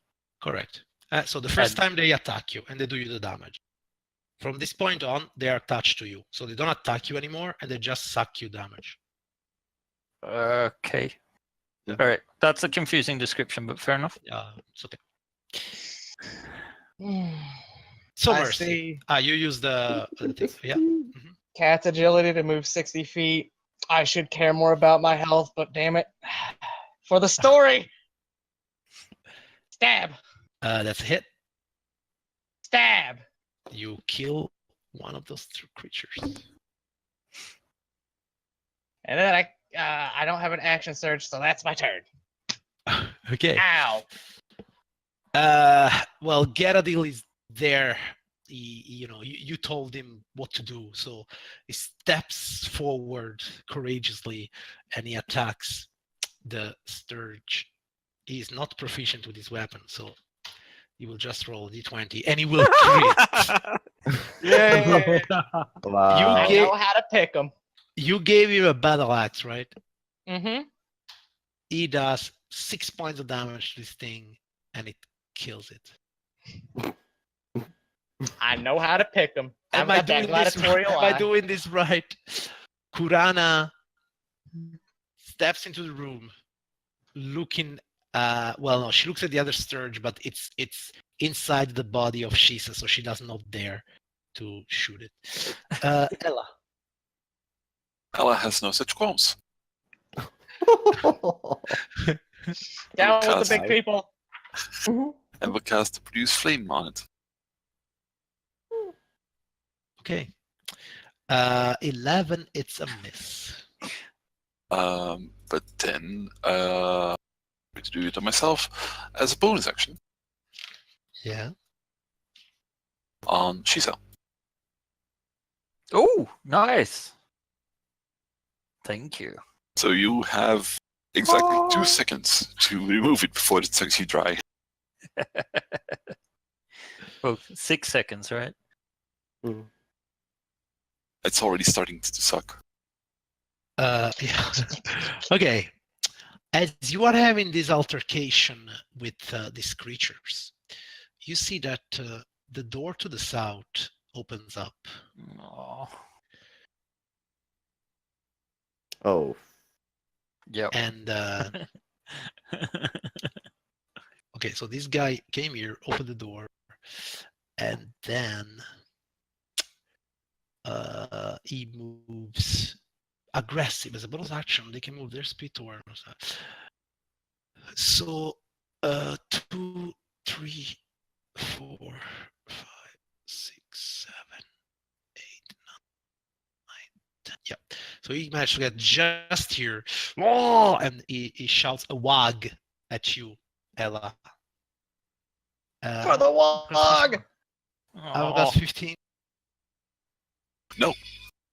Correct. So the first time they attack you and they do you the damage. From this point on, they are attached to you. So they don't attack you anymore, and they just suck you damage. Okay. Yeah. All right. That's a confusing description, but fair enough. It's okay. So I Mercy. see. You use the thing. Yeah. Mm-hmm. Cat's agility to move 60 feet. I should care more about my health, but damn it. For the story! Stab! That's a hit. Stab! You kill one of those 2 creatures. And then I don't have an action surge, so that's my turn. Okay. Ow! Well, Geradil is there You told him what to do, so he steps forward courageously and he attacks the Sturge. He is not proficient with his weapon, so he will just roll a d20 and he will crit. Yay! Wow. I know how to pick them. You gave him a battle axe, right? Mm-hmm. He does 6 points of damage to this thing and it kills it. I know how to pick them. Am I doing this right? Kurana steps into the room, looking. Well, no, she looks at the other Sturge, but it's inside the body of Shisa, so she does not dare to shoot it. Ella. Ella has no such qualms. Down with the Cast- big people. And will cast Produce Flame on it. Okay. 11, it's a miss. But then I'm going to do it on myself as a bonus action Yeah. on Shisa. Oh, nice. Thank you. So you have exactly 2 seconds to remove it before it sucks you dry. Well, 6 seconds, right? It's already starting to suck. Yeah. Okay. As you are having this altercation with these creatures, you see that the door to the south opens up. Oh. Oh. Yep. And okay, so this guy came here, opened the door, and then he moves aggressive as a bonus action. They can move their speed toward us. So 2, 3, 4, 5, 6, 7, 8, 9, 10. Yeah. So he managed to get just here. Oh! And he shouts a wag at you, Ella. For the wog! I've got 15. No.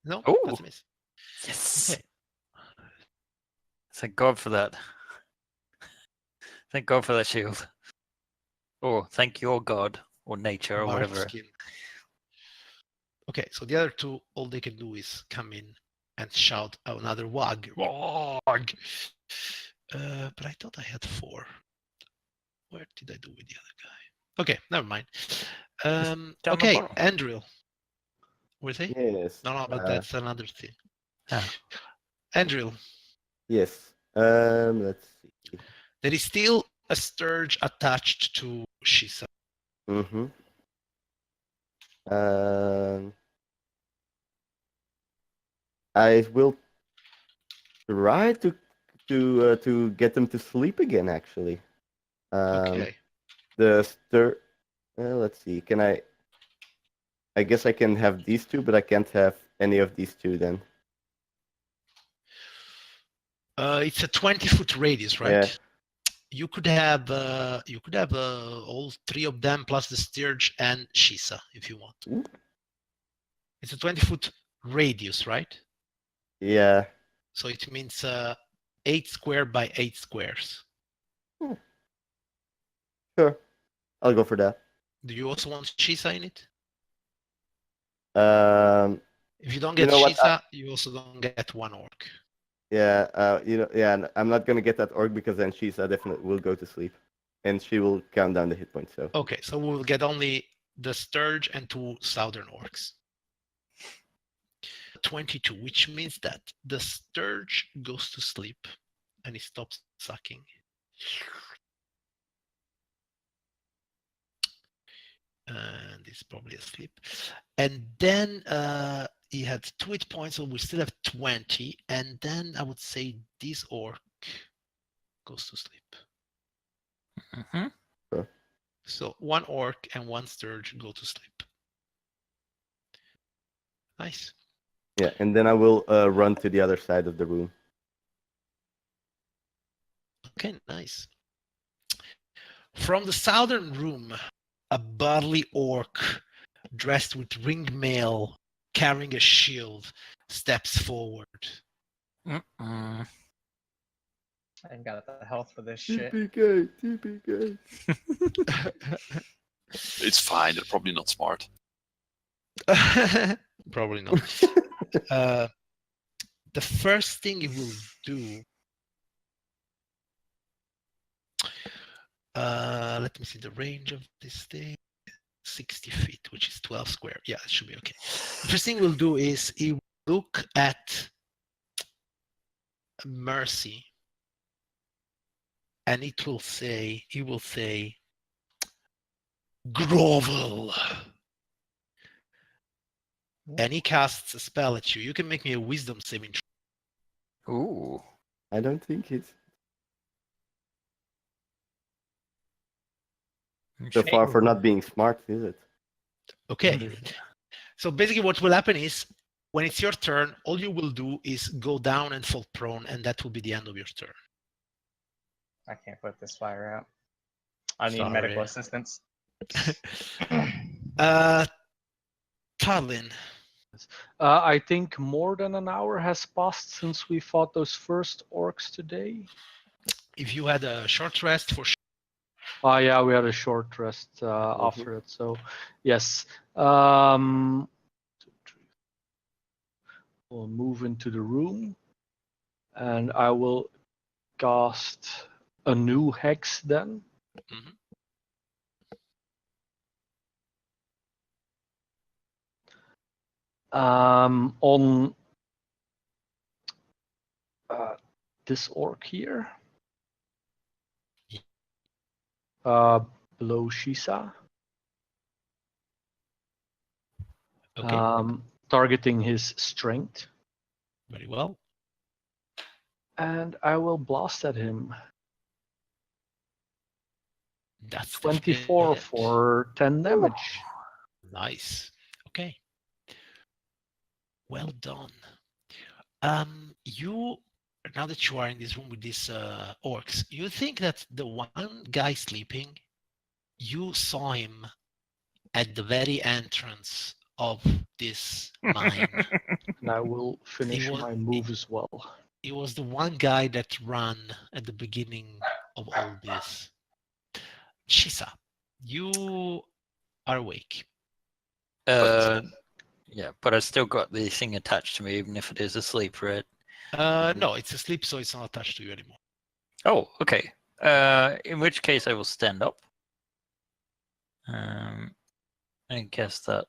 No? Ooh. That's a miss. Yes. Okay. Thank God for that. Thank God for that shield. Or thank your God or nature or Bark whatever. skin. Okay, so the other two, all they can do is come in and shout another wag. Wag! But I thought I had 4. Where did I do with the other guy? Okay, never mind. Down the Okay, bottom. Andrew. Was he? Yes. No, but that's another thing. Ah. Andrew, Yes. Let's see. there is still a Sturge attached to Shisa. Mm-hmm. I will try to get them to sleep again. Actually, Okay. the stir. Let's see. Can I? I guess I can have these two, but I can't have any of these two then. It's a 20-foot radius, right? Yeah. You could have all 3 of them plus the Sturge and Shisa if you want. Ooh. It's a 20-foot radius, right? Yeah. So it means 8 square by 8 squares. Sure. I'll go for that. Do you also want Shisa in it? If you don't You get know what, Shisa, you also don't get 1 orc. Yeah. Yeah. I'm not gonna get that orc because then Shisa definitely will go to sleep, and she will count down the hit points. So. Okay, so we'll get only the Sturge and 2 southern orcs. 22, which means that the Sturge goes to sleep and he stops sucking. And he's probably asleep. And then he had 2 hit points, so we still have 20. And then I would say this orc goes to sleep. Mm-hmm. Sure. So 1 orc and 1 Sturge go to sleep. Nice. Yeah, and then I will run to the other side of the room. Okay, nice. From the southern room, a burly orc dressed with ring mail, carrying a shield, steps forward. Mm-mm. I ain't got the health for this shit. TPK, TPK. It's fine. They're probably not smart. Probably not. The first thing you will do. Let me see the range of this thing. 60 feet, which is 12 square. Yeah, it should be okay. The first thing we'll do is he will look at Mercy, and he will say, grovel. And he casts a spell at you. You can make me a wisdom saving throw. Ooh. I don't think it's so far for not being smart, is it? Okay. So basically what will happen is when it's your turn, all you will do is go down and fall prone, and that will be the end of your turn. I can't put this fire out. I need Sorry. medical assistance. Tarlin. I think more than an hour has passed since we fought those first orcs today. If you had a short rest for sure. Oh yeah, we had a short rest after it. So yes, we'll move into the room, and I will cast a new hex then. Mhm. On this orc here, below Shisa, Okay. Targeting his strength, Very well. and I will blast at him. That's 24 the hit. for 10 damage. Nice. Okay. Well done. You now that you are in this room with these orcs, you think that the one guy sleeping, you saw him at the very entrance of this mine. And I will finish my move as well. He was the one guy that ran at the beginning of all this. Shisa, you are awake. Yeah, but I still got the thing attached to me, even if it is asleep, right? No, it's asleep, so it's not attached to you anymore. Oh, okay. In which case I will stand up. I guess that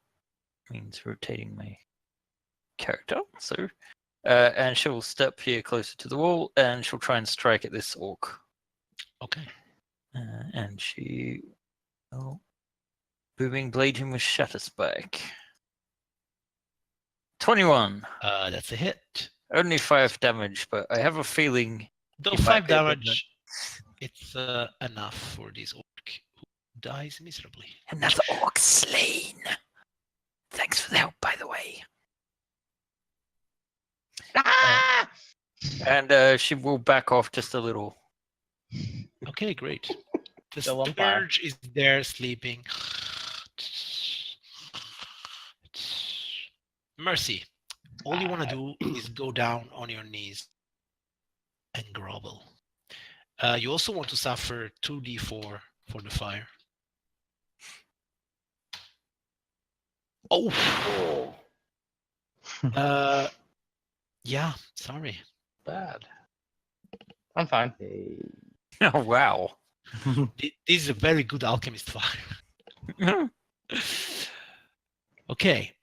means rotating my character. So, and she'll step here closer to the wall, and she'll try and strike at this orc. Okay. And she will booming blade him with Shatterspike. 21. That's a hit. Only 5 damage, but I have a feeling. Though He might 5 be a bit damage, it's enough for this orc who dies miserably. Another orc slain. Thanks for the help, by the way. And she will back off just a little. Okay, great. The Still on fire. scourge is there sleeping. Mercy, all you want to do is go down on your knees and grovel. You also want to suffer 2d4 for the fire. Oh! Yeah, sorry. Bad. I'm fine. Hey. Oh, wow. This is a very good alchemist fire. Okay.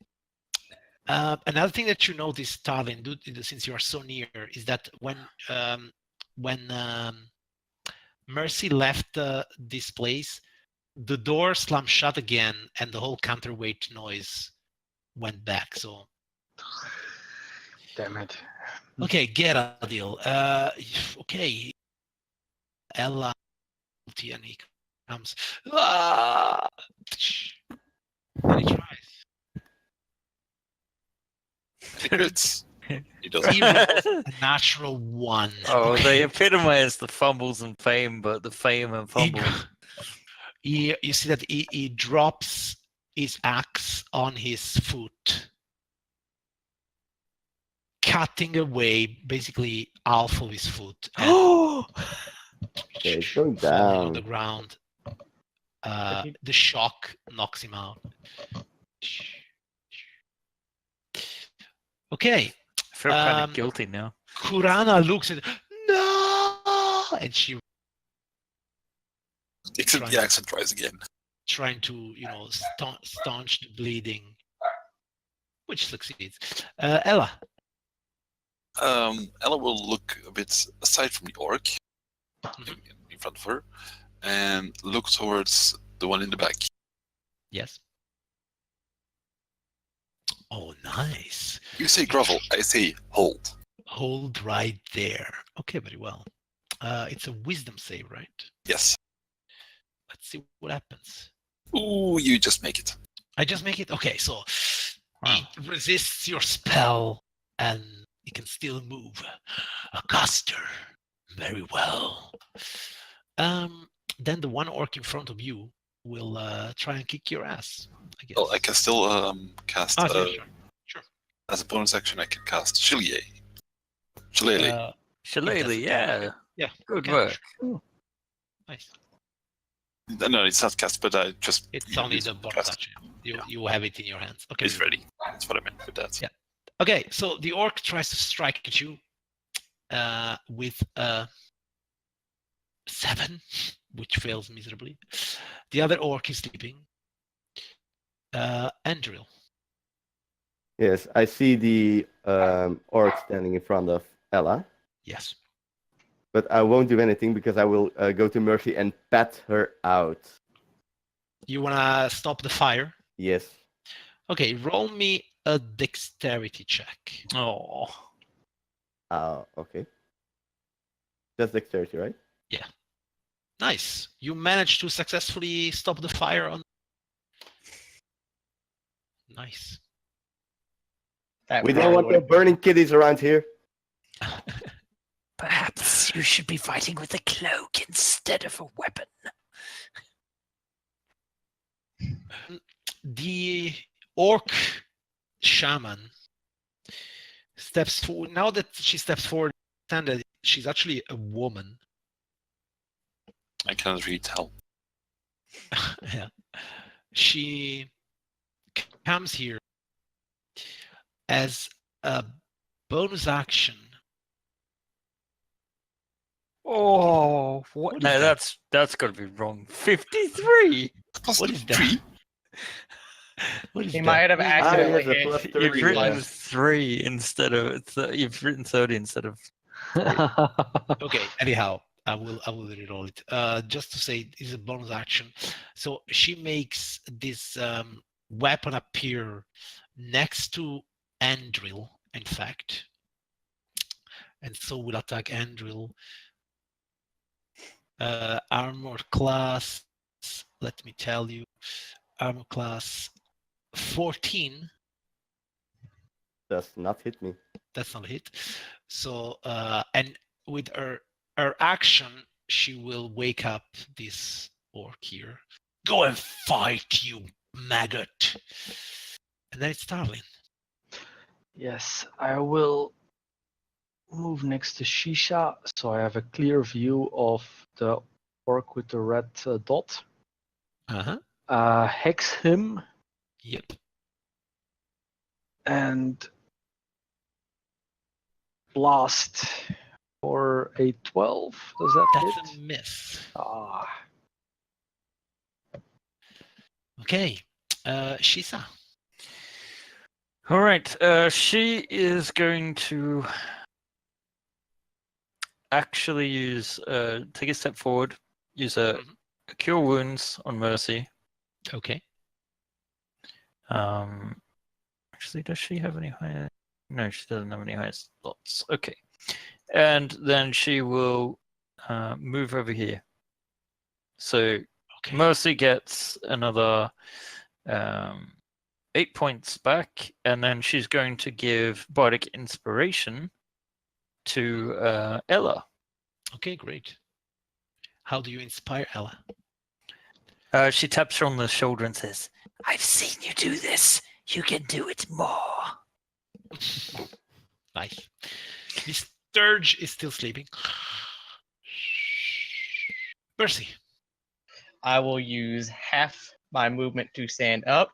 Another thing that you notice, Tarlin, since you are so near, is that when Mercy left this place, the door slammed shut again, and the whole counterweight noise went back. So, Damn it. okay, Geraldil. Okay, Ella, and he comes. Ah! And he tries. It's, he doesn't. He rolled a natural 1. Oh, they epitomize the fumbles and fame, but the fame and fumbles. You see that he drops his axe on his foot, cutting away basically half of his foot and Okay, it's going falling on the down. ground. he- The shock knocks him out. Okay, I feel kind Um, of guilty now. Kurana looks at no, and she Except the accent rise again. trying to staunch the bleeding, which succeeds. Ella. Ella will look a bit aside from the orc in front of her and look towards the one in the back. Yes. Oh, nice. You say grovel, I say hold. Hold right there. Okay, very well. It's a wisdom save, right? Yes. Let's see what happens. Ooh, you just make it. I just make it. Okay, so Wow. it resists your spell and it can still move. A caster. Very well. Then the one orc in front of you will try and kick your ass, I guess. Well, I can still cast Ah, yeah, sure. as a bonus action. I can cast Shillelagh. Shillelagh. Shillelagh, yeah. Yeah. Good okay. work. Nice. No, it's not cast, but I just. It's only the bonus action. You have it in your hands. Okay. It's ready. That's what I meant with that. Yeah. Okay, so the orc tries to strike at you with a 7, which fails miserably. The other orc is sleeping. Andril. Yes, I see the orc standing in front of Ella, Yes. but I won't do anything because I will go to Mercy and pat her out. You wanna stop the fire? Yes. Okay, roll me a dexterity check. Oh. Okay. That's dexterity, right? Nice. You managed to successfully stop the fire on. Nice. That We don't really want no would've- burning kitties around here. Perhaps you should be fighting with a cloak instead of a weapon. The orc shaman steps forward. Now that she steps forward, understand that she's actually a woman. I cannot really tell. Yeah. She comes here as a bonus action. Oh, What what? is No, that? that's got to be wrong. 53. What is that? Three? What is He that? might have What is that? accidentally yes, a hit. plus You've 30. written Yes. 3 instead of you've written 30 instead of. Okay, anyhow, I will reroll it. Just to say it's a bonus action. So she makes this weapon appear next to Andril, in fact. And so will attack Andril. Armor class, let me tell you, armor class 14. Does not hit me. That's not a hit. So and with her action, she will wake up this orc here. Go and fight, you maggot. And then it's Starlin. Yes, I will move next to Shisha, so I have a clear view of the orc with the red dot. Uh-huh. Hex him Yep. and blast for a 12. Does that That's hit? a miss. Ah, Okay. Shisa. All right. She is going to actually use take a step forward, use a cure wounds on Mercy. Okay. Actually, does she have any higher? No, she doesn't have any higher slots. Okay, and then she will move over here. So Okay. Mercy gets another 8 points back, and then she's going to give Bardic Inspiration to Ella. Okay, great. How do you inspire Ella? She taps her on the shoulder and says, I've seen you do this. You can do it more. Nice. The Sturge is still sleeping. Mercy. I will use half my movement to stand up.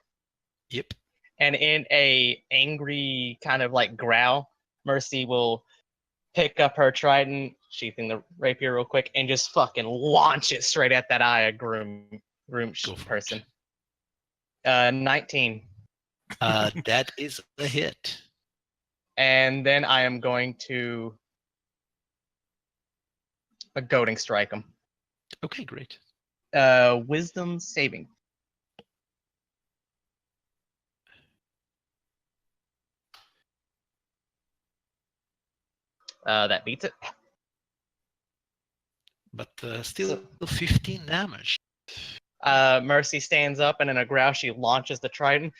Yep. And in a angry kind of like growl, Mercy will pick up her trident, sheathing the rapier real quick, and just fucking launch it straight at that Aya groom person. 19. That is a hit. And then I am going to a goading strike him. Okay, great. Wisdom saving. That beats it. But still 15 damage. Mercy stands up and in a growl she launches the trident.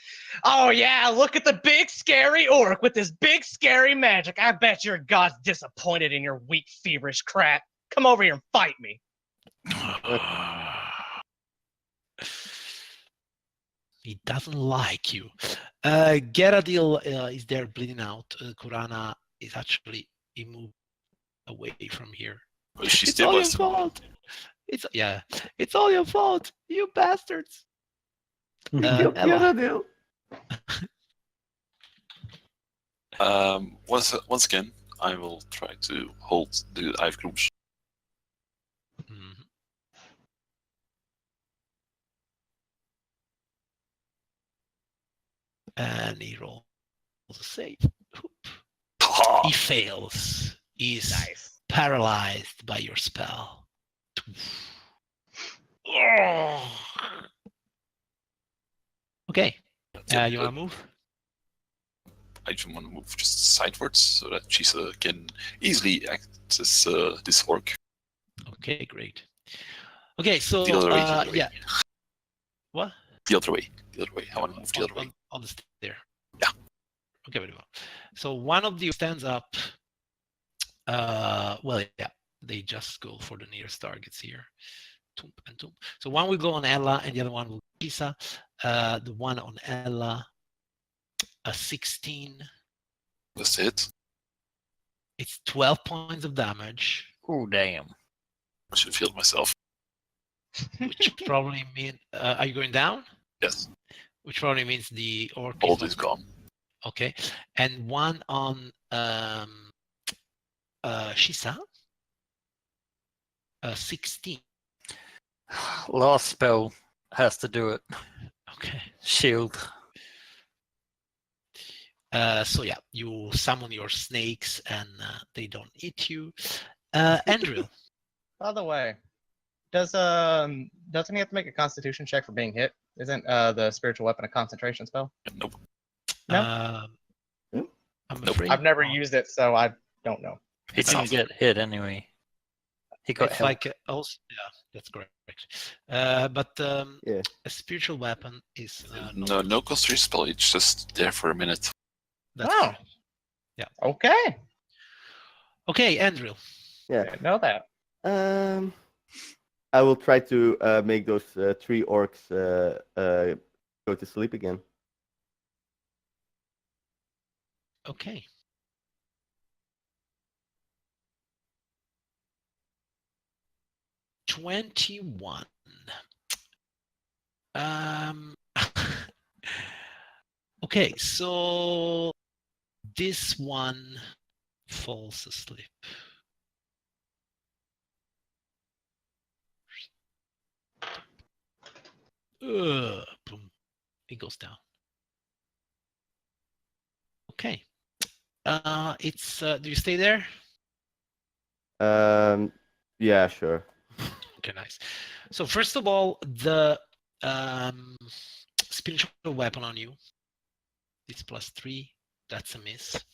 Oh yeah, look at the big scary orc with this big scary magic. I bet your god's disappointed in your weak feverish crap. Come over here and fight me. He doesn't like you. Geradil is there bleeding out. Kurana is actually moved away from here. Well, she's It's still all your with him. fault. It's all your fault, you bastards. Ella. Geradil. Once again, I will try to hold the Ive Grooms. Mhm. And he rolls a save. He fails. He's Nice. paralyzed by your spell. Okay. You want to move? I just want to move just sidewards so that she can easily access this orc. Okay, great. Okay, so The other way, the other way. yeah. What? The other way. The other way. I want to move the other way. On the stair. Yeah. Okay, very well. So one of you stands up. Well, yeah, they just go for the nearest targets here. Toomp and toomp. So one will go on Ella, and the other one will be Kisa. The one on Ella, a 16. That's it. It's 12 points of damage, oh, damn. I should feel myself. which probably mean. Are you going down? Yes. Which probably means the orc Hold not is gone. Okay, and one on Shisa, 16. Last spell has to do it. Okay. Shield. So yeah, you summon your snakes and they don't eat you. Andrew. By the way, doesn't he have to make a Constitution check for being hit? Isn't the spiritual weapon a concentration spell? Nope. No? I'm Nope. afraid I've never not. used it, so I don't know. He It's didn't not. get hit anyway. He got It's help. like also, yeah, that's correct. But Yeah. a spiritual weapon is No concentration spell. It's just there for a minute. That's Oh. correct. Yeah. Okay. Okay, Andrew. Yeah. Didn't know that. I will try to make those 3 orcs go to sleep again. Okay. $21. Okay, so this one falls asleep. Boom. It goes down. Okay. It's do you stay there? Yeah, sure. Okay, nice. So first of all, the spiritual weapon on you. It's +3. That's a miss.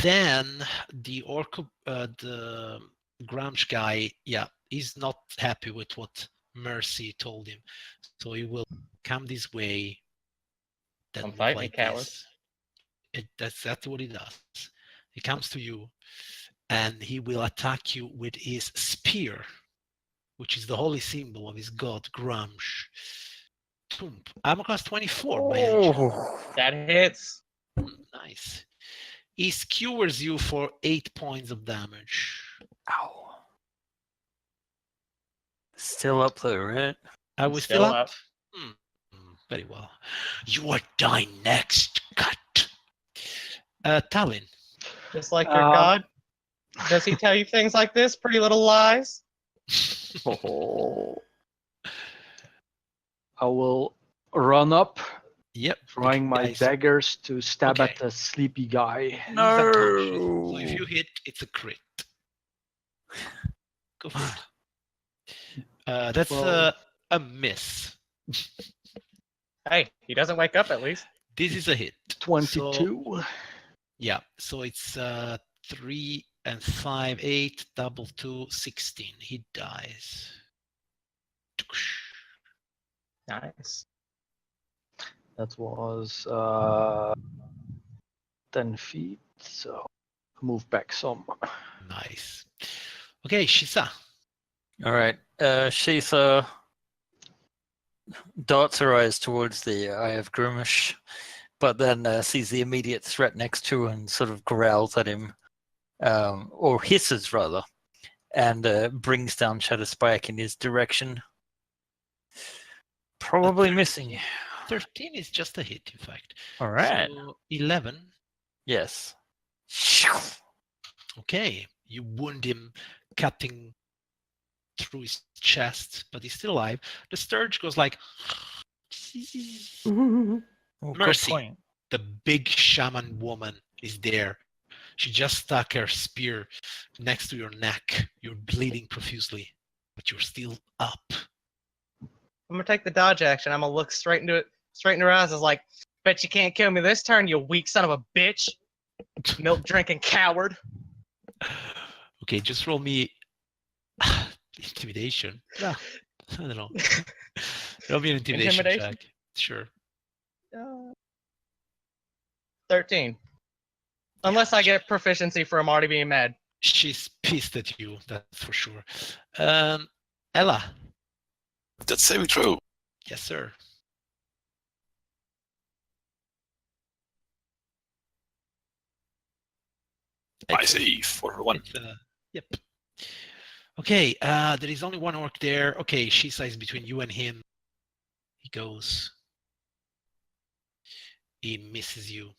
Then the the Grunge guy, yeah, he's not happy with what Mercy told him, so he will come this way. Then Come move fight me, like coward. this. That's exactly what he does. He comes to you, and he will attack you with his spear. which is the holy symbol of his god Gramsh. Thump. Armor class 24 by any chance. That hits. Nice. He skewers you for 8 points of damage. Ow. Still up though, right? Are we still up? Very well. You are dying next, cut. Tallinn. Just like your god. Does he tell you things like this? Pretty Little Lies? Oh. I will run up, Yep. throwing my Nice. daggers to stab Okay. at the sleepy guy. He's unconscious. So if you hit, it's a crit. Go for it. That's Well- a miss. Hey, he doesn't wake up at least. This is a hit. 22. Yeah, so it's 3 and 5, 8, double 2, 16. He dies. Nice. That was 10 feet, so move back some. Nice. Okay, Shisa. All right. Sheath darts her eyes towards the Eye of Grimish, but then sees the immediate threat next to her and sort of growls at him, or hisses rather, and brings down Shadow Spike in his direction. Probably missing. 13 is just a hit, in fact. All right. So 11. Yes. Okay, you wound him, cutting through his chest, but he's still alive. The Sturge goes like... Oh, good Mercy. point. The big shaman woman is there. She just stuck her spear next to your neck. You're bleeding profusely, but you're still up. I'm gonna take the dodge action. I'm gonna look straight into her eyes. It's like, bet you can't kill me this turn, you weak son of a bitch. Milk drinking coward. Okay, just roll me intimidation. Yeah, I don't know. Roll me an intimidation Intimidation? check. Sure. 13. Unless I get proficiency for him already being mad. She's pissed at you, that's for sure. Ella. That's saving throw. Yes, sir. I save for one. Yep. Okay, there is only one orc there. Okay, Shisa is between you and him. He goes. He misses you.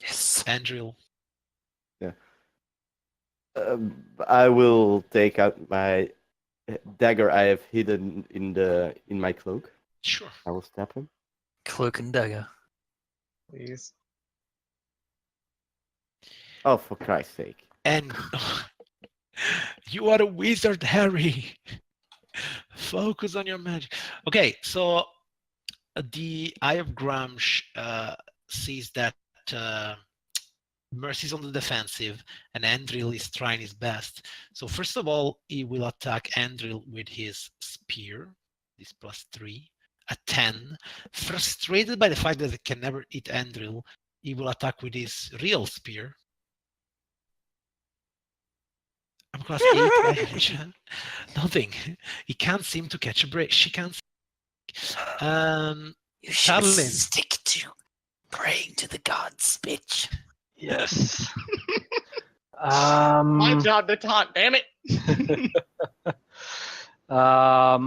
Yes. Andril. I will take out my dagger I have hidden in my cloak. Sure. I will stab him. Cloak and dagger. Please. Oh, for Christ's sake! And you are a wizard, Harry. Focus on your magic. Okay, so the Eye of Gramsh sees that Mercy's on the defensive and Andril is trying his best. So first of all, he will attack Andril with his spear, this +3, a 10. Frustrated by the fact that it can never hit Andril, he will attack with his real spear. I'm class 8. Nothing. He can't seem to catch a break. She can't. You should Tallinn. stick to praying to the gods, bitch. Yes. My job to taunt, damn it. I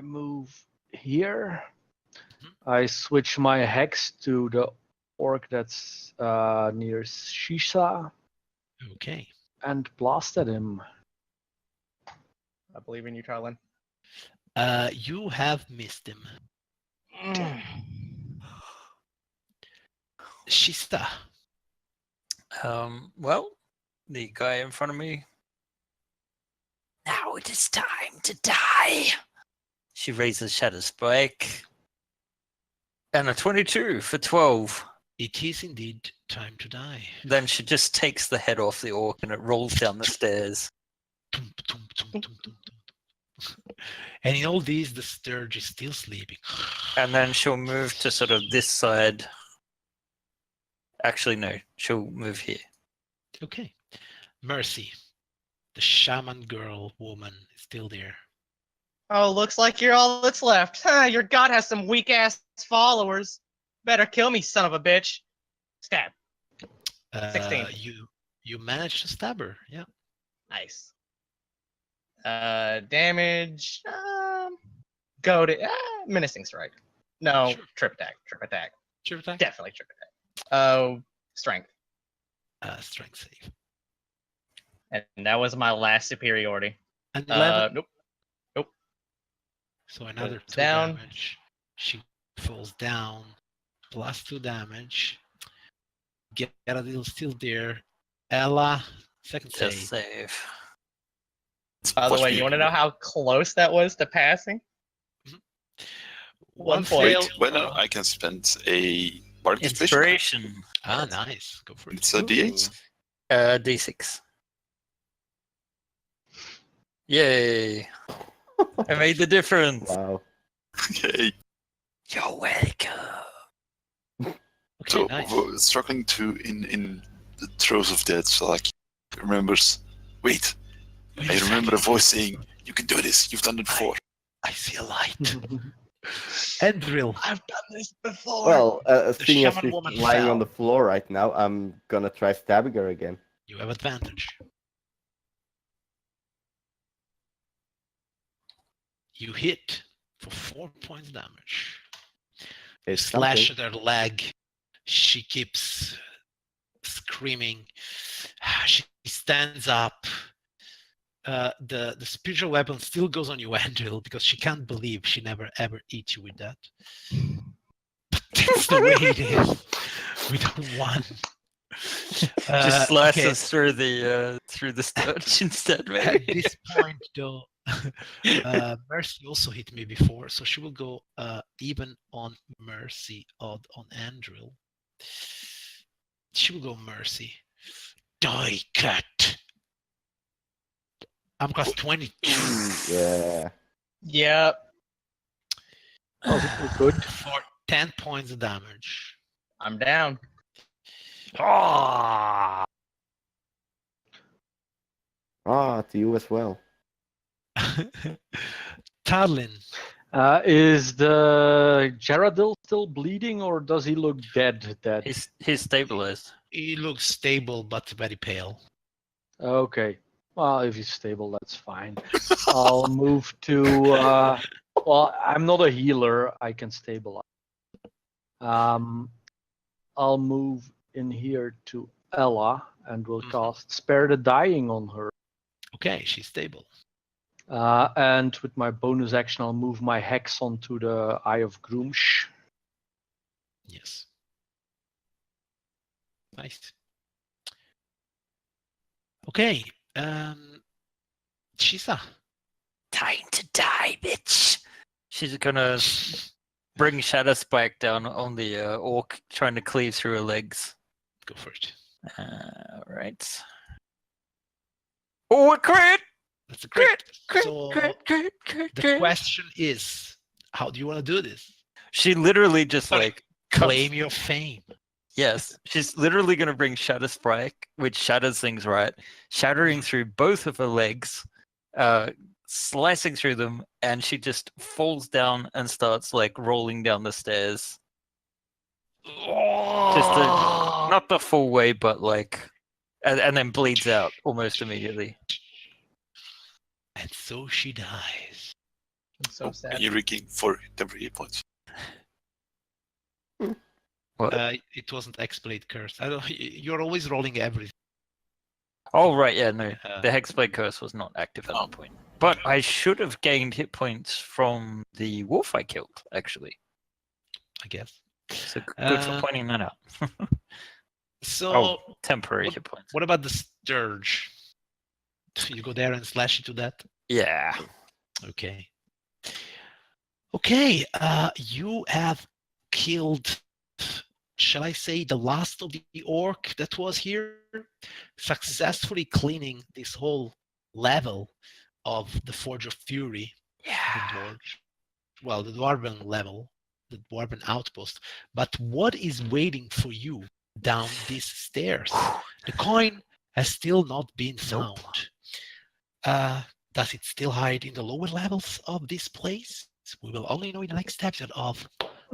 move here. I switch my hex to the orc that's near Shisha Okay. and blast at him. I believe in you, Tarlin. You have missed him. Shista. Well, the guy in front of me, Now it is time to die. she raises Shadow Spike. And a 22 for 12. It is indeed time to die. Then she just takes the head off the orc and it rolls down the stairs. Tum, tum, tum, tum, tum, tum. And in all these, the Sturge is still sleeping. And then she'll move to sort of this side. Actually, no, she'll move here. Okay. Mercy. The shaman girl woman is still there. Oh, looks like you're all that's left. Huh, your god has some weak ass followers. Better kill me, son of a bitch. Stab. 16. You managed to stab her. Yeah. Nice. Damage. Go to menacing strike. No, Sure. trip attack. Trip attack. Trip attack. Definitely trip attack. Strength. Strength save. And that was my last superiority. And 11. Nope. So another 2 down. damage. She falls down. +2 damage. Geraldine still there. Ella, second Just save. save. By the way, you want to know how close that was to passing? One point. fail. Wait, no, I can spend a bardic inspiration. Inspiration. Ah, nice. Go for it. It's a D8. D6. Yay! I made the difference. Wow. Yay. You're welcome. Okay, So nice. we're struggling to in the throes of death. So like remembers. Wait, Wait I a remember a second. voice saying, "You can do this. You've done it before." I see a light. Endril. I've done this before. Well, seeing as shaman she's woman lying fell. on the floor right now, I'm gonna try stabbing her again. You have advantage. You hit for 4 points damage. It's Slash something. at her leg. She keeps screaming. She stands up. The spiritual weapon still goes on you, Andrew, because she can't believe she never ever eat you with that. But that's the way it is. With a 1. Just slice okay. us through the sturge instead, At maybe. this point, though, Mercy also hit me before, so she will go even on Mercy, odd on Andrew. She will go Mercy. Die, cat. I'm cost 22. Yeah. Yep. Oh, this was good. For 10 points of damage. I'm down. Ah! Ah, to you as well. Tarlin. Is the Jaradil still bleeding, or does he look dead? Dead. He's stabilized. He looks stable but very pale. Okay. Well, if he's stable, that's fine. I'll move to. Well, I'm not a healer. I can stabilize. I'll move in here to Ella and will cast Spare the Dying on her. Okay, she's stable. And with my bonus action, I'll move my hex onto the Eye of Groomsh. Yes. Nice. Okay. Shisa. Time to die, bitch. She's gonna bring Shadowspike down on the orc trying to cleave through her legs. Go for it. Right. Oh, a crit! That's a crit. Crit! So Crit! the question is, how do you want to do this? She literally just Sorry. like Claim your fame. Yes, she's literally going to bring Shadowspike, which shatters things right, shattering through both of her legs, slicing through them, and she just falls down and starts like rolling down the stairs. Not the full way, but like, and then bleeds out almost immediately. And so she dies. I'm so sad. You regain 4 temporary hit points. What? It wasn't Hexblade curse. I don't. You're always rolling everything. Oh right, yeah, no, the Hexblade curse was not active at Oh. that point. But I should have gained hit points from the wolf I killed, actually. I guess. So good for pointing that out. So Temporary hit points. what about the Sturge? You go there and slash into that? Yeah. Okay. Okay, you have killed, shall I say, the last of the orc that was here, successfully cleaning this whole level of the Forge of Fury. Yeah. The Dwarven level, the Dwarven outpost. But what is waiting for you down these stairs? The coin has still not been found. Does it still hide in the lower levels of this place? We will only know in the next episode of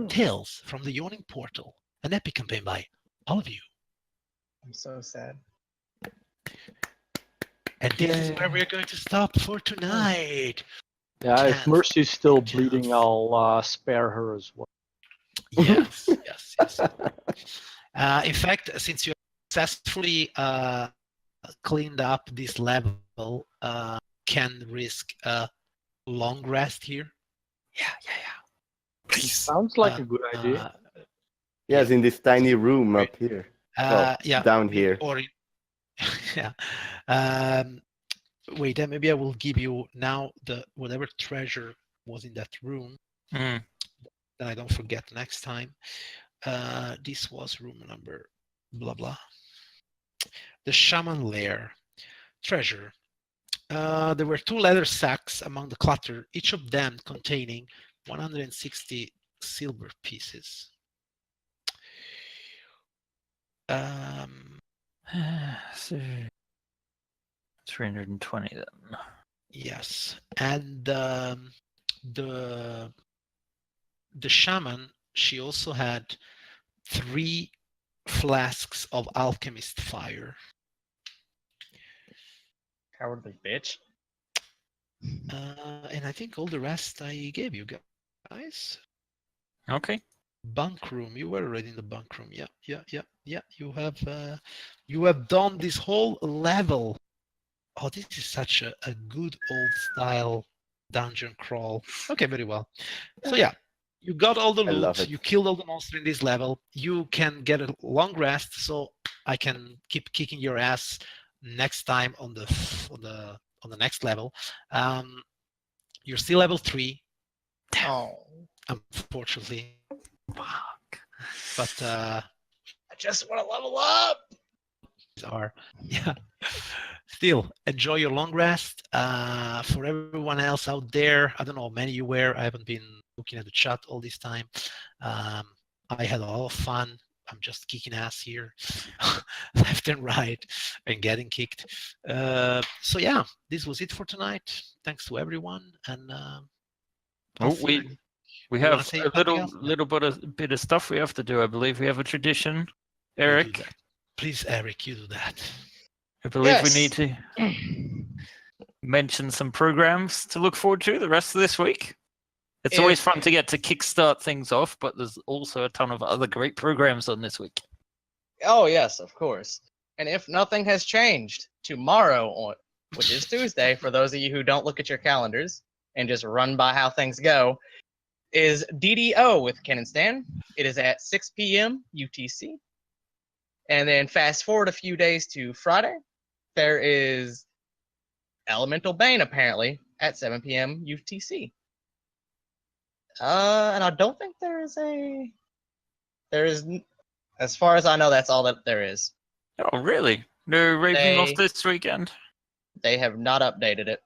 Tales from the Yawning Portal, an epic campaign by all of you. I'm so sad. And this is where we're going to stop for tonight. Yeah, if Chance. Mercy's still Chance. bleeding, I'll spare her as well. Yes, yes. In fact, since you successfully cleaned up this level, can risk a long rest here. Yeah. Please. Sounds like a good idea. Yes, in this tiny room up here. Well, Yeah, down here. Or yeah. Wait, maybe I will give you now the whatever treasure was in that room. Mm. Then I don't forget next time. This was room number blah blah. The shaman lair. Treasure. There were 2 leather sacks among the clutter, each of them containing 160 silver pieces. 320 then. Yes, and the shaman, she also had 3 flasks of alchemist fire. Cowardly bitch. And I think all the rest I gave you guys. Okay. Bunk room. You were already in the bunk room. Yeah. You have done this whole level. Oh, this is such a good old style dungeon crawl. Okay, very well. So yeah, you got all the I love loot. it. You killed all the monsters in this level. You can get a long rest, so I can keep kicking your ass next time on the next level. You're still level 3. Oh, Unfortunately. Fuck. But I just want to level up. yeah. Still enjoy your long rest. For everyone else out there, I don't know how many you were. I haven't been looking at the chat all this time. I had a lot of fun. I'm just kicking ass here, left and right, and getting kicked. So yeah, this was it for tonight. Thanks to everyone, and we you wanna have say a something else? little bit of stuff we have to do. I believe we have a tradition. You do Eric, that. Please, Eric, you do that. I believe we Yes. need to mention some programs to look forward to the rest of this week. It's always fun to get to kickstart things off, but there's also a ton of other great programs on this week. Oh yes, of course. And if nothing has changed, tomorrow, which is Tuesday, for those of you who don't look at your calendars and just run by how things go, is DDO with Ken and Stan. It is at 6 p.m. UTC. And then fast forward a few days to Friday, there is Elemental Bane apparently at 7 p.m. UTC. And I don't think there is, as far as I know, that's all that there is. Oh, really? No Ravenloft this weekend? They have not updated it.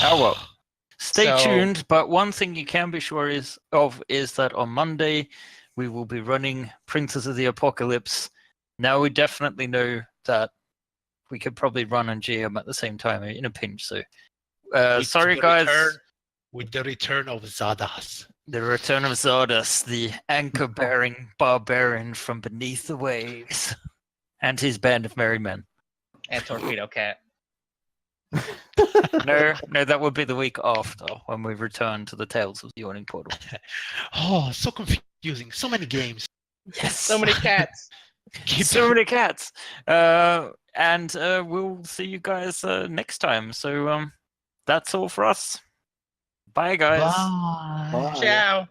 Oh, well. Stay So- tuned, but one thing you can be sure is that on Monday we will be running Princess of the Apocalypse. Now we definitely know that we could probably run and GM at the same time in a pinch. So, sorry guys. With the return of Zadas. The return of Zardas, the anchor-bearing barbarian from beneath the waves, and his band of merry men. And Torpedo Cat. No, that would be the week after when we return to the Tales of the Yawning Portal. Oh, so confusing. So many games. Yes, So many cats. so many cats. And we'll see you guys next time. So that's all for us. Bye, guys. Bye. Ciao.